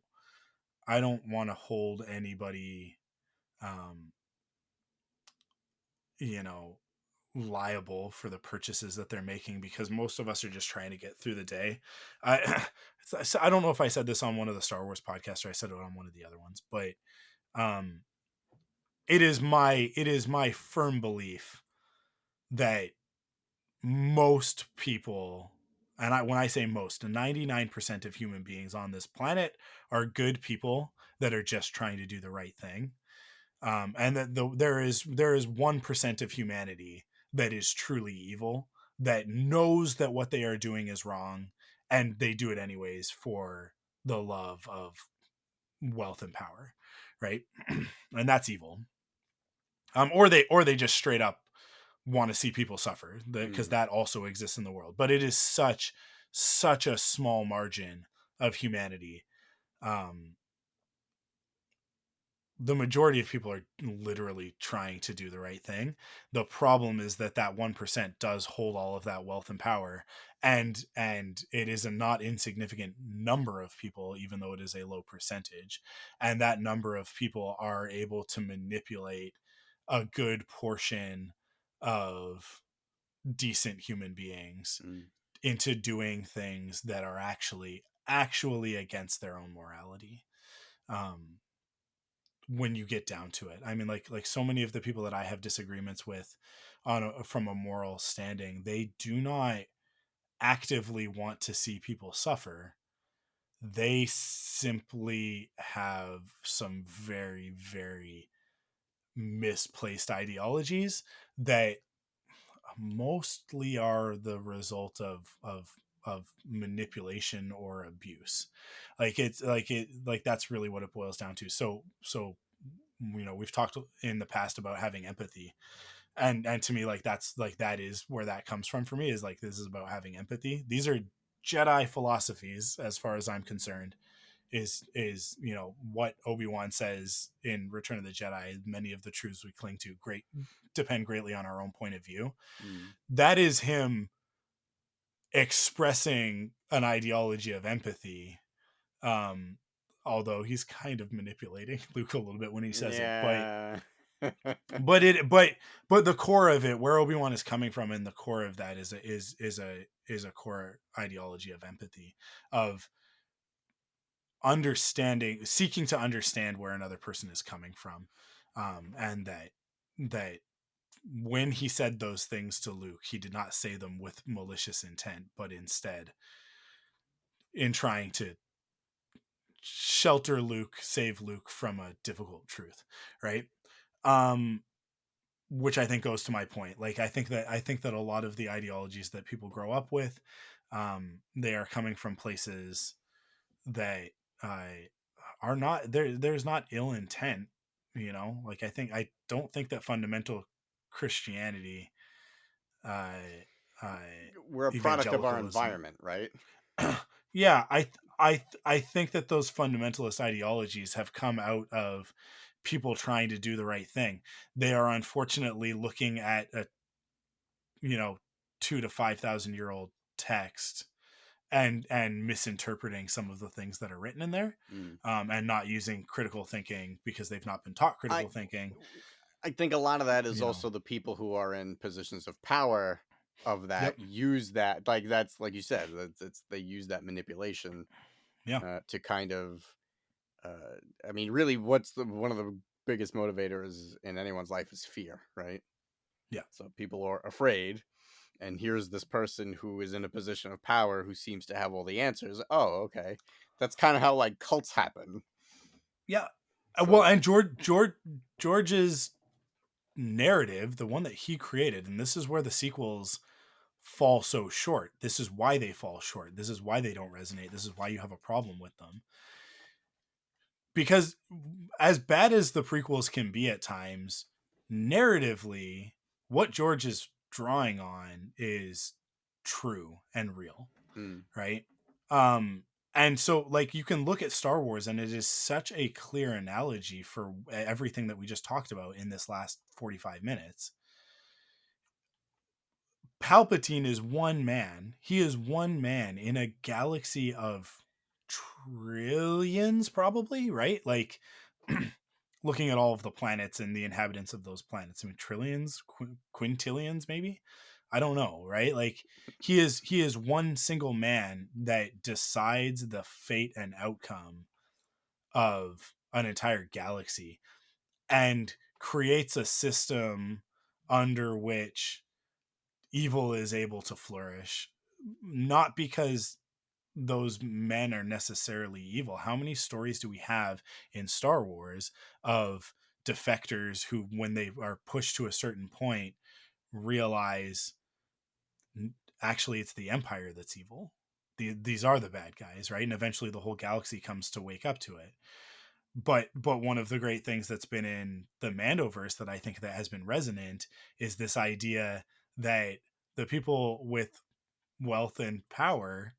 want to hold anybody um you know liable for the purchases that they're making, because most of us are just trying to get through the day. I I don't know if I said this on one of the Star Wars podcasts or I said it on one of the other ones, but um it is my firm belief that most people, and when I say most, 99% of human beings on this planet are good people that are just trying to do the right thing. And that there is 1% of humanity that is truly evil, that knows that what they are doing is wrong, and they do it anyways for the love of wealth and power, right? And that's evil. Or they just straight up want to see people suffer, because mm, that also exists in the world. But it is such a small margin of humanity. Um, the majority of people are literally trying to do the right thing. The problem is that 1% does hold all of that wealth and power, and it is a not insignificant number of people, even though it is a low percentage. And that number of people are able to manipulate a good portion of decent human beings mm. into doing things that are actually against their own morality. um when you get down to it, I mean, like so many of the people that I have disagreements with from a moral standing, they do not actively want to see people suffer. They simply have some very, very misplaced ideologies that mostly are the result of manipulation or abuse. Like that's really what it boils down to. So we've talked in the past about having empathy, and to me, that is where that comes from for me, is like, this is about having empathy. These are Jedi philosophies, as far as I'm concerned. Is what Obi-Wan says in Return of the Jedi: many of the truths we cling to great depend greatly on our own point of view. Mm. That is him expressing an ideology of empathy. um Although he's kind of manipulating Luke a little bit when he says it, but Yeah. but it but the core of it, where Obi-Wan is coming from, and the core of that is a core ideology of empathy, of seeking to understand where another person is coming from. And that when he said those things to Luke, he did not say them with malicious intent, but instead in trying to shelter Luke, save Luke from a difficult truth, right? Um, which I think goes to my point. Like, I think that a lot of the ideologies that people grow up with, they are coming from places that uh, are not there. There's not ill intent, Like, I don't think that fundamental Christianity, uh, uh, We're a product of our evangelicalism, environment, right? yeah, I think that those fundamentalist ideologies have come out of people trying to do the right thing. They are unfortunately looking at a you know 2 to 5,000 year old text, and misinterpreting some of the things that are written in there, Mm. and not using critical thinking because they've not been taught I critical thinking. I think a lot of that is You know, also the people who are in positions of power of Yep. that use that, like, that's like you said, that's it's they use that manipulation Yeah. to kind of uh I mean, really, what's the one of the biggest motivators in anyone's life is fear, right? Yeah. So people are afraid, and here's this person who is in a position of power who seems to have all the answers. Oh, okay. That's kind of how like cults happen. Yeah. Well, So, and George's narrative, the one that he created, and this is where the sequels fall so short. This is why they fall short. This is why they don't resonate. This is why you have a problem with them. Because as bad as the prequels can be at times, narratively, what George is drawing on is true and real, mm, right? Um and so like you can look at Star Wars and it is such a clear analogy for everything that we just talked about in this last 45 minutes. Palpatine is one man. He is one man in a galaxy of trillions, probably, right? Like looking at all of the planets and the inhabitants of those planets. I mean, trillions, quintillions, maybe. I don't know, right? Like he is one single man that decides the fate and outcome of an entire galaxy and creates a system under which evil is able to flourish, not because those men are necessarily evil. How many stories do we have in Star Wars of defectors who, when they are pushed to a certain point, realize actually it's the Empire that's evil? These are the bad guys, right? And eventually the whole galaxy comes to wake up to it. But one of the great things that's been in the Mandoverse that I think that has been resonant is this idea that the people with wealth and power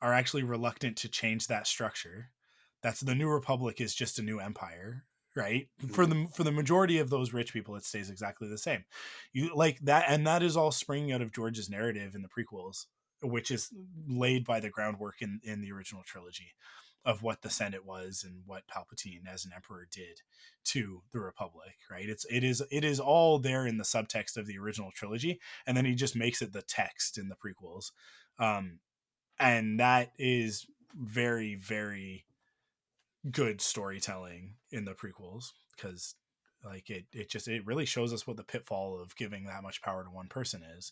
are actually reluctant to change that structure. That's the New Republic is just a new empire, right? For mhm, the majority of those rich people, it stays exactly the same. You like that, and that is all springing out of George's narrative in the prequels, which is laid by the groundwork in the original trilogy of what the Senate was and what Palpatine as an emperor did to the Republic, right? It is all there in the subtext of the original trilogy, and then he just makes it the text in the prequels. Um, and that is very, very good storytelling in the prequels, because like it really shows us what the pitfall of giving that much power to one person is.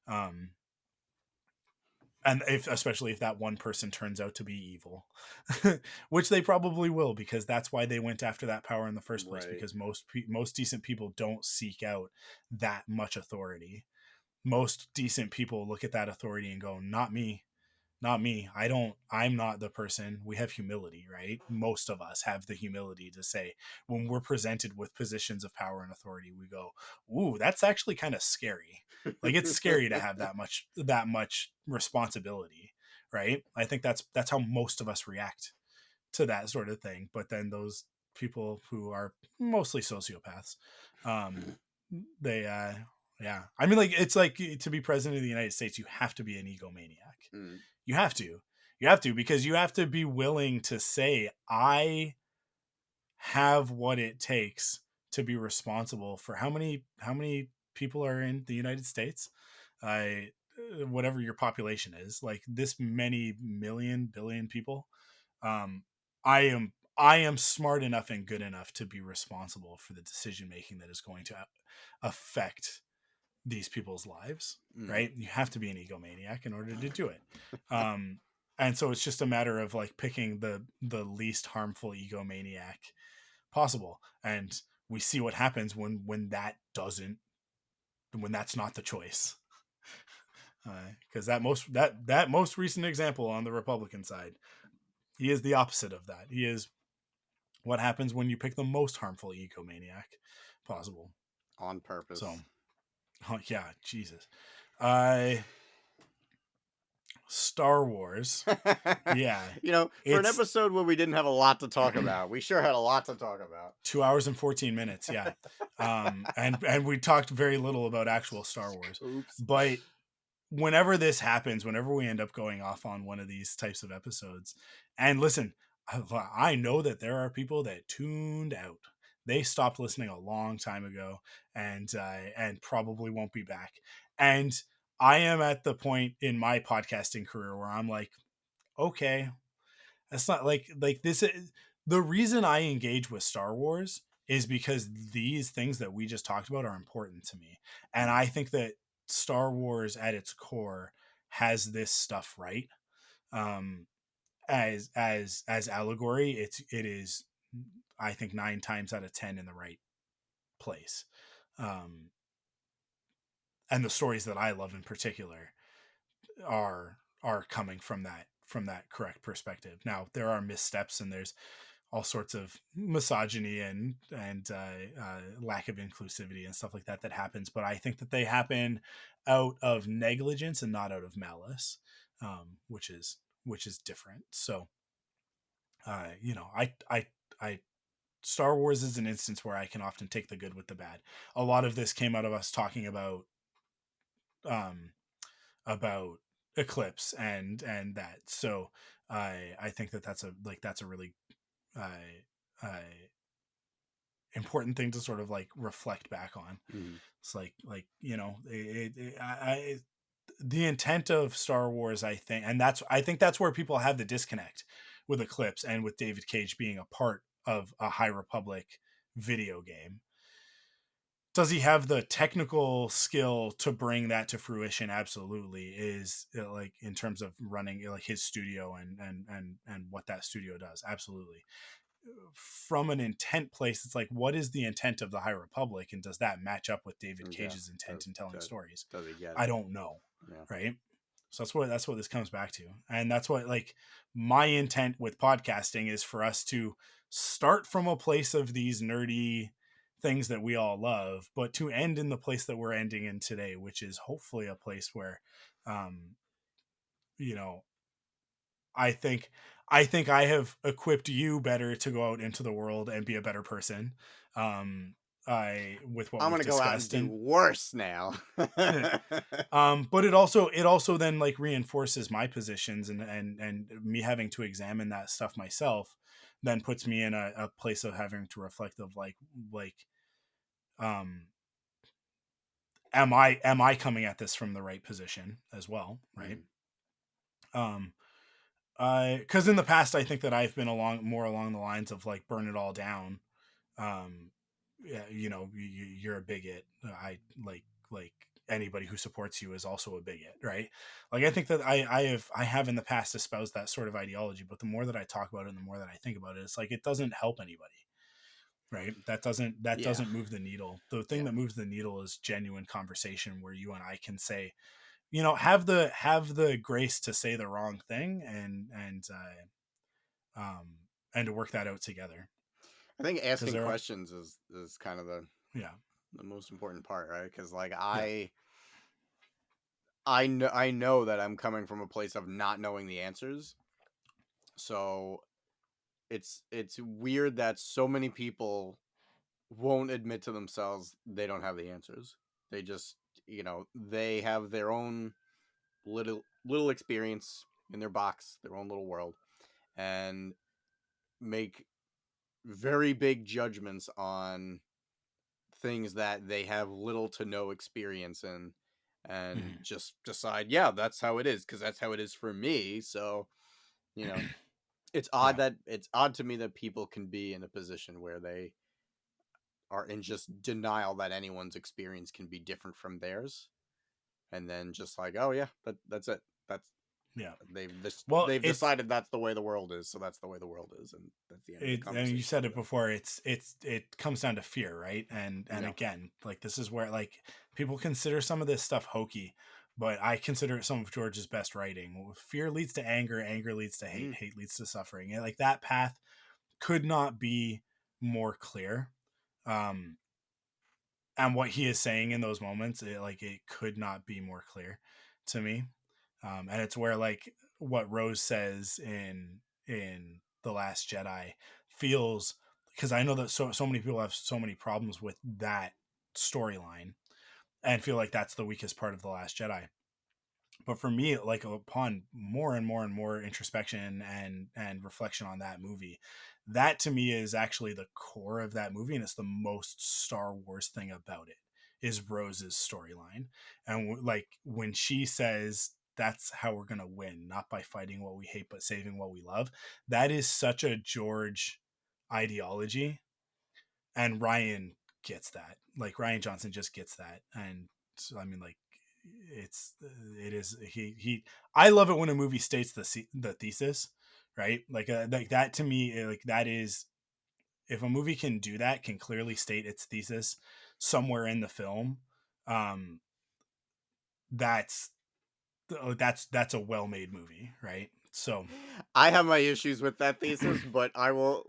um and if especially if that one person turns out to be evil, which they probably will, because that's why they went after that power in the first place, right. because most decent people don't seek out that much authority. Most decent people look at that authority and go, not me, not me. I'm not the person. We have humility, right? Most of us have the humility to say, when we're presented with positions of power and authority, we go, ooh, that's actually kind of scary. Like it's scary to have that much responsibility, right? I think that's how most of us react to that sort of thing. But then those people who are mostly sociopaths, um, they yeah. I mean, like it's like to be president of the United States, you have to be an egomaniac. Mm, You have to. You have to, because you have to be willing to say, I have what it takes to be responsible for how many people are in the United States. I Whatever your population is, like this many million billion people. Um I am smart enough and good enough to be responsible for the decision making that is going to affect these people's lives, mm. right? You have to be an egomaniac in order to do it. Um, and so it's just a matter of like picking the least harmful egomaniac possible. And we see what happens when that's not the choice. Because that most recent example on the Republican side, he is the opposite of that. He is what happens when you pick the most harmful egomaniac possible. On So, purpose. oh yeah, Jesus. Uh Star Wars. Yeah. For an It's episode where we didn't have a lot to talk about, we sure had a lot to talk about. 2 hours and 14 minutes, yeah. And we talked very little about actual Star Wars. Oops. But whenever this happens, whenever we end up going off on one of these types of episodes, and listen, I know that there are people that tuned out. They stopped listening a long time ago, and probably won't be back. And I am at the point in my podcasting career where I'm like, okay, that's not like this. The reason I engage with Star Wars is because these things that we just talked about are important to me, and Mm, I think that Star Wars at its core has this stuff right. Um, as allegory, it is, I think, 9 times out of 10 in the right place. Um, and the stories that I love in particular are coming from that correct perspective. Now there are missteps and there's all sorts of misogyny and lack of inclusivity and stuff like that that happens, but I think that they happen out of negligence and not out of malice, which is different. So you know, I Star Wars is an instance where I can often take the good with the bad. A lot of this came out of us talking um about Eclipse and that. So I think that that's a really uh, uh, important thing to sort of like reflect back on. mm, It's like you know the intent of Star Wars, I think, and I think that's where people have the disconnect with Eclipse and with David Cage being a part of a High Republic video game. Does he have the technical skill to bring that to fruition? Absolutely. Is like in terms of running like his studio and what that studio does? Absolutely. From an intent place, it's like, what is the intent of the High Republic, and does that match up with David yeah. Cage's intent in telling Does, stories? does he get I it? don't know. Yeah. Right. So that's what this comes back to. And that's what, like, my intent with podcasting is for us to start from a place of these nerdy things that we all love, but to end in the place that we're ending in today, which is hopefully a place where, um, you know, I think I have equipped you better to go out into the world and be a better person. Um, I with what I'm we've gonna go out and discussed, do and worse now. but it also then like reinforces my positions, and me having to examine that stuff myself then puts me in a place of having to reflect of like um am I coming at this from the right position as well, right? Mm, um because in the past I think that I've been along the lines of like burn it all down. Yeah, you know, you're a bigot. I like anybody who supports you is also a bigot, right? Like I think that I have in the past espoused that sort of ideology, but the more that I talk about it and the more that I think about it, it's like it doesn't help anybody, right? That yeah. doesn't move the needle. The thing Yeah. that moves the needle is genuine conversation where you and I can say, you know, have the grace to say the wrong thing and to work that out together. I think Because asking there are, questions is kind of yeah. the most important part, right? Because like Yeah. I know that I'm coming from a place of not knowing the answers, so it's weird that so many people won't admit to themselves they don't have the answers. They just, they have their own little experience in their box, their own little world, and make very big judgments on things that they have little to no experience in, and Mhm. just decide, yeah, that's how it is because that's how it is for me. So, you know, Yeah. it's odd to me that people can be in a position where they are in just denial that anyone's experience can be different from theirs, and then just like, oh yeah, that's it. That's Yeah. they've this Well, they've decided that's the way the world is, so that's the way the world is, and that's the end of the and you conversation said for it them. before. It comes down to fear, right? And Yeah. again, like this is where like people consider some of this stuff hokey, but I consider it some of George's best writing. Fear leads to anger. Anger leads to hate. Mm, Hate leads to suffering. And like that path could not be more clear. Um, and what he is saying in those moments, it could not be more clear to me. And it's where like what Rose says in The Last Jedi feels, because I know that so many people have so many problems with that storyline and feel like that's the weakest part of The Last Jedi. But for me, like upon more and more and more introspection and reflection on that movie, that to me is actually the core of that movie, and it's the most Star Wars thing about it is Rose's storyline. And like when she says that's how we're going to win, not by fighting what we hate, but saving what we love. That is such a George ideology. And Ryan gets that. Like Ryan Johnson just gets that. And so, I mean, like, it is, I love it when a movie states the thesis, right? Like that to me, like that is, if a movie can do that, can clearly state its thesis somewhere in the film, um, that's that's a well-made movie, right? So I have my issues with that thesis, but I will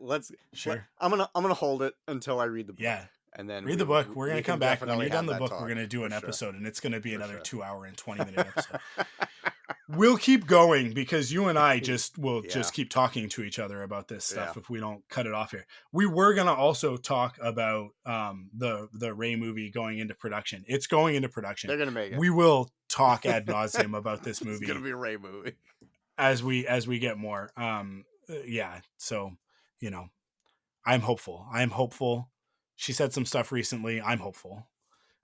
sure, I'm gonna hold it until I read the book, yeah. and then Read the book. We're gonna we come can back when definitely you're done have the that book. We're talk gonna do for an sure. episode, and it's gonna be For another sure. 2 hour and 20-minute episode. We'll keep going because you and I will Yeah. just keep talking to each other about this Yeah. stuff if we don't cut it off here. We were gonna also talk about the Ray movie going into production. It's going into production. They're gonna make it. We will talk ad nauseum about this It's gonna movie be a Ray movie. as we get more. Yeah. So you know, I'm hopeful. I'm hopeful. She said some stuff recently. I'm hopeful.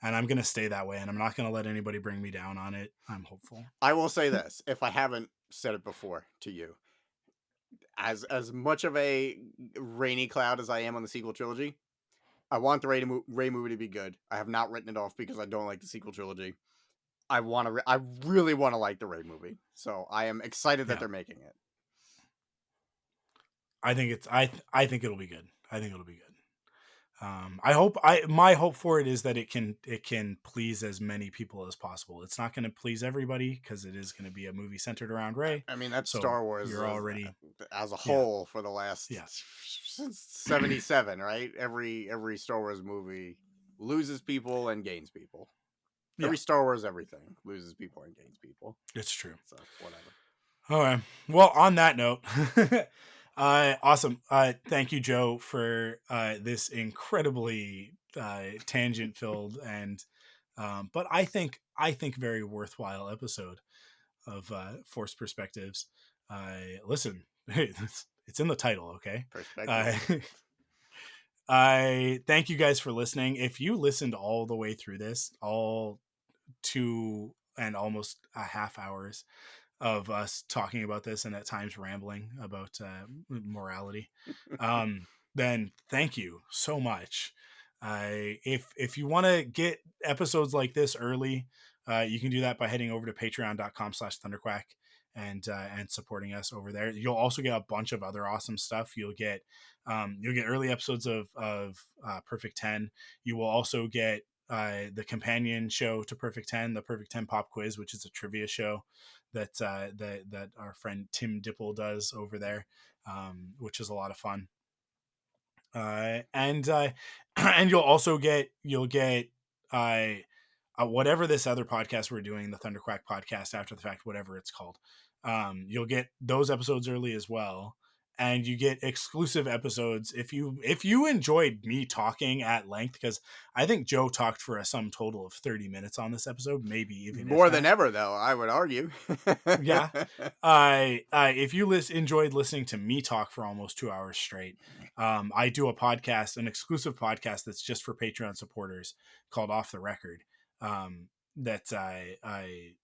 And I'm going to stay that way. And I'm not going to let anybody bring me down on it. I'm hopeful. I will say this, if I haven't said it before to you, as much of a rainy cloud as I am on the sequel trilogy, I want the Ray movie to be good. I have not written it off because I don't like the sequel trilogy. I really want to like the Ray movie, so I am excited that Yeah. they're making it. I think I think it'll be good. I think it'll be good. My hope for it is that it can please as many people as possible. It's not going to please everybody because it is going to be a movie centered around Ray. I mean, that's So Star Wars you're already as a yeah, whole for the last yeah, since '77, right? Every Star Wars movie loses people and gains people. yeah. Every Star Wars everything loses people and gains people. It's true. So whatever. All right. Well, on that note, awesome. Thank you, Joe, for this incredibly tangent filled and but I think very worthwhile episode of Forced Perspectives. Listen, it's in the title, okay? Uh, Perspective. I thank you guys for listening. If you listened all the way through this, all 2.5 hours of us talking about this and at times rambling about morality, then thank you so much. If you want to get episodes like this early, you can do that by heading over to patreon.com/thunderquack and supporting us over there. You'll also get a bunch of other awesome stuff. You'll get early episodes of Perfect 10. You will also get the companion show to Perfect 10, the Perfect 10 Pop Quiz, which is a trivia show that our friend Tim Dipple does over there, which is a lot of fun. And and you'll get whatever this other podcast we're doing, the Thunderquack podcast after the fact, whatever it's called. You'll get those episodes early as well, and you get exclusive episodes if you enjoyed me talking at length, because I think Joe talked for a sum total of 30 minutes on this episode, maybe even More if than that. ever, though, I would argue. Yeah. If you enjoyed listening to me talk for almost 2 hours straight, I do a podcast, an exclusive podcast that's just for Patreon supporters called Off the Record. That I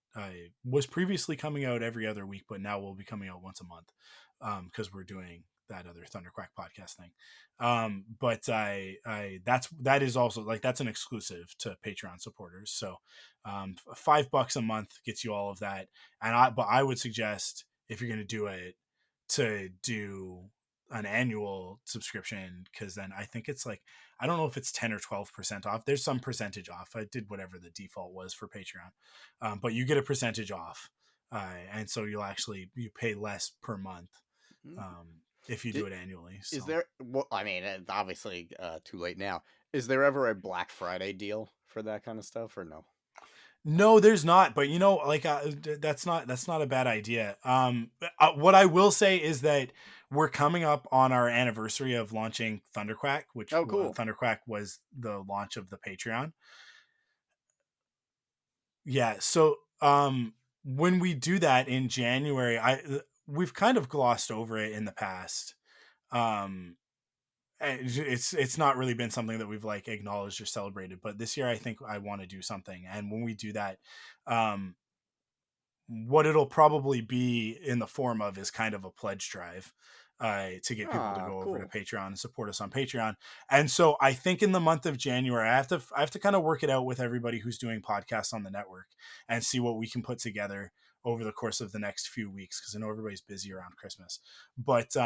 was previously coming out every other week, but now will be coming out once a month. Because we're doing that other Thunderquack podcast thing. But that is also like, that's an exclusive to Patreon supporters. So, $5 a month gets you all of that. But I would suggest, if you're going to do it, to do an annual subscription, because then I think it's like, I don't know if it's 10 or 12% off. There's some percentage off. I did whatever the default was for Patreon, but you get a percentage off, and so you pay less per month if you do it annually. So. Is there? Well, I mean, it's obviously too late now. Is there ever a Black Friday deal for that kind of stuff, or no? No, there's not. But like that's not a bad idea. What I will say is that we're coming up on our anniversary of launching Thunderquack, which Oh, cool. Thunderquack was the launch of the Patreon. Yeah. So when we do that in January, we've kind of glossed over it in the past. Um, it's not really been something that we've like acknowledged or celebrated, but this year I think I want to do something. And when we do that, what it'll probably be in the form of is kind of a pledge drive to get people to go over to Cool. Patreon and support us on Patreon. And so I think in the month of January, I have to kind of work it out with everybody who's doing podcasts on the network and see what we can put together over the course of the next few weeks. Cause I know everybody's busy around Christmas, but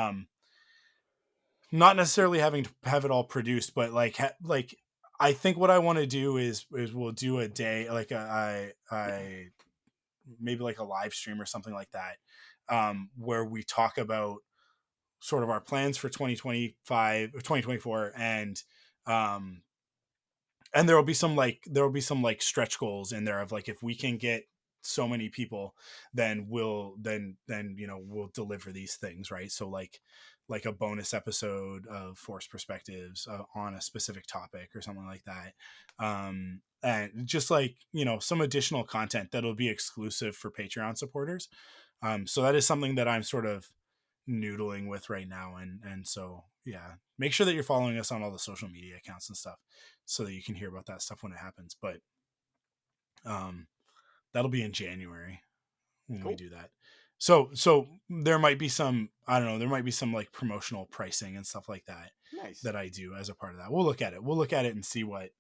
not necessarily having to have it all produced, but like, I think what I want to do is we'll do a day, like I maybe like a live stream or something like that, where we talk about sort of our plans for 2025 or 2024, and there will be some like stretch goals in there of like, if we can get so many people, then we'll we'll deliver these things, right? So like a bonus episode of Force Perspectives on a specific topic or something like that, and just like some additional content that'll be exclusive for Patreon supporters. So that is something that I'm sort of noodling with right now, and so yeah, make sure that you're following us on all the social media accounts and stuff so that you can hear about that stuff when it happens. But that'll be in January when we Cool. do that. So there might be some, I don't know, there might be some like promotional pricing and stuff like that Nice. that I do as a part of that. We'll look at it and see what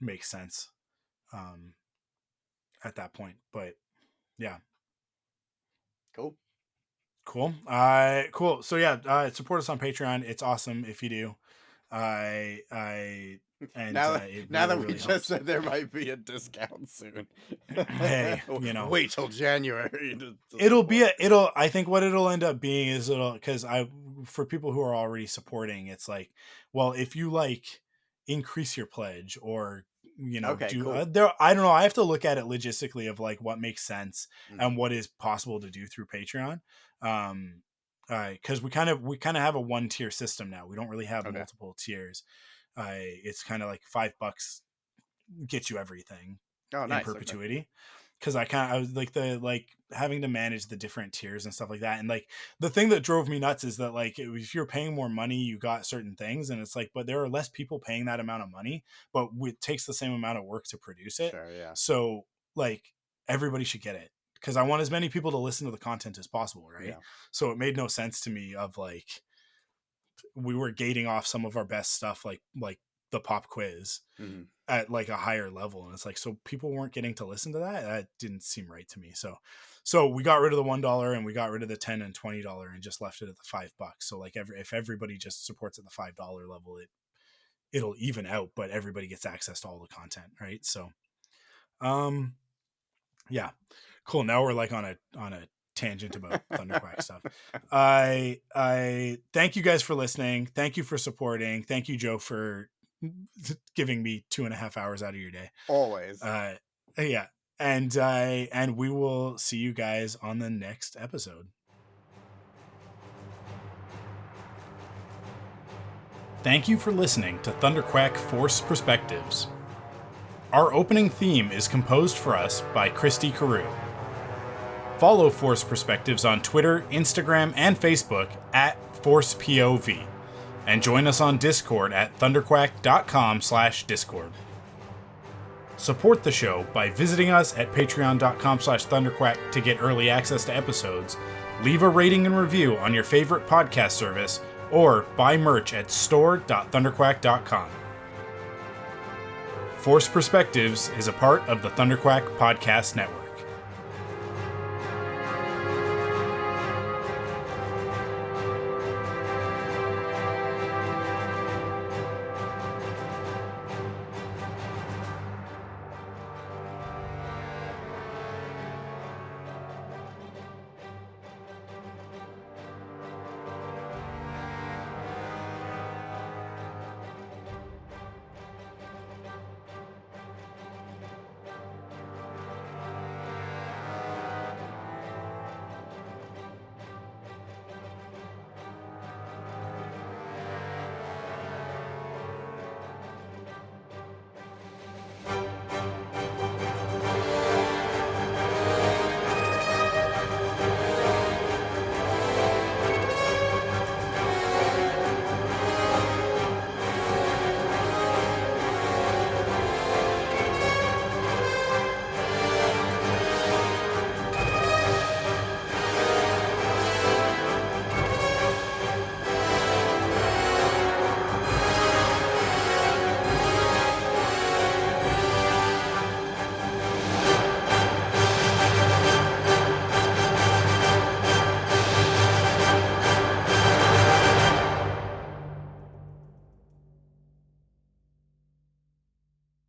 makes sense at that point. But yeah. Cool. Cool. Cool. So yeah, support us on Patreon. It's awesome if you do. And now it that really, we really just helps. said there might be a discount soon. Hey, wait till January. I think what it'll end up being is because for people who are already supporting, it's like, well, if you like increase your pledge or Okay, do cool. I don't know, I have to look at it logistically of like what makes sense and Mhm. what is possible to do through Patreon. Because we kind of have a one tier system now. We don't really have Okay. multiple tiers. It's kind of like $5 gets you everything Oh, in nice. Okay. perpetuity. Because I was like having to manage the different tiers and stuff like that. And like the thing that drove me nuts is that like if you're paying more money, you got certain things, and it's like, but there are less people paying that amount of money, but it takes the same amount of work to produce it. Sure. Yeah. So like everybody should get it because I want as many people to listen to the content as possible, right? Yeah. So it made no sense to me of like we were gating off some of our best stuff like the pop quiz Mm-hmm. at like a higher level, and it's like, so people weren't getting to listen to that didn't seem right to me. So we got rid of the $1 and we got rid of the $10 and $20 and just left it at the $5. So like if everybody just supports at the $5 level, it'll even out, but everybody gets access to all the content, right? So yeah, cool. Now we're like on a tangent about Thunderquack stuff. I thank you guys for listening. Thank you for supporting. Thank you, Joe, for giving me 2.5 hours out of your day. Always. Yeah. And we will see you guys on the next episode. Thank you for listening to Thunderquack Force Perspectives. Our opening theme is composed for us by Christy Carew. Follow Force Perspectives on Twitter, Instagram, and Facebook at ForcePOV. And join us on Discord at thunderquack.com/Discord. Support the show by visiting us at patreon.com/thunderquack to get early access to episodes, leave a rating and review on your favorite podcast service, or buy merch at store.thunderquack.com. Force Perspectives is a part of the Thunderquack Podcast Network.